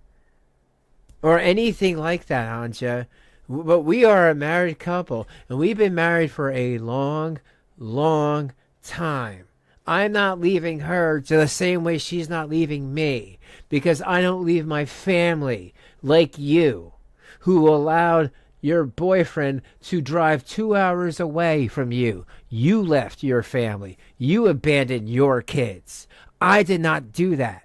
or anything like that, Anja. But we are a married couple, and we've been married for a long, long time. I'm not leaving her to the same way she's not leaving me, because I don't leave my family like you, who allowed your boyfriend to drive 2 hours away from you. You left your family. You abandoned your kids. I did not do that.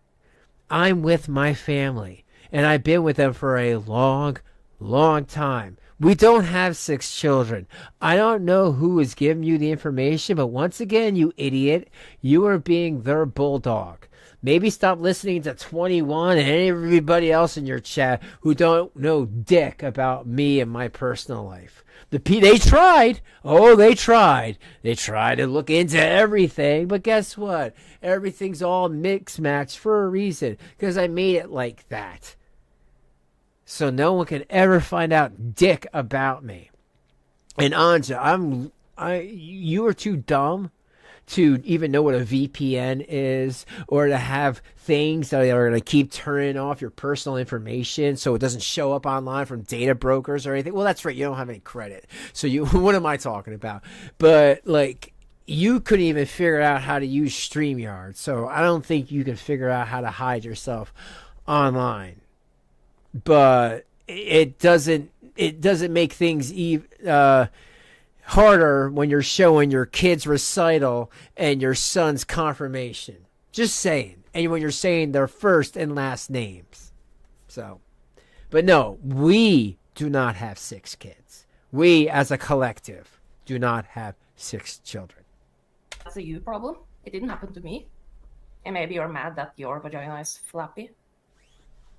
I'm with my family, and I've been with them for a long, long time. We don't have 6 children. I don't know who is giving you the information, but once again, you idiot, you are being their bulldog. Maybe stop listening to 21 and everybody else in your chat who don't know dick about me and my personal life. They tried. Oh, they tried. They tried to look into everything, but guess what? Everything's all mix match for a reason, because I made it like that. So no one can ever find out dick about me. And Anja, you are too dumb to even know what a VPN is, or to have things that are going to keep turning off your personal information so it doesn't show up online from data brokers or anything. Well, that's right. You don't have any credit. So what am I talking about? But like, you couldn't even figure out how to use StreamYard. So I don't think you can figure out how to hide yourself online. But it doesn't make things harder when you're showing your kid's recital and your son's confirmation. Just saying. And when you're saying their first and last names. So, but no, we do not have 6 kids. We, as a collective, do not have 6 children. That's a you problem. It didn't happen to me. And maybe you're mad that your vagina is flappy.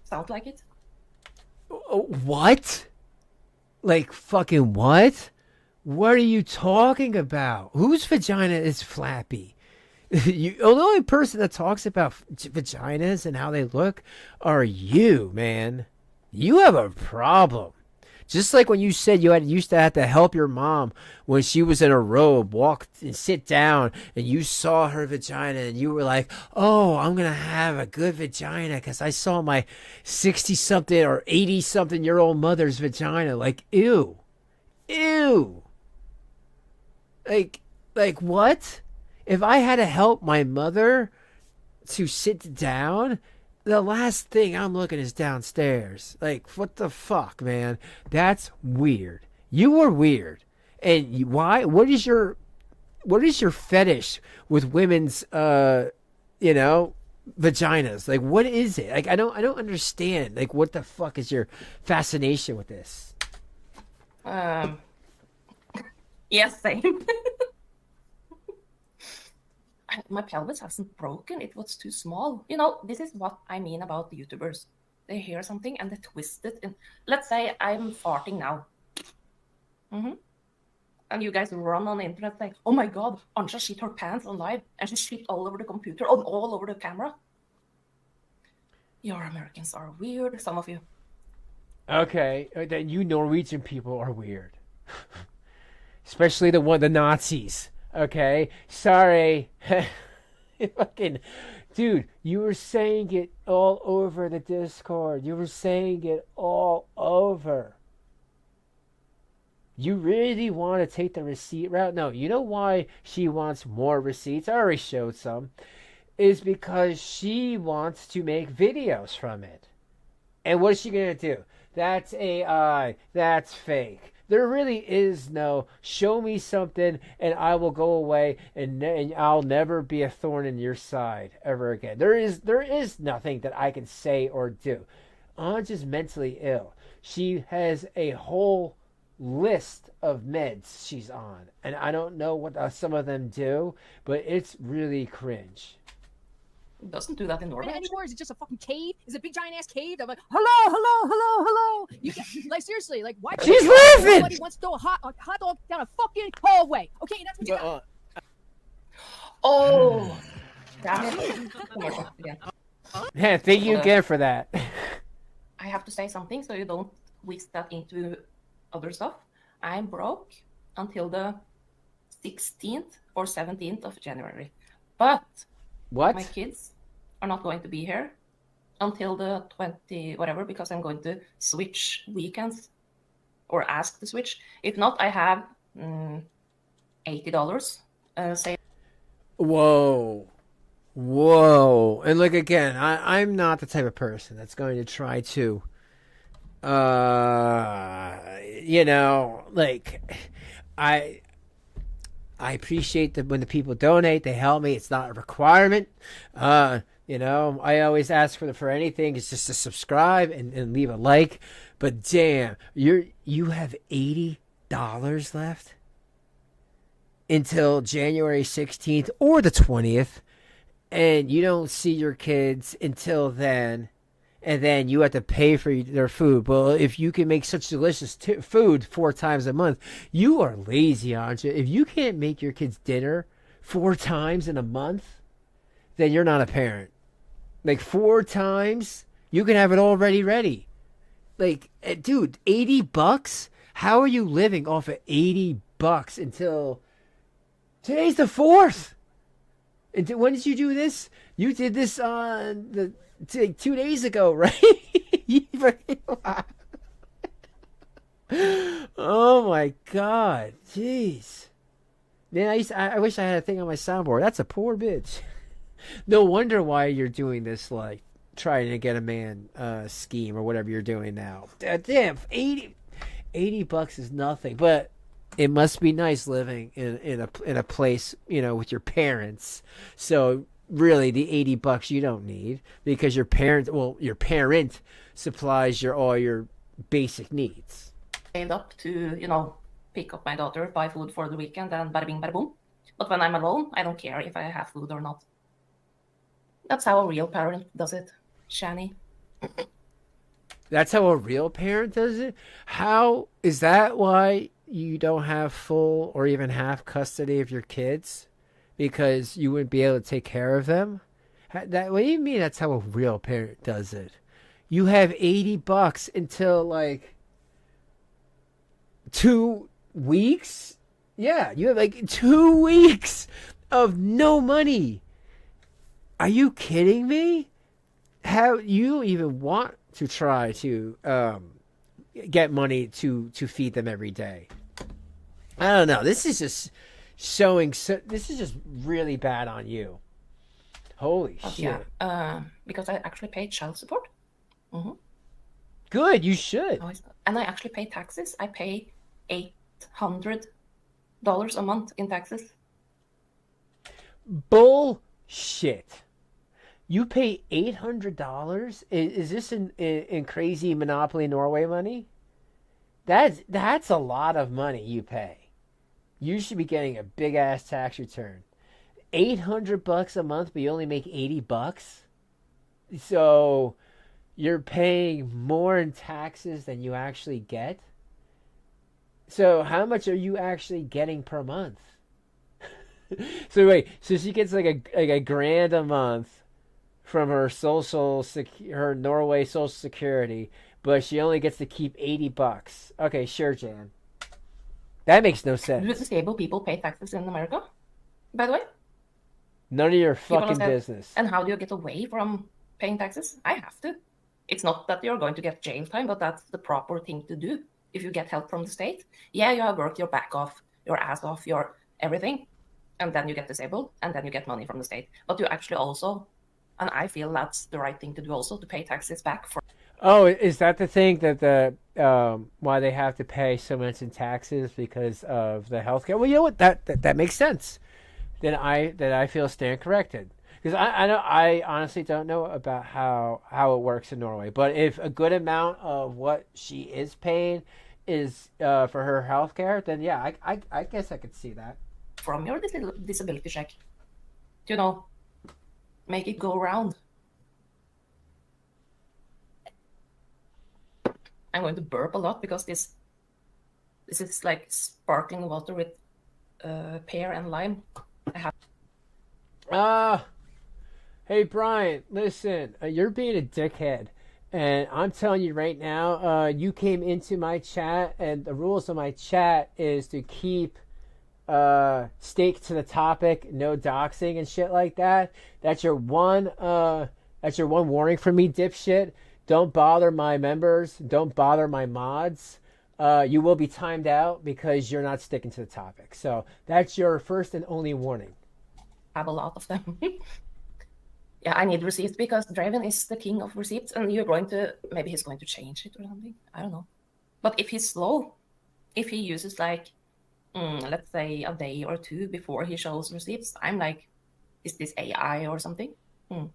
Sounds like it. What? Like fucking what? What are you talking about? Whose vagina is flappy? The only person that talks about vaginas and how they look are you, man. You have a problem. Just like when you said you used to have to help your mom when she was in a robe, walk and sit down, and you saw her vagina, and you were like, oh, I'm going to have a good vagina because I saw my 60-something or 80-something-year-old mother's vagina. Like, ew. Ew. Like what? If I had to help my mother to sit down, the last thing I'm looking is downstairs. Like, what the fuck, man? That's weird. You are weird. And why? What is your fetish with women's, vaginas? Like, what is it? Like, I don't understand. Like, what the fuck is your fascination with this? Yes, same. My pelvis hasn't broken. It was too small. This is what I mean about the YouTubers. They hear something and they twist it. And let's say I'm farting now. And you guys run on the internet saying, oh my God, Anja shit her pants on live and she shit all over the computer, all over the camera. Your Americans are weird, some of you. Okay, then you Norwegian people are weird. Especially the Nazis. Okay, sorry. Fucking dude, you were saying it all over the Discord. You were saying it all over. You really want to take the receipt route? No, you know why she wants more receipts? I already showed some. Is because she wants to make videos from it. And what is she going to do? That's AI. That's fake. There really is no show me something and I will go away and I'll never be a thorn in your side ever again. There is nothing that I can say or do. Anja's mentally ill. She has a whole list of meds she's on. And I don't know what some of them do, but it's really cringe. It doesn't do that in Norway. Anymore? Is it just a fucking cave? Is it a big giant ass cave? I'm like, hello. You like seriously, like why? She's laughing. Nobody wants to throw a hot dog down a fucking hallway. Okay, that's what you got. Oh, damn it! Yeah, thank you again for that. I have to say something so you don't whisk that into other stuff. I'm broke until the 16th or 17th of January, but. What? My kids are not going to be here until the 20 whatever because I'm going to switch weekends or ask to switch. If not, I have $80 saved. Whoa. And look again, I'm not the type of person that's going to try to I appreciate that when the people donate, they help me. It's not a requirement. I always ask for anything. It's just to subscribe and leave a like. But damn, you have $80 left until January 16th or the 20th. and you don't see your kids until then, and then you have to pay for their food. Well, if you can make such delicious food 4 times a month, you are lazy, aren't you? If you can't make your kids dinner 4 times in a month, then you're not a parent. Like 4 times, you can have it already ready. Like, dude, $80? How are you living off of $80 until today's the 4th? And when did you do this? You did this on 2 days ago, right? Oh my God, jeez. Man, I wish I had a thing on my soundboard. That's a poor bitch. No wonder why you're doing this, like trying to get a man scheme or whatever you're doing now. Damn, $80 is nothing, but it must be nice living in a place, you know, with your parents. So really, the $80 you don't need, because your parent supplies all your basic needs. Saved up to, you know, pick up my daughter, buy food for the weekend, and bada bing, bada boom. But when I'm alone, I don't care if I have food or not. That's how a real parent does it, Shanny. That's how a real parent does it? How is that why you don't have full or even half custody of your kids? Because you wouldn't be able to take care of them? What do you mean that's how a real parent does it? You have $80 until like 2 weeks? Yeah, you have like 2 weeks of no money. Are you kidding me? How you don't even want to try to get money to feed them every day? I don't know. This is just showing. This is just really bad on you. Holy shit! Yeah, because I actually pay child support. Mm-hmm. Good, you should. And I actually pay taxes. I pay $800 a month in taxes. Bullshit. You pay $800? Is this in crazy Monopoly Norway money? That's a lot of money you pay. You should be getting a big ass tax return. $800 a month, but you only make $80. So you're paying more in taxes than you actually get. So how much are you actually getting per month? So wait, so she gets like a grand a month from her her Norway Social Security, but she only gets to keep $80. Okay, sure, Jan. That makes no sense. Do disabled people pay taxes in America, by the way? None of your fucking business. And how do you get away from paying taxes? I have to. It's not that you're going to get jail time, but that's the proper thing to do. If you get help from the state, yeah, you have worked your back off, your ass off, your everything, and then you get disabled, and then you get money from the state. But you actually also, and I feel that's the right thing to do also, to pay taxes back for. Oh, is that the thing that why they have to pay so much in taxes because of the healthcare? Well, you know what, that makes sense. Then I feel stand corrected, because I honestly don't know about how it works in Norway. But if a good amount of what she is paying is for her healthcare, then yeah, I guess I could see that. From your disability check, you know, make it go around. I'm going to burp a lot because this is like sparkling water with pear and lime. Hey Brian, listen, you're being a dickhead, and I'm telling you right now, you came into my chat, and the rules of my chat is to keep stake to the topic, no doxing and shit like that. That's your one warning from me, dipshit. Don't bother my members. Don't bother my mods. You will be timed out because you're not sticking to the topic. So that's your first and only warning. Have a lot of them. Yeah, I need receipts because Draven is the king of receipts, and maybe he's going to change it or something. I don't know. But if he's slow, if he uses like, let's say a day or two before he shows receipts, I'm like, is this AI or something? I'm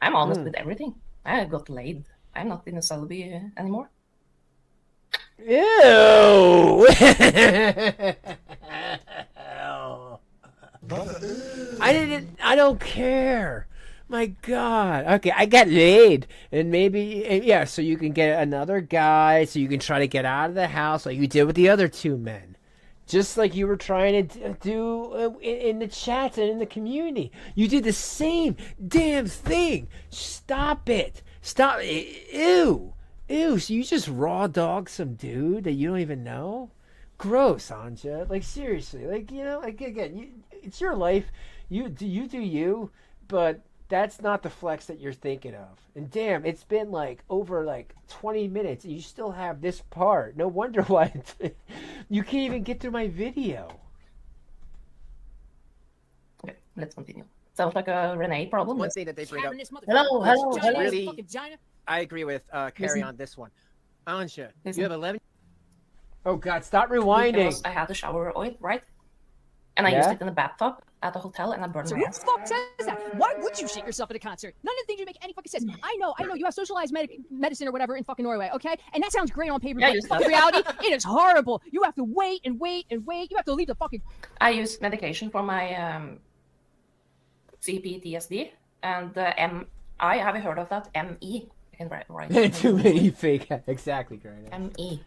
honest with everything. I got laid. I'm not in a celibacy anymore. Ew! I don't care. My God. Okay, I got laid. And maybe, yeah, so you can get another guy, so you can try to get out of the house like you did with the other two men. Just like you were trying to do in the chats and in the community. You did the same damn thing. Stop it. Stop. Ew. Ew. So you just raw dog some dude that you don't even know? Gross, Anja. Like, seriously. Like, you know, like, again, it's your life. You do you, but that's not the flex that you're thinking of. And damn, it's been like over like 20 minutes and you still have this part. No wonder why you can't even get through my video. Okay, let's continue. Sounds like a Renee problem. One thing that they bring up. Hello. Really, I agree with Carrie on this one. Anja, you have 11. Oh God, stop rewinding. Because I had the shower oil, right? And I used it in the bathtub at the hotel, and I burned So my who ass. the fuck says that? Why would you shit yourself at a concert? None of the things you make any fucking sense. I know. You have socialized medicine or whatever in fucking Norway, okay? And that sounds great on paper, but in fucking reality, it is horrible. You have to wait and wait and wait. You have to leave the fucking... I use medication for my CPTSD, and MI, have you heard of that? ME. I can write Too many fake... Exactly, great. ME.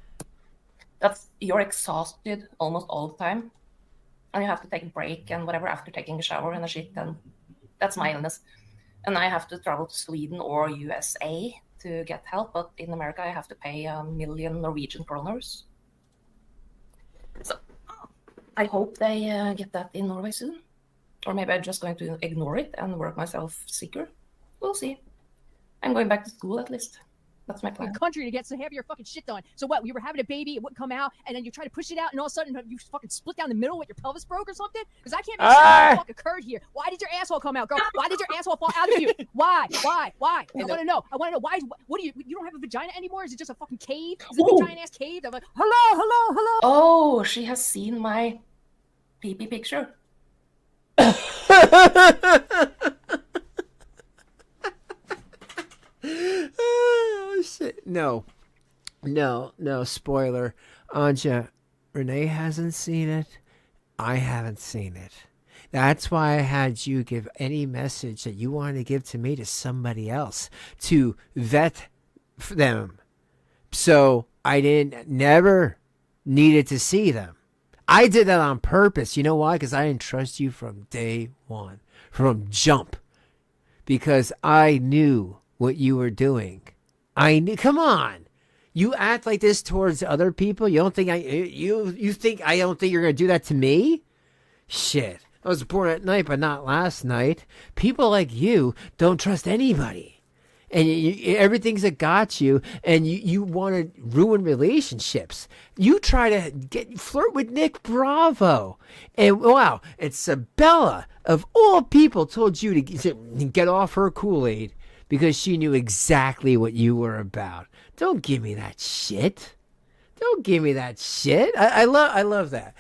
That's, you're exhausted almost all the time. And you have to take a break and whatever after taking a shower and a shit, and that's my illness. And I have to travel to Sweden or USA to get help, but in America I have to pay 1 million Norwegian kroners. So I hope they get that in Norway soon. Or maybe I'm just going to ignore it and work myself sicker. We'll see. I'm going back to school at least. That's my plan. Country to get to have your fucking shit done. So what? You were having a baby, it wouldn't come out, and then you try to push it out, and all of a sudden you fucking split down the middle with your pelvis broke or something? Because I can't make sure what fuck occurred here. Why did your asshole come out, girl? Why did your asshole fall out of you? Why? I want to know. Why? What do you don't have a vagina anymore? Is it just a fucking cave? Is it a giant ass cave? I'm like, hello. Oh, she has seen my pee-pee picture. Oh, shit. No, spoiler. Anja, Renee hasn't seen it. I haven't seen it. That's why I had you give any message that you wanted to give to me to somebody else to vet them. So I never needed to see them. I did that on purpose. You know why? Because I didn't trust you from day one, from jump. Because I knew what you were doing. I knew. Come on, you act like this towards other people. You don't think you think I don't think you're gonna do that to me? Shit, I was born at night, but not last night. People like you don't trust anybody, and everything's a got you, and you want to ruin relationships. You try to flirt with Nick Bravo, and wow, it's Sabella of all people told you to get off her Kool-Aid. Because she knew exactly what you were about. Don't give me that shit. I love that.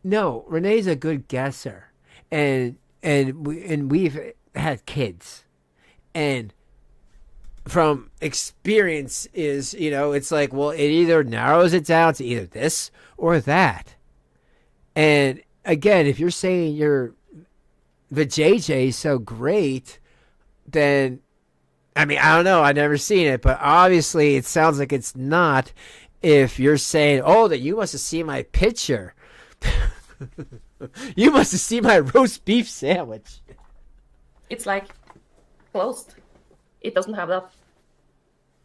No, Renee's a good guesser, and we've had kids, and from experience is it's like, well, it either narrows it down to either this or that. And again, if you're saying the JJ is so great, then. I mean, I don't know. I've never seen it, but obviously it sounds like it's not if you're saying, oh, that you must have seen my picture. You must have seen my roast beef sandwich. It's like closed. It doesn't have that.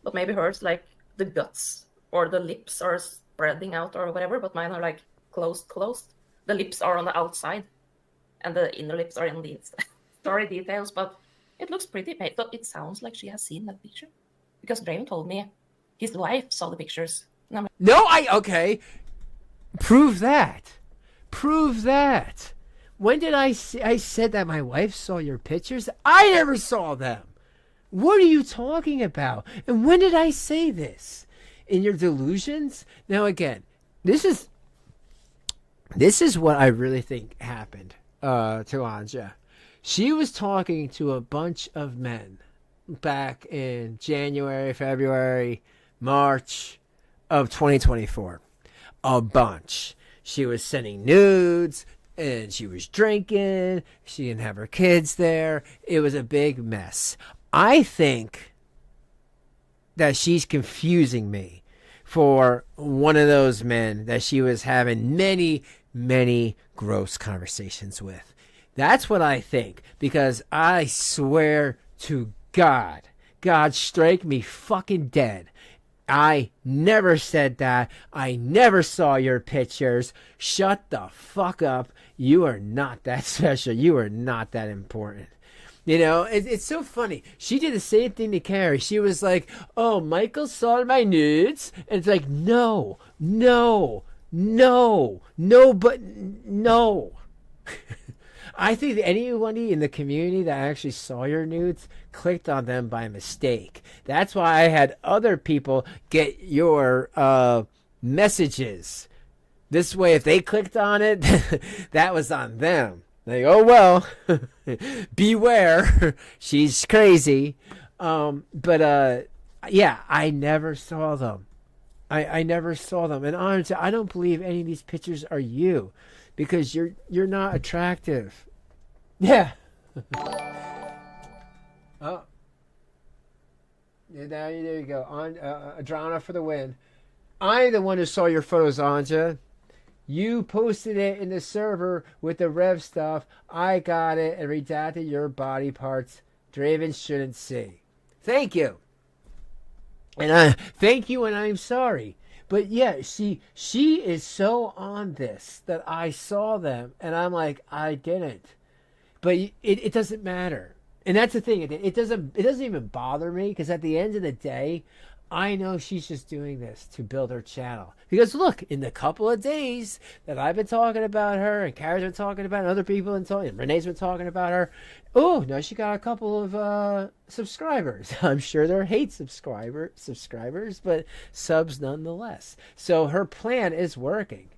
But maybe hers, like the guts or the lips are spreading out or whatever, but mine are like closed. The lips are on the outside and the inner lips are in the inside. Sorry details, but it looks pretty. So it sounds like she has seen that picture. Because Draven told me his wife saw the pictures. And I'm like, okay. Prove that. When did I said that my wife saw your pictures? I never saw them. What are you talking about? And when did I say this? In your delusions? Now again, this is what I really think happened to Anja. She was talking to a bunch of men back in January, February, March of 2024. A bunch. She was sending nudes, and she was drinking. She didn't have her kids there. It was a big mess. I think that she's confusing me for one of those men that she was having many, many gross conversations with. That's what I think, because I swear to God, God strike me fucking dead, I never said that. I never saw your pictures. Shut the fuck up. You are not that special. You are not that important. You know, it's so funny. She did the same thing to Carrie. She was like, oh, Michael saw my nudes. And it's like, no. I think that anybody in the community that actually saw your nudes clicked on them by mistake. That's why I had other people get your messages. This way, if they clicked on it, that was on them. Like, oh, well, beware. She's crazy. Yeah, I never saw them. I never saw them. And honestly, I don't believe any of these pictures are you, because you're not attractive. Yeah. Oh. Yeah, there you go. Adriana for the win. I'm the one who saw your photos, Anja. You posted it in the server with the Rev stuff. I got it and redacted your body parts Draven shouldn't see. Thank you. And thank you, and I'm sorry. But yeah, she is so on this that I saw them, and I'm like, I didn't. But it doesn't matter. And that's the thing. It doesn't even bother me, because at the end of the day, I know she's just doing this to build her channel. Because look, in the couple of days that I've been talking about her, and Carrie's been talking about it, and other people and Renee's been talking about her, oh, now she got a couple of subscribers. I'm sure they're hate subscribers, but subs nonetheless. So her plan is working.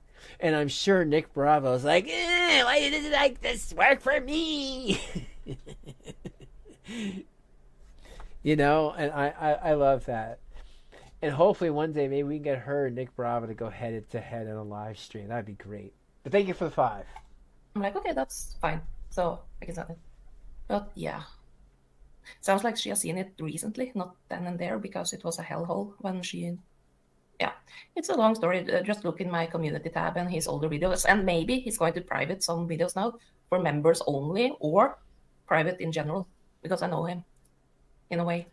And I'm sure Nick Bravo's like, why didn't like this work for me? You know, and I love that. And hopefully one day maybe we can get her and Nick Bravo to go head to head on a live stream. That'd be great. But thank you for the 5. I'm like, okay, that's fine. So I can send it. But yeah. Sounds like she has seen it recently, not then and there, because it was a hellhole when she... Yeah, it's a long story. Just look in my community tab and his older videos. And maybe he's going to private some videos now for members only, or private in general, because I know him in a way.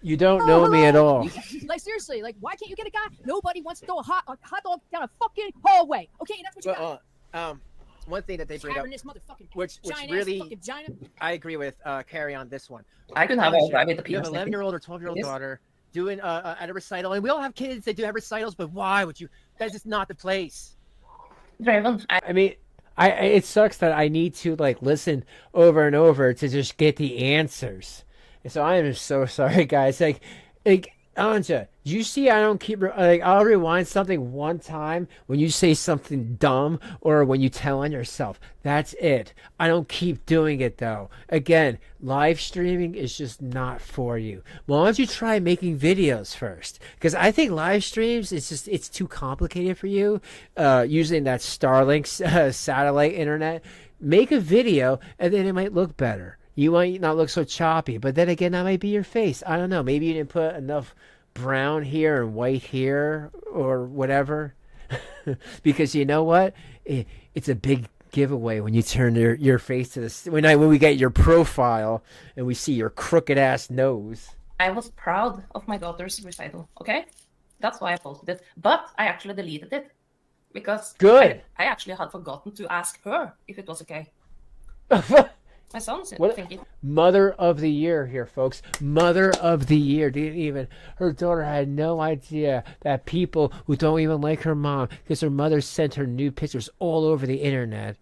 You don't know me at all. Like, seriously, like, why can't you get a guy? Nobody wants to throw a hot dog down a fucking hallway. Okay, and that's what you got. One thing that they bring up, which really, I agree with Carrie on this one. I can have all private You opinions. have an 11-year-old or 12-year-old daughter doing at a recital, and we all have kids that do have recitals, but why would you? That's just not the place. Draven, I mean, it sucks that I need to like listen over and over to just get the answers. And so I am so sorry, guys. Like Anja, you see, I don't keep I'll rewind something one time when you say something dumb or when you tell on yourself. That's it. I don't keep doing it though. Again, live streaming is just not for you. Why don't you try making videos first? Because I think live streams, it's too complicated for you. Using that Starlink satellite internet, make a video and then it might look better. You might not look so choppy, but then again, that might be your face. I don't know. Maybe you didn't put enough brown here and white here or whatever. Because you know what? It's a big giveaway when you turn your face to the... When we get your profile and we see your crooked-ass nose. I was proud of my daughter's recital, okay? That's why I posted it. But I actually deleted it. Because good. I actually had forgotten to ask her if it was okay. My son said, thank you. Mother of the year here, folks. Mother of the year. Didn't even... Her daughter had no idea that people who don't even like her mom, because her mother sent her nude pictures all over the internet,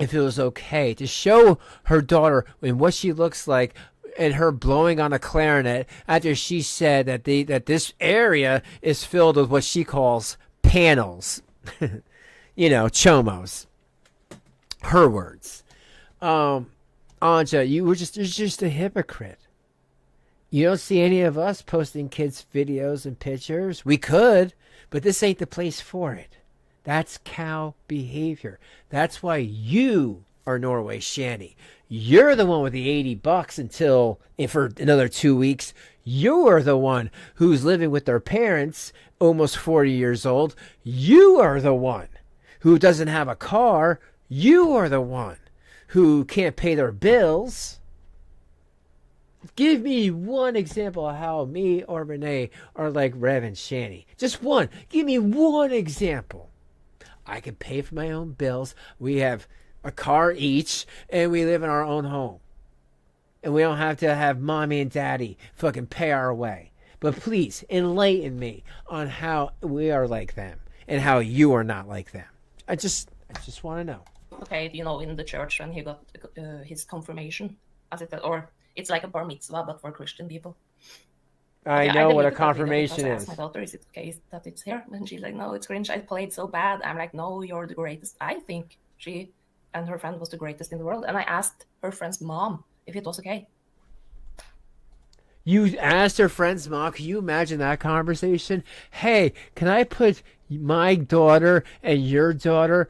if it was okay to show her daughter and what she looks like and her blowing on a clarinet after she said that this area is filled with what she calls panels. You know, chomos. Her words. Anja, you're just a hypocrite. You don't see any of us posting kids' videos and pictures. We could, but this ain't the place for it. That's cow behavior. That's why you are Norway Shanny. You're the one with the $80 until, for another 2 weeks, you're the one who's living with their parents, almost 40 years old. You are the one who doesn't have a car. You are the one who can't pay their bills. Give me one example of how me or Renee are like Rev and Shanny. Just one. Give me one example. I can pay for my own bills. We have a car each, and we live in our own home. And we don't have to have mommy and daddy fucking pay our way. But please, enlighten me on how we are like them and how you are not like them. I just want to know. Okay, you know, in the church when he got his confirmation, as it or it's like a bar mitzvah, but for Christian people. I know what a confirmation I is. asked my daughter, is it okay that it's here? And she's like, no, it's cringe. I played so bad. I'm like, no, you're the greatest. I think she and her friend was the greatest in the world. And I asked her friend's mom if it was okay. You asked her friend's mom, can you imagine that conversation? Hey, can I put my daughter and your daughter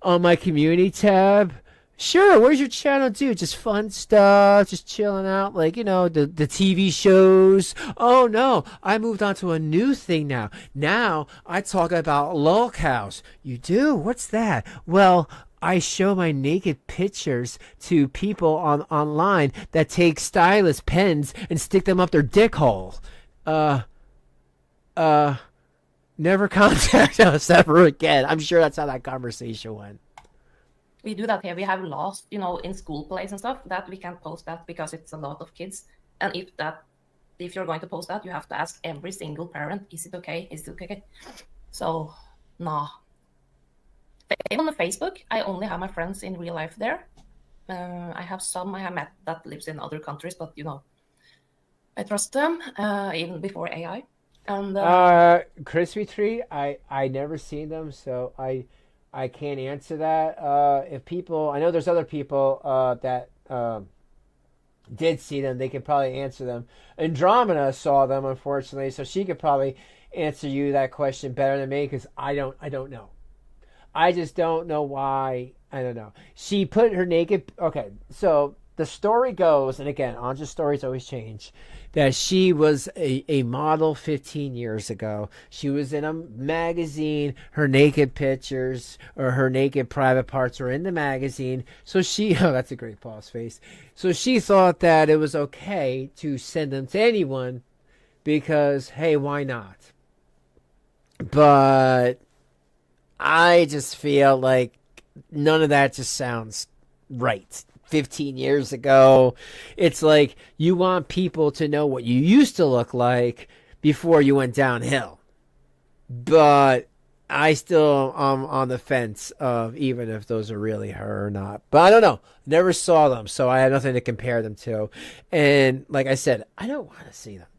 on my community tab? Sure, where's your channel, dude? Just fun stuff, just chilling out, like, you know, the TV shows. Oh, no, I moved on to a new thing now. Now I talk about lolcows. You do? What's that? Well, I show my naked pictures to people online that take stylus pens and stick them up their dick hole. Never contact us ever again. I'm sure that's how that conversation went. We do that here. We have laws, you know, in school plays and stuff that we can't post that because it's a lot of kids. And if you're going to post that, you have to ask every single parent, is it okay? Is it okay? So, nah. On the Facebook, I only have my friends in real life there. I have some I have met that lives in other countries, but, you know, I trust them, even before AI. And Crispy Tree, I never seen them, so I can't answer that. If people, I know there's other people that did see them, they could probably answer them. Andromeda saw them, unfortunately, so she could probably answer you that question better than me, because I don't know. I just don't know why. I don't know. She put her naked. Okay, so the story goes, and again, Anja's stories always change, that she was a model 15 years ago. She was in a magazine. Her naked pictures or her naked private parts were in the magazine. So she, oh, that's a great pause face. So she thought that it was okay to send them to anyone because, hey, why not? But I just feel like none of that just sounds right. 15 years ago, it's like you want people to know what you used to look like before you went downhill. But I still am on the fence of even if those are really her or not. But I don't know. Never saw them, so I have nothing to compare them to. And like I said, I don't want to see them.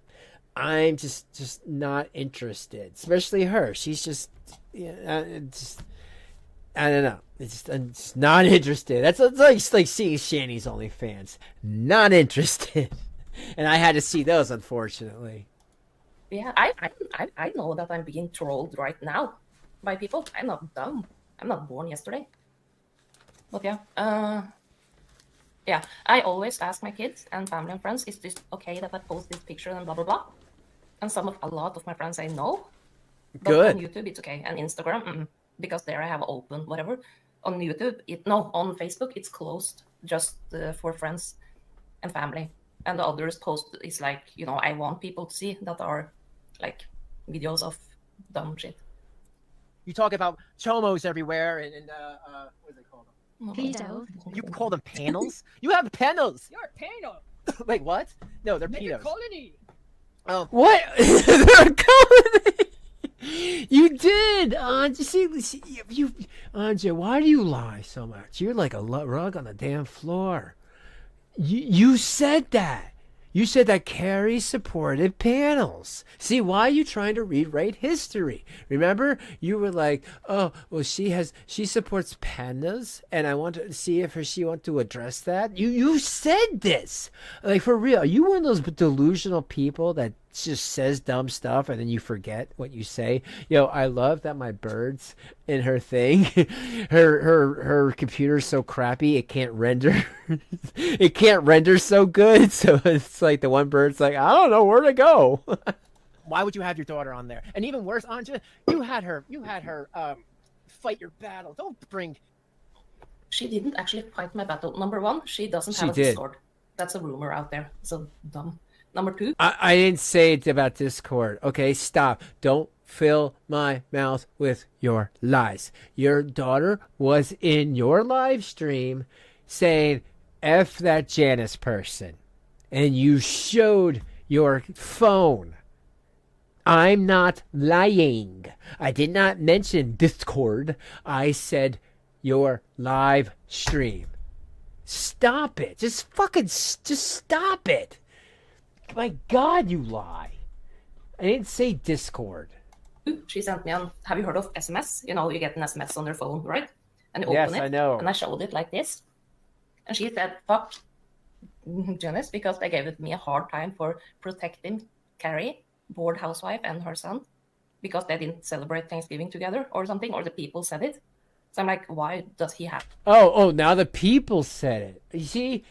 I'm just not interested, especially her. She's just, I don't know. I'm just not interested. That's like seeing Shanny's OnlyFans. Not interested. And I had to see those, unfortunately. Yeah, I know that I'm being trolled right now by people. I'm not dumb. I'm not born yesterday. But yeah. Yeah, I always ask my kids and family and friends, is this okay that I post this picture and blah, blah, blah? And a lot of my friends say no. But good. On YouTube, it's okay. And Instagram, because there I have open whatever. On YouTube, on Facebook, it's closed just for friends and family. And the others post is like, you know, I want people to see that are like videos of dumb shit. You talk about chomos everywhere and what do they call them? Pedo. You call them panels? You have panels. You're a panel. Wait, what? No, they're Make a pedos. colony. Oh. What? They're a colony. You did, Anja. See, Anja, why do you lie so much? You're like a rug on the damn floor. You said that. You said that Carrie supported panels. See, why are you trying to rewrite history? Remember, you were like, oh, well, she supports pandas, and I want to see if she wants to address that. You said this. Like, for real. Are you one of those delusional people that just says dumb stuff and then you forget what you say. Yo, I love that my bird's in her thing. her computer's so crappy it can't render. It can't render so good. So it's like the one bird's like, I don't know where to go. Why would you have your daughter on there? And even worse, Anja, you had her fight your battle. Don't bring. She didn't actually fight my battle. Number one, she doesn't have a Discord. That's a rumor out there. So dumb. Number two, I didn't say it about Discord. Okay, stop. Don't fill my mouth with your lies. Your daughter was in your live stream saying, F that Janice person. And you showed your phone. I'm not lying. I did not mention Discord. I said your live stream. Stop it. Just stop it. My God, you lie. I didn't say Discord. she sent me have you heard of SMS? You know, you get an SMS on your phone, right? And you yes, open it. I know. And I showed it like this. And she said, fuck Janice, because they gave me a hard time for protecting Carrie, bored housewife, and her son, because they didn't celebrate Thanksgiving together or something, or the people said it. So I'm like, why does he have? Oh, now the people said it. You see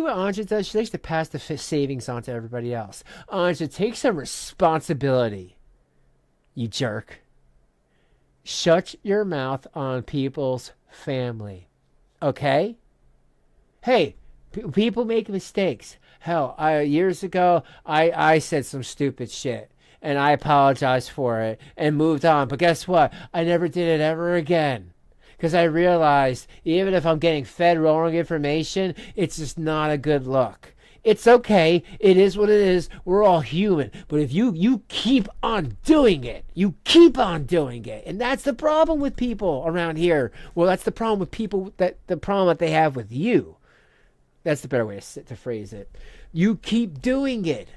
what Anja does? She likes to pass the savings on to everybody else. Anja, take some responsibility, you jerk. Shut your mouth on people's family, okay? Hey, people make mistakes. Hell, years ago, I said some stupid shit, and I apologized for it and moved on. But guess what? I never did it ever again. Because I realized even if I'm getting fed wrong information, it's just not a good look. It's okay. It is what it is. We're all human. But if you keep on doing it, you keep on doing it. And that's the problem with people around here. Well, that's the problem with people, the problem that they have with you. That's the better way to phrase it. You keep doing it.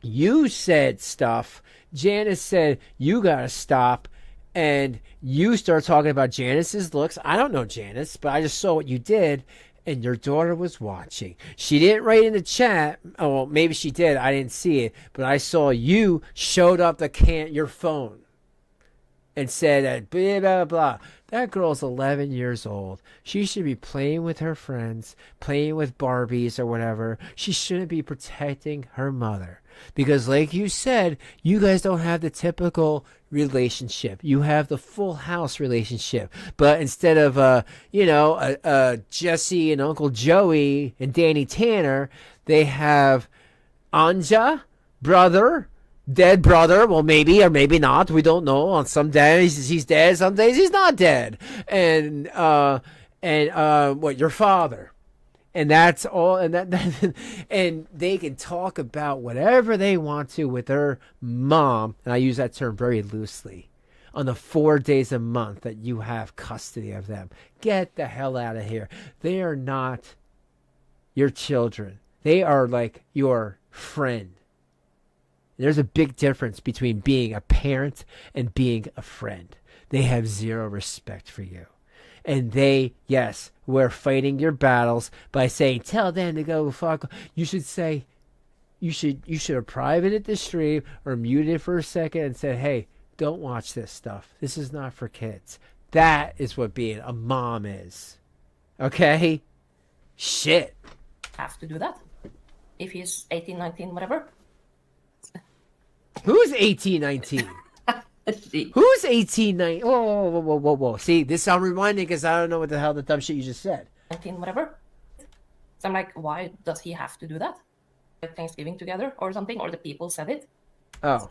You said stuff. Janice said, you got to stop. And you start talking about Janice's looks. I don't know Janice, but I just saw what you did, and your daughter was watching. She didn't write in the chat. Oh, well, maybe she did. I didn't see it, but I saw you showed up your phone and said that blah, blah, blah. That girl's 11 years old. She should be playing with her friends, playing with Barbies or whatever. She shouldn't be protecting her mother. Because like you said, you guys don't have the typical relationship. You have the full house relationship. But instead of, Jesse and Uncle Joey and Danny Tanner, they have Anja, brother, dead brother. Well, maybe or maybe not. We don't know. On some days he's dead. Some days he's not dead. And your father. And that's all, and they can talk about whatever they want to with their mom, and I use that term very loosely, on the 4 days a month that you have custody of them. Get the hell out of here. They are not your children. They are like your friend. There's a big difference between being a parent and being a friend. They have zero respect for you. And we're fighting your battles by saying, tell them to go fuck. You should say, you should have privated the stream or muted it for a second and said, hey, don't watch this stuff. This is not for kids. That is what being a mom is. Okay? Shit. Have to do that. If he's 18, 19, whatever. Who's 18, 19? Who's 18, 19? Whoa. See, this I'm reminding because I don't know what the hell the dumb shit you just said. 19, whatever. So I'm like, why does he have to do that? Thanksgiving together or something, or the people said it. Oh.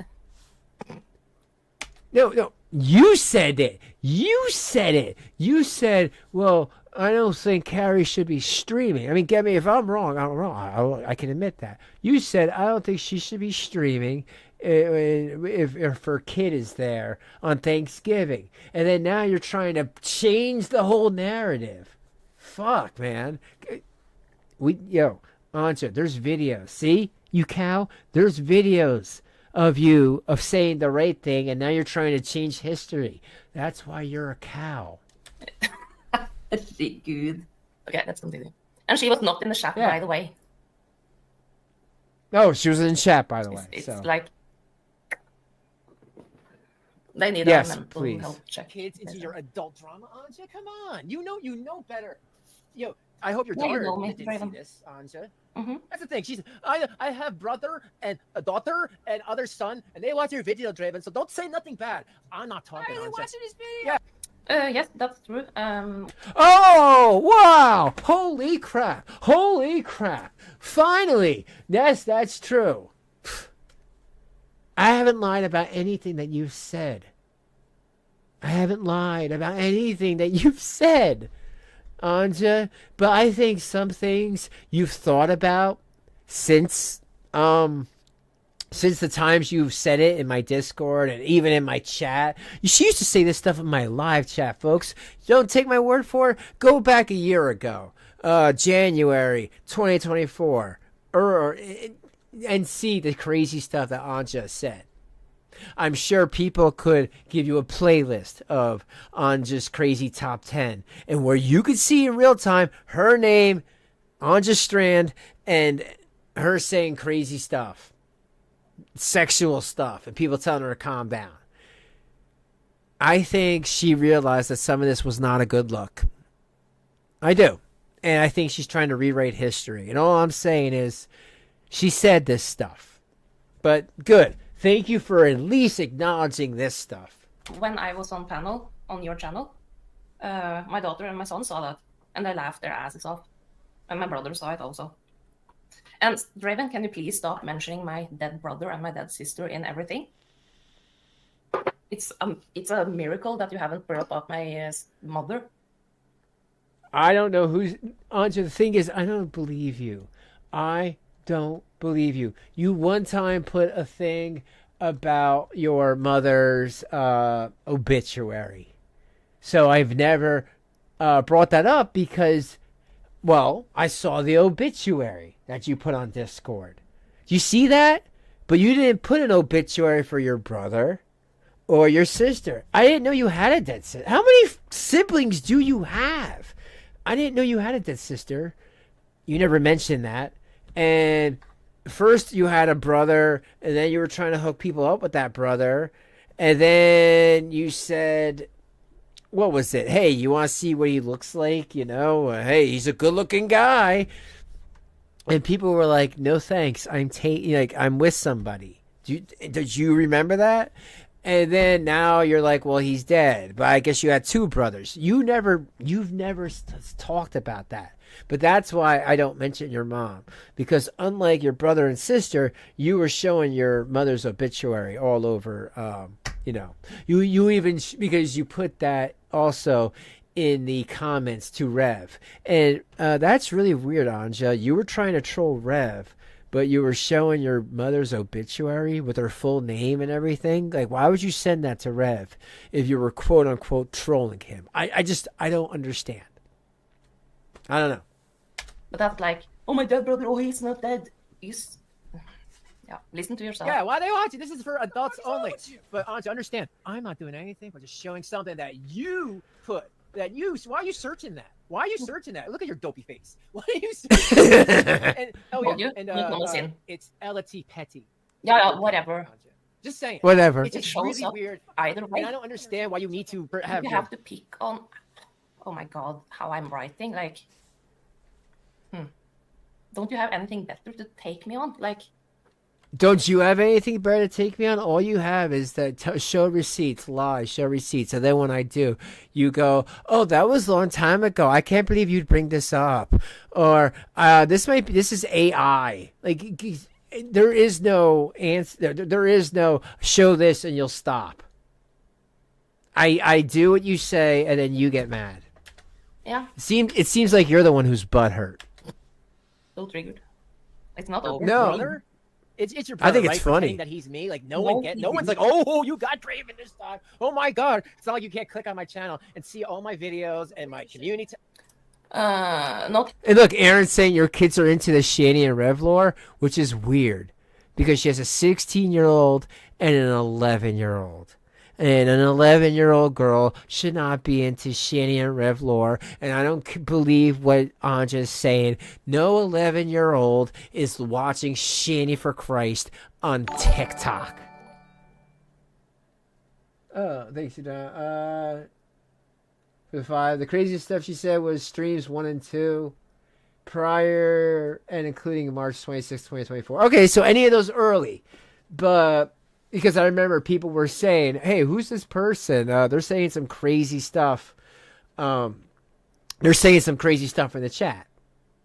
No. You said it. You said, well, I don't think Carrie should be streaming. I mean, get me if I'm wrong. I'm wrong. I can admit that. You said, I don't think she should be streaming if her kid is there on Thanksgiving. And then now you're trying to change the whole narrative. Fuck, man. Anja, there's videos. See, you cow? There's videos of you of saying the right thing, and now you're trying to change history. That's why you're a cow. Good. Okay, let's continue. And she was not in the chat, by the way. Oh, she was in chat, by the way. It's so. like they need Yes, a mental please. health check. Kids into your adult drama, Anja. Come on, you know better. Yo, I hope your Yeah, you daughter know me, didn't see Draven. this, Anja. Mm-hmm. That's the thing. I have brother and a daughter and other son, and they watch your video, Draven. So don't say nothing bad. I'm not talking. Are they Anja. watching this video? Yeah. Yes, that's true. Oh, wow. Holy crap. Holy crap. Finally. Yes, that's true. I haven't lied about anything that you've said. I haven't lied about anything that you've said, Anja. But I think some things you've thought about since the times you've said it in my Discord and even in my chat. She used to say this stuff in my live chat, folks. Don't take my word for it. Go back a year ago, January 2024, and see the crazy stuff that Anja said. I'm sure people could give you a playlist of Anja's crazy top 10, and where you could see in real time her name, Anja Strand, and her saying crazy stuff. Sexual stuff, and people telling her to calm down. I think she realized that some of this was not a good look. I do. And I think she's trying to rewrite history. And all I'm saying is she said this stuff. But good. Thank you for at least acknowledging this stuff. When I was on panel on your channel, my daughter and my son saw that, and they laughed their asses off. And my brother saw it also. And Draven, can you please stop mentioning my dead brother and my dead sister in everything? It's a miracle that you haven't brought up my mother. I don't know who's... Anja, the thing is, I don't believe you. I don't believe you. You one time put a thing about your mother's obituary. So I've never brought that up because, well, I saw the obituary that you put on Discord. You see that? But you didn't put an obituary for your brother or your sister. I didn't know you had a dead sister. How many siblings do you have? I didn't know you had a dead sister. You never mentioned that. And first you had a brother, and then you were trying to hook people up with that brother. And then you said, what was it? Hey, you want to see what he looks like? You know, hey, he's a good looking guy. And people were like, "No thanks. I'm with somebody." Did you remember that? And then now you're like, "Well, he's dead." But I guess you had two brothers. You've never talked about that. But that's why I don't mention your mom, because unlike your brother and sister, you were showing your mother's obituary all over. You even because you put that also in the comments to Rev. And that's really weird, Anja. You were trying to troll Rev, but you were showing your mother's obituary with her full name and everything. Like, why would you send that to Rev if you were quote unquote trolling him? I don't understand. I don't know. But that's like, oh, my dead brother, oh, he's not dead. He's... Yeah, listen to yourself. Yeah, why are they watching? This is for adults only. But Anja, understand, I'm not doing anything but just showing something that you put. Why are you searching that? Why are you searching that? Look at your dopey face. Why are you searching that? It's Ella T. Petty. Yeah, whatever. Just saying. Whatever. It's just really weird. Either way. And I don't understand why you need to have... You have to pick on... Oh my god, how I'm writing. Like... Don't you have anything better to take me on? Like... Don't you have anything better to take me on? All you have is that show receipts, lie, show receipts. And then when I do, you go, "Oh, that was a long time ago. I can't believe you'd bring this up." Or this is AI. Like, there is no answer. There is no show this and you'll stop. I do what you say and then you get mad. Yeah. It seems like you're the one who's butthurt. Still triggered. It's not over. No. Brother? It's your brother, I think right? it's funny Pretending that he's me. Like no one's like, "Oh, you got Draven this time. Oh my god!" It's not like you can't click on my channel and see all my videos and my community. Not. And look, Aaron's saying your kids are into the Shanny and Rev lore, which is weird because she has a 16-year-old and an 11-year-old. And an 11-year-old girl should not be into Shanny and Rev lore. And I don't believe what Anja is saying. No 11-year-old is watching Shanny for Christ on TikTok. Oh, thanks, for the 5. The craziest stuff she said was streams 1 and 2 prior and including March 26, 2024. Okay, so any of those early. But because I remember people were saying, hey, who's this person? They're saying some crazy stuff. They're saying some crazy stuff in the chat.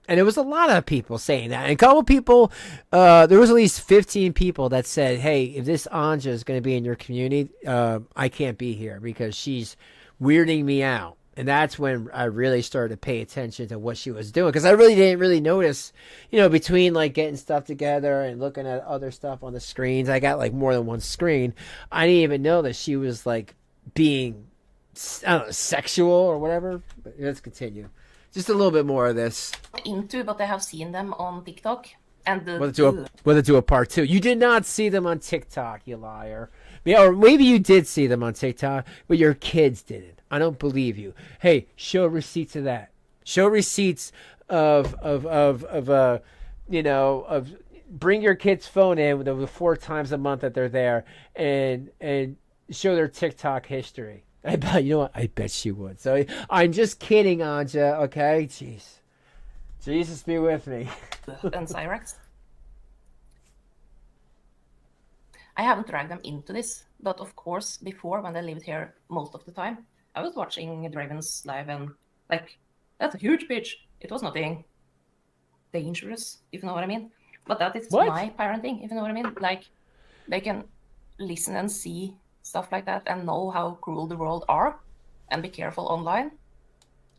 And it was a lot of people saying that. And a couple people, there was at least 15 people that said, hey, if this Anja is going to be in your community, I can't be here because she's weirding me out. And that's when I really started to pay attention to what she was doing. Because I really didn't really notice, between like getting stuff together and looking at other stuff on the screens. I got like more than one screen. I didn't even know that she was like being, I don't know, sexual or whatever. But let's continue. Just a little bit more of this. Into, but I have seen them on TikTok. And We'll do a part 2. You did not see them on TikTok, you liar. Yeah, or maybe you did see them on TikTok, but your kids didn't. I don't believe you. Hey, show receipts of that. Show receipts of bring your kid's phone in the 4 times a month that they're there and show their TikTok history. I bet, you know what? I bet she would. So I'm just kidding, Anja. Okay, jeez. Jesus be with me. And Cyrex. I haven't dragged them into this, but of course, before when they lived here most of the time, I was watching Draven's live and like, that's a huge bitch. It was nothing dangerous, if you know what I mean. But that is my parenting, if you know what I mean. Like, they can listen and see stuff like that and know how cruel the world are and be careful online.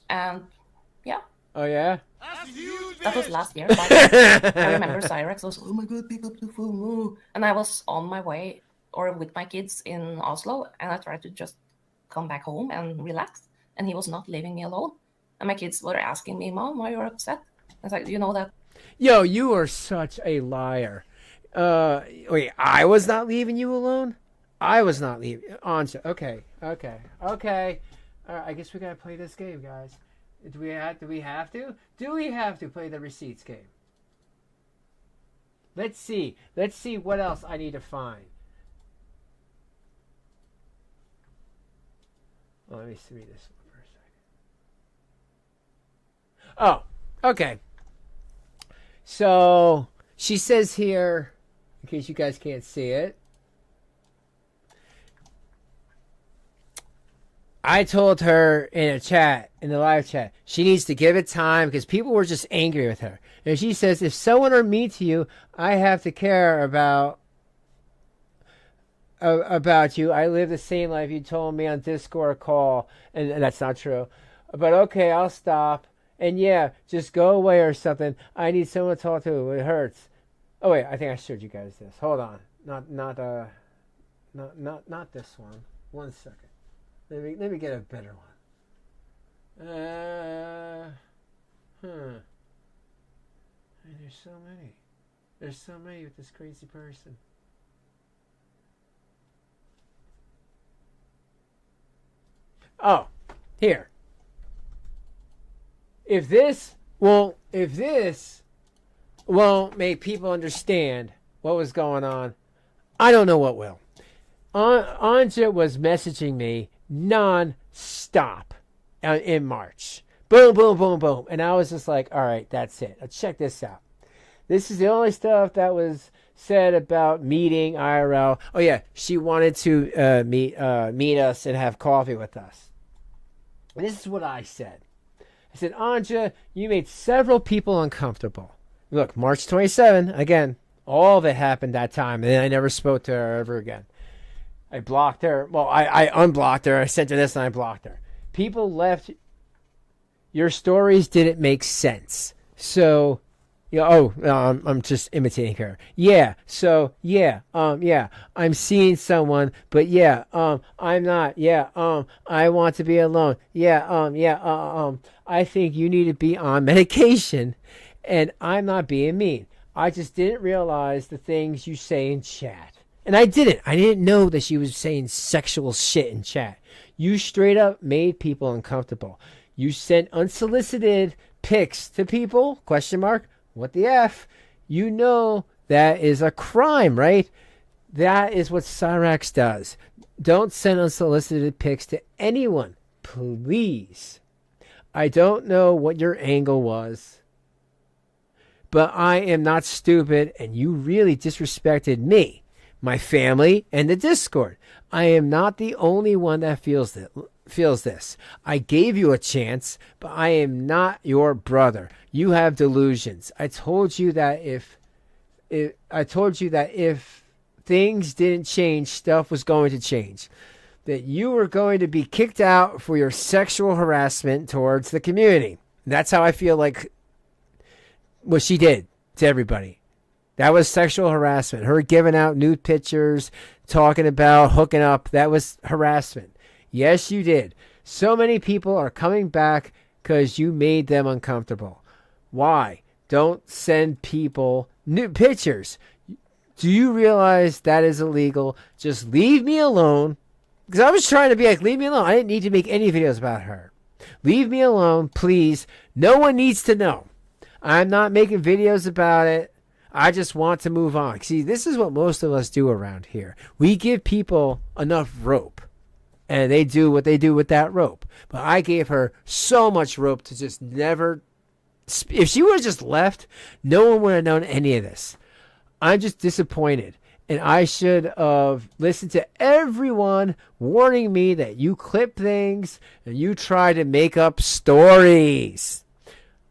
And yeah. Oh, yeah? That was last year. I remember Cyrex was, oh my god, pick up the phone. And I was on my way or with my kids in Oslo and I tried to just come back home and relax. And he was not leaving me alone. And my kids were asking me, Mom, why you're upset? I was like, you know that. Yo, you are such a liar. Wait, I was not leaving you alone? I was not leaving. Anja, okay. All right, I guess we gotta play this game, guys. Do we have to? Do we have to play the receipts game? Let's see what else I need to find. Oh, let me see this one for a second. Oh, okay. So she says here, in case you guys can't see it, I told her in the live chat, she needs to give it time because people were just angry with her. And she says, if someone are mean to you, I have to care about you. I live the same life you told me on Discord call. And that's not true. But okay, I'll stop. And yeah, just go away or something. I need someone to talk to. It hurts. Oh wait, I think I showed you guys this. Hold on. Not this one. 1 second. Let me get a better one. And there's so many. There's so many with this crazy person. Oh, here. If this won't make people understand what was going on, I don't know what will. Anja was messaging me non-stop in March. Boom, boom, boom, boom. And I was just like, all right, that's it. Now check this out. This is the only stuff that was said about meeting IRL. Oh, yeah. She wanted to meet us and have coffee with us. And this is what I said. I said, Anja, you made several people uncomfortable. Look, March 27, again, all of it happened that time. And then I never spoke to her ever again. I blocked her. Well, I unblocked her. I sent her this and I blocked her. People left. Your stories didn't make sense. So, I'm just imitating her. Yeah. So, yeah. I'm seeing someone, but yeah. I'm not. Yeah. I want to be alone. Yeah. I think you need to be on medication, and I'm not being mean. I just didn't realize the things you say in chat. And I didn't know that she was saying sexual shit in chat. You straight up made people uncomfortable. You sent unsolicited pics to people, question mark, what the F? You know that is a crime, right? That is what Cyrax does. Don't send unsolicited pics to anyone, please. I don't know what your angle was, but I am not stupid, and you really disrespected me, my family, and the Discord. I am not the only one that feels this. I gave you a chance, but I am not your brother. You have delusions. I told you that if things didn't change, stuff was going to change. That you were going to be kicked out for your sexual harassment towards the community. That's how I feel like what she did to everybody. That was sexual harassment. Her giving out nude pictures, talking about hooking up, that was harassment. Yes, you did. So many people are coming back because you made them uncomfortable. Why? Don't send people nude pictures. Do you realize that is illegal? Just leave me alone. Because I was trying to be like, leave me alone. I didn't need to make any videos about her. Leave me alone, please. No one needs to know. I'm not making videos about it. I just want to move on. See, this is what most of us do around here. We give people enough rope. And they do what they do with that rope. But I gave her so much rope to just never... If she would have just left, no one would have known any of this. I'm just disappointed. And I should have listened to everyone warning me that you clip things and you try to make up stories.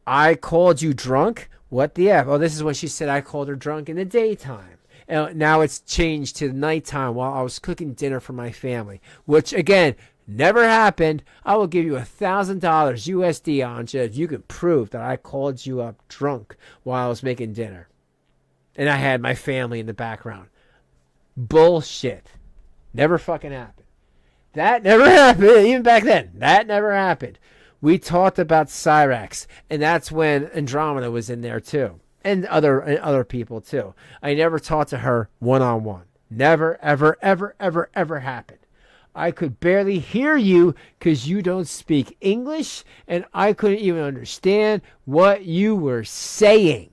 I called you drunk? What the F? Oh, this is what she said. I called her drunk in the daytime. And now it's changed to nighttime while I was cooking dinner for my family. Which, again, never happened. I will give you $1,000 USD, Anja, if you can prove that I called you up drunk while I was making dinner. And I had my family in the background. Bullshit. Never fucking happened. That never happened. Even back then. That never happened. We talked about Cyrax. And that's when Andromeda was in there too. And other people too. I never talked to her one-on-one. Never, ever, ever, ever, ever happened. I could barely hear you because you don't speak English. And I couldn't even understand what you were saying.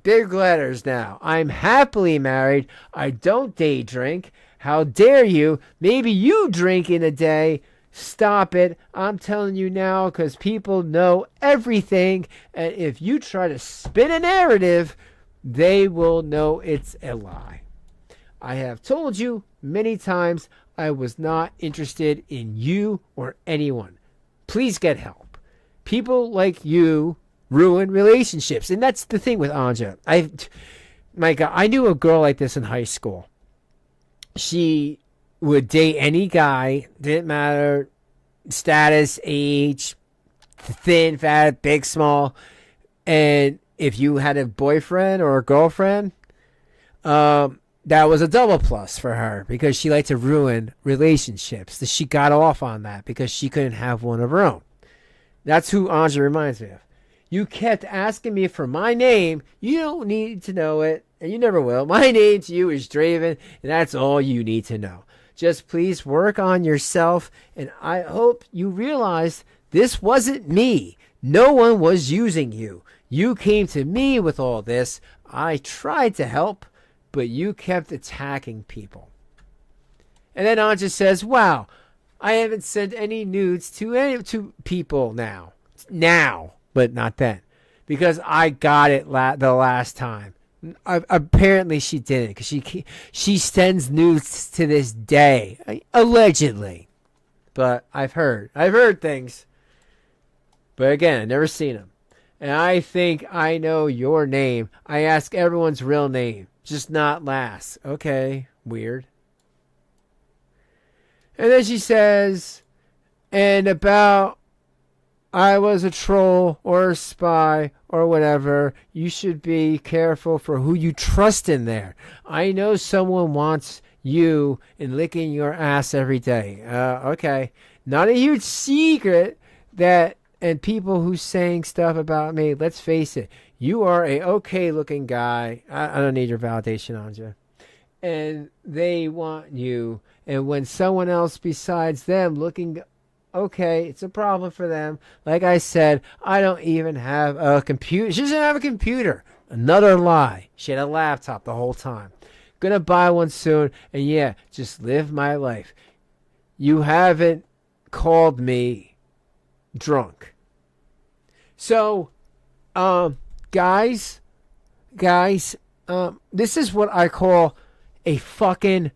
Big letters now. I'm happily married. I don't day drink. How dare you? Maybe you drink in a day. Stop it. I'm telling you now because people know everything. And if you try to spin a narrative, they will know it's a lie. I have told you many times I was not interested in you or anyone. Please get help. People like you ruin relationships. And that's the thing with Anja. My God, I knew a girl like this in high school. She would date any guy, didn't matter status, age, thin, fat, big, small. And if you had a boyfriend or a girlfriend, that was a double plus for her because she liked to ruin relationships. She got off on that because she couldn't have one of her own. That's who Anja reminds me of. You kept asking me for my name. You don't need to know it, and you never will. My name to you is Draven, and that's all you need to know. Just please work on yourself, and I hope you realize this wasn't me. No one was using you. You came to me with all this. I tried to help, but you kept attacking people. And then Anja says, wow, I haven't sent any nudes to people now. But not then, because I got it the last time. Apparently she didn't, because she sends nudes to this day, allegedly. But I've heard things. But again, I've never seen them. And I think I know your name. I ask everyone's real name, just not last. Okay, weird. And then she says, and about I was a troll or a spy or whatever. You should be careful for who you trust in there. I know someone wants you and licking your ass every day. Okay. Not a huge secret that, and people who saying stuff about me, let's face it, you are a okay looking guy. I don't need your validation, Anja. and they want you. And when someone else besides them looking okay, it's a problem for them. Like I said, I don't even have a computer. She doesn't have a computer. Another lie. She had a laptop the whole time. Gonna buy one soon, and yeah, just live my life. You haven't called me drunk. So, guys, this is what I call a fucking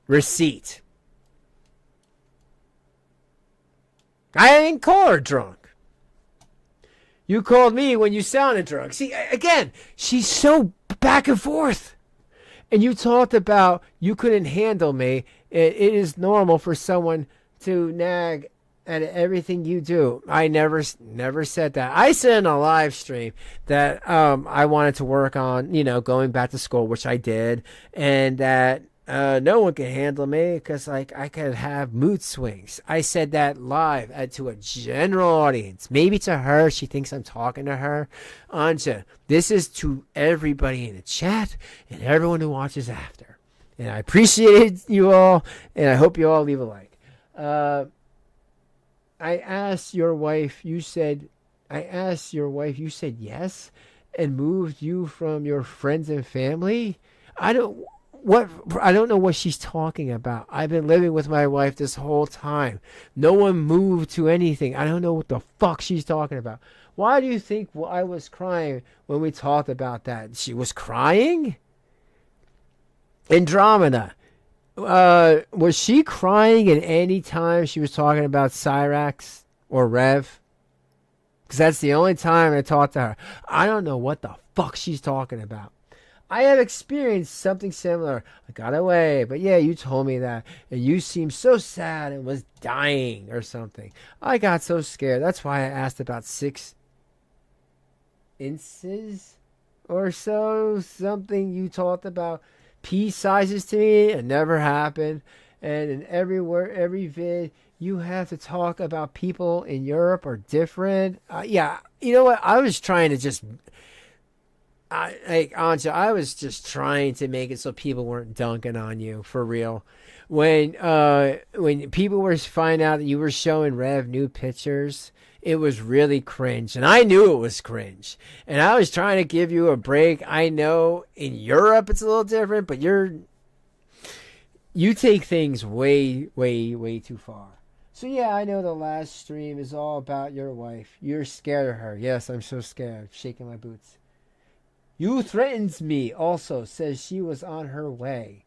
receipt. I didn't call her drunk. You called me when you sounded drunk. See, again, she's so back and forth. And you talked about you couldn't handle me. It is normal for someone to nag at everything you do. I never said that. I said in a live stream that I wanted to work on, going back to school, which I did, and that no one can handle me because I could have mood swings. I said that live to a general audience. Maybe to her, she thinks I'm talking to her. Anja, this is to everybody in the chat and everyone who watches after. And I appreciate you all, and I hope you all leave a like. I asked your wife, you said yes, and moved you from your friends and family. I don't know what she's talking about. I've been living with my wife this whole time. No one moved to anything. I don't know what the fuck she's talking about. Why do you think I was crying when we talked about that? She was crying? Andromeda. Was she crying at any time she was talking about Cyrax or Rev? Because that's the only time I talked to her. I don't know what the fuck she's talking about. I have experienced something similar. I got away, but yeah, you told me that. And you seemed so sad and was dying or something. I got so scared. That's why I asked about 6 inches or so. Something you talked about. Pea sizes to me. It never happened. And in every vid, you have to talk about people in Europe are different. Yeah, you know what? I was trying to just... Anja, I was just trying to make it so people weren't dunking on you for real. When people were finding out that you were showing Rev new pictures, it was really cringe, and I knew it was cringe. And I was trying to give you a break. I know in Europe it's a little different, but you take things way, way, way too far. So yeah, I know the last stream is all about your wife. You're scared of her. Yes, I'm so scared. Shaking my boots. You threatens me also, says she was on her way.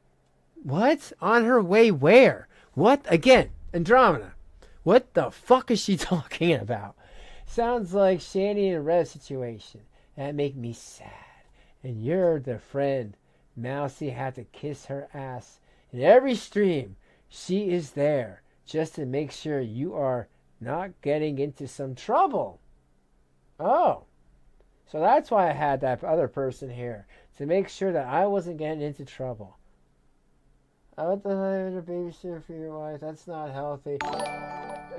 What? On her way where? What? Again, Andromeda. What the fuck is she talking about? Sounds like Shanny and Red situation. That make me sad. And you're the friend. Mousy had to kiss her ass. In every stream, she is there just to make sure you are not getting into some trouble. Oh. So that's why I had that other person here, to make sure that I wasn't getting into trouble. I want to hire a babysitter for your wife. That's not healthy.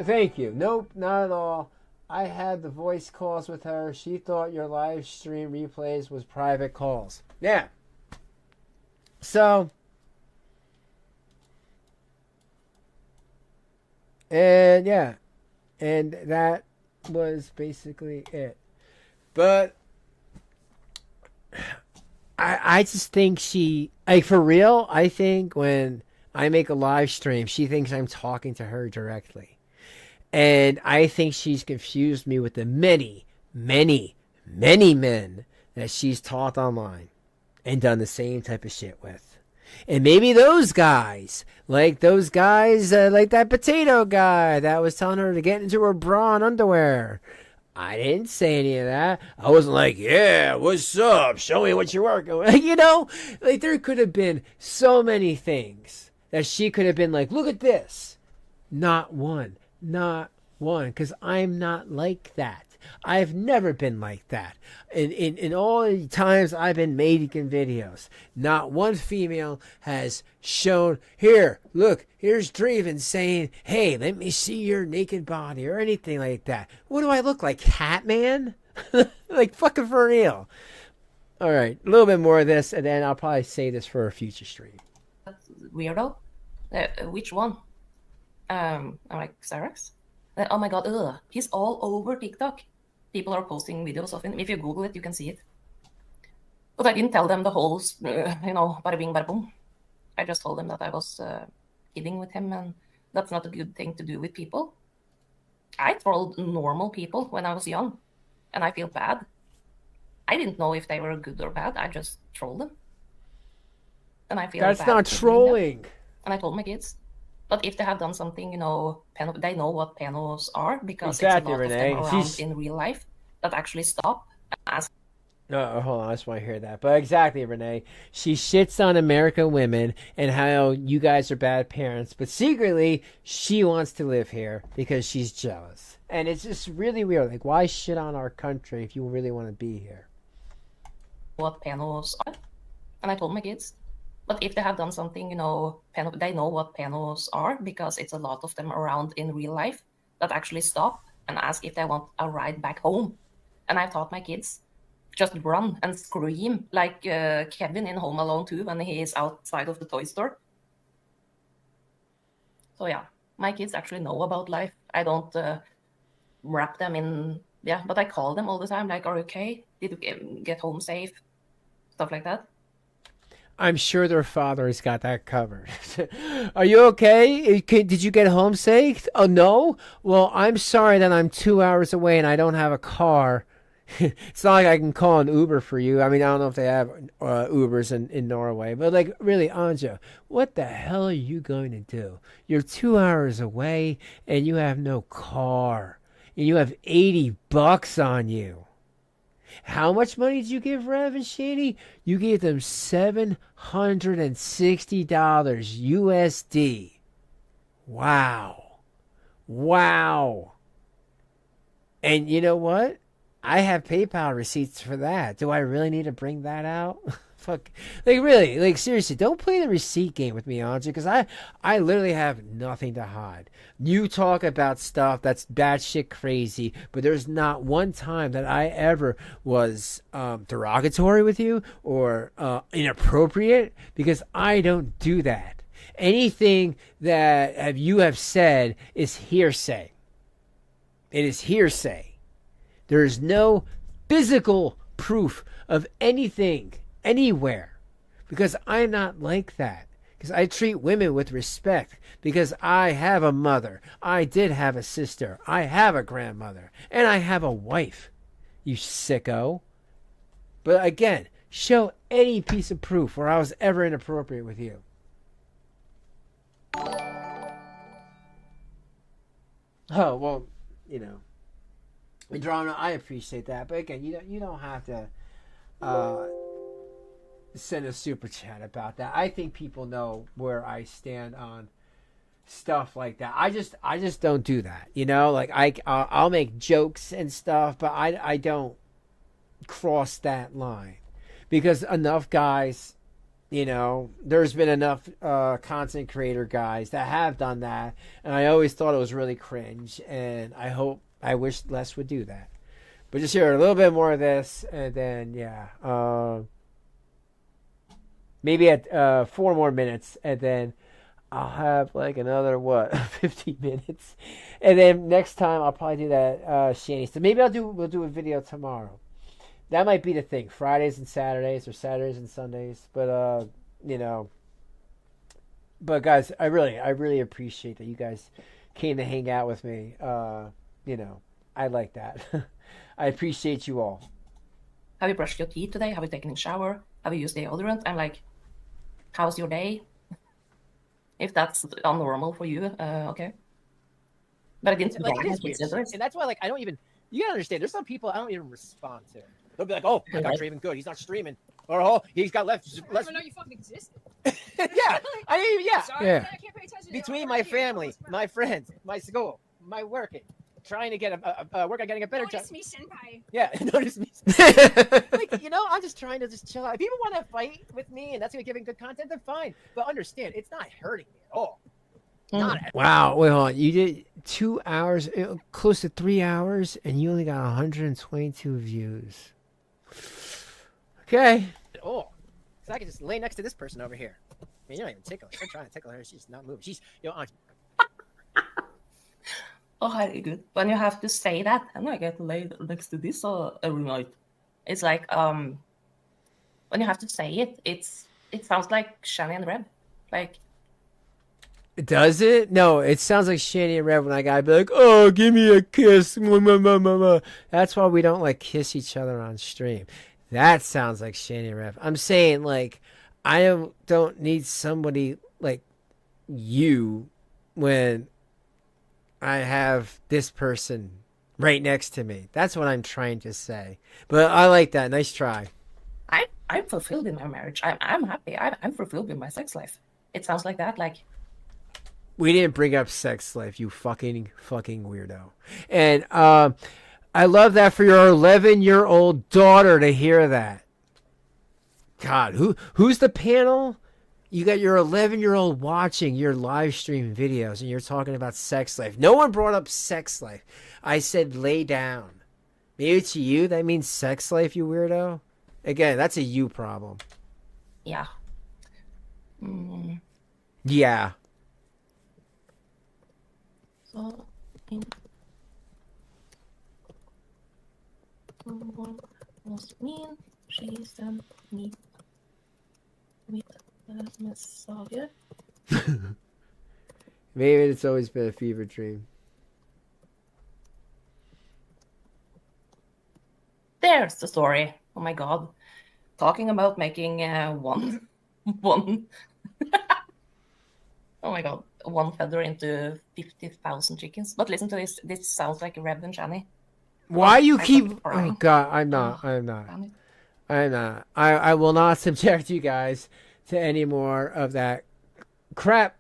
Thank you. Nope, not at all. I had the voice calls with her. She thought your live stream replays was private calls. Yeah. So. And yeah. And that was basically it. But I just think for real, I think when I make a live stream, she thinks I'm talking to her directly. And I think she's confused me with the many, many, many men that she's taught online and done the same type of shit with. And maybe those guys, like that potato guy that was telling her to get into her bra and underwear. I didn't say any of that. I wasn't like, yeah, what's up? Show me what you're working with. Like there could have been so many things that she could have been like, look at this. Not one, because I'm not like that. I've never been like that. In all the times I've been making videos, not one female has shown, here, look, here's Draven saying, hey, let me see your naked body or anything like that. What do I look like, Catman? Like fucking for real. All right, a little bit more of this, and then I'll probably say this for a future stream. Weirdo. Which one? I'm like, Xerox? Oh my god, he's all over TikTok. People are posting videos of him. If you Google it, you can see it. But I didn't tell them the whole, bada bing, bada boom. I just told them that I was kidding with him, and that's not a good thing to do with people. I trolled normal people when I was young, and I feel bad. I didn't know if they were good or bad. I just trolled them. And I feel That's bad not for doing trolling. that. And I told my kids. But if they have done something, they know what penos are, because Exactly, it's a lot Renee. of them around in real life that actually stop and ask. No, hold on. I just want to hear that. But exactly, Renee. She shits on American women and how you guys are bad parents. But secretly, she wants to live here because she's jealous. And it's just really weird. Like, why shit on our country if you really want to be here? What penos are. And I told my kids. But if they have done something, they know what penos are, because it's a lot of them around in real life that actually stop and ask if they want a ride back home. And I taught my kids, just run and scream like Kevin in Home Alone 2 when he is outside of the toy store. So yeah, my kids actually know about life. I don't wrap them in, but I call them all the time, like, are you okay? Did you get home safe? Stuff like that. I'm sure their father has got that covered. Are you okay? Did you get home safe? Oh, no? Well, I'm sorry that I'm 2 hours away and I don't have a car. It's not like I can call an Uber for you. I mean, I don't know if they have Ubers in Norway. But, like, really, Anja, what the hell are you going to do? You're 2 hours away and you have no car. And you have $80 on you. How much money did you give Rev and Shady? You gave them $760 USD. Wow. Wow. And you know what? I have PayPal receipts for that. Do I really need to bring that out? Fuck. Like, really, like, seriously, don't play the receipt game with me, Anja, because I literally have nothing to hide. You talk about stuff that's batshit crazy, but there's not one time that I ever was derogatory with you or inappropriate, because I don't do that. Anything that you have said is hearsay. It is hearsay. There is no physical proof of anything anywhere, because I'm not like that, because I treat women with respect, because I have a mother, I did have a sister, I have a grandmother, and I have a wife, you sicko. But again, show any piece of proof where I was ever inappropriate with you. Oh, well, Drama, I appreciate that, but again, you don't have to send a super chat about that. I think people know where I stand on stuff like that. I just don't do that. Like I'll make jokes and stuff, but I don't cross that line, because enough guys, there's been enough content creator guys that have done that, and I always thought it was really cringe, and I wish less would do that. But just hear a little bit more of this, and then maybe at 4 more minutes, and then I'll have like another 15 minutes, and then next time I'll probably do that Shanny's. So maybe we'll do a video tomorrow. That might be the thing, Fridays and Saturdays, or Saturdays and Sundays. But but guys, I really appreciate that you guys came to hang out with me. I like that. I appreciate you all. Have you brushed your teeth today? Have you taken a shower? Have you used deodorant? I'm like, how's your day? If that's unnormal for you, okay. But I didn't. Like, it is weird. And that's why, like, I don't even. You gotta understand. There's some people I don't even respond to. They'll be like, "Oh, I got Draven good. He's not streaming," or "Oh, he's got left." I don't even know you fucking existed. Yeah, Sorry, yeah. I can't pay attention. Between my family, my friends, my school, my working, trying to get a work on getting a better job. Notice me, senpai. Yeah, notice me. Like, I'm just trying to just chill out. If people want to fight with me and that's gonna give me good content, then fine. But understand, it's not hurting me at all. Not at all. Wow, wait, hold on. You did 2 hours, close to 3 hours, and you only got 122 views. Okay. Oh, so I can just lay next to this person over here. I mean, you're not even tickling. I'm trying to tickle her. She's not moving. She's, Auntie. Oh, herregud. When you have to say that, and I get laid next to this every night. It's like, when you have to say it, it sounds like Shanny and Reb. Like, Does it? No, it sounds like Shanny and Rev when I gotta be like, oh, give me a kiss. That's why we don't like kiss each other on stream. That sounds like Shanny and Rev. I'm saying like I don't need somebody like you when I have this person right next to me. That's what I'm trying to say. But I like that. Nice try. I'm fulfilled in my marriage. I'm happy. I'm fulfilled in my sex life. It sounds like that. Like, we didn't bring up sex life, you fucking weirdo. And I love that for your 11-year-old daughter to hear that. God, who's the panel? You got your 11-year-old watching your live stream videos and you're talking about sex life. No one brought up sex life. I said lay down. Maybe to you that means sex life, you weirdo. Again, that's a you problem. yeah. Yeah. So, someone was mean. She sent me with a message. Maybe it's always been a fever dream. There's the story. Oh my god. Talking about making one. Oh my god. One feather into 50,000 chickens. But listen to this. This sounds like Reb and Shanny. Why you I keep... started crying. Oh, God. I'm not. I will not subject you guys to any more of that crap.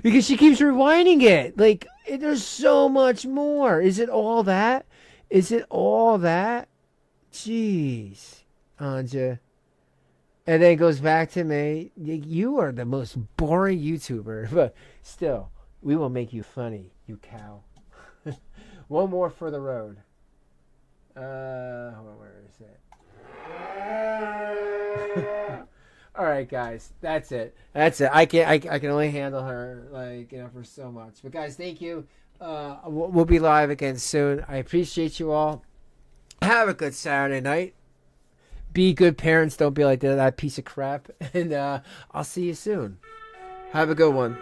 Because she keeps rewinding it. Like, there's so much more. Is it all that? Is it all that? Jeez, Anja. And then it goes back to me. You are the most boring YouTuber. But still, we will make you funny, you cow. One more for the road. Hold on, where is it? All right, guys. That's it. I can only handle her, like, for so much. But guys, thank you. We'll be live again soon. I appreciate you all. Have a good Saturday night. Be good parents. Don't be like that piece of crap. And I'll see you soon. Have a good one.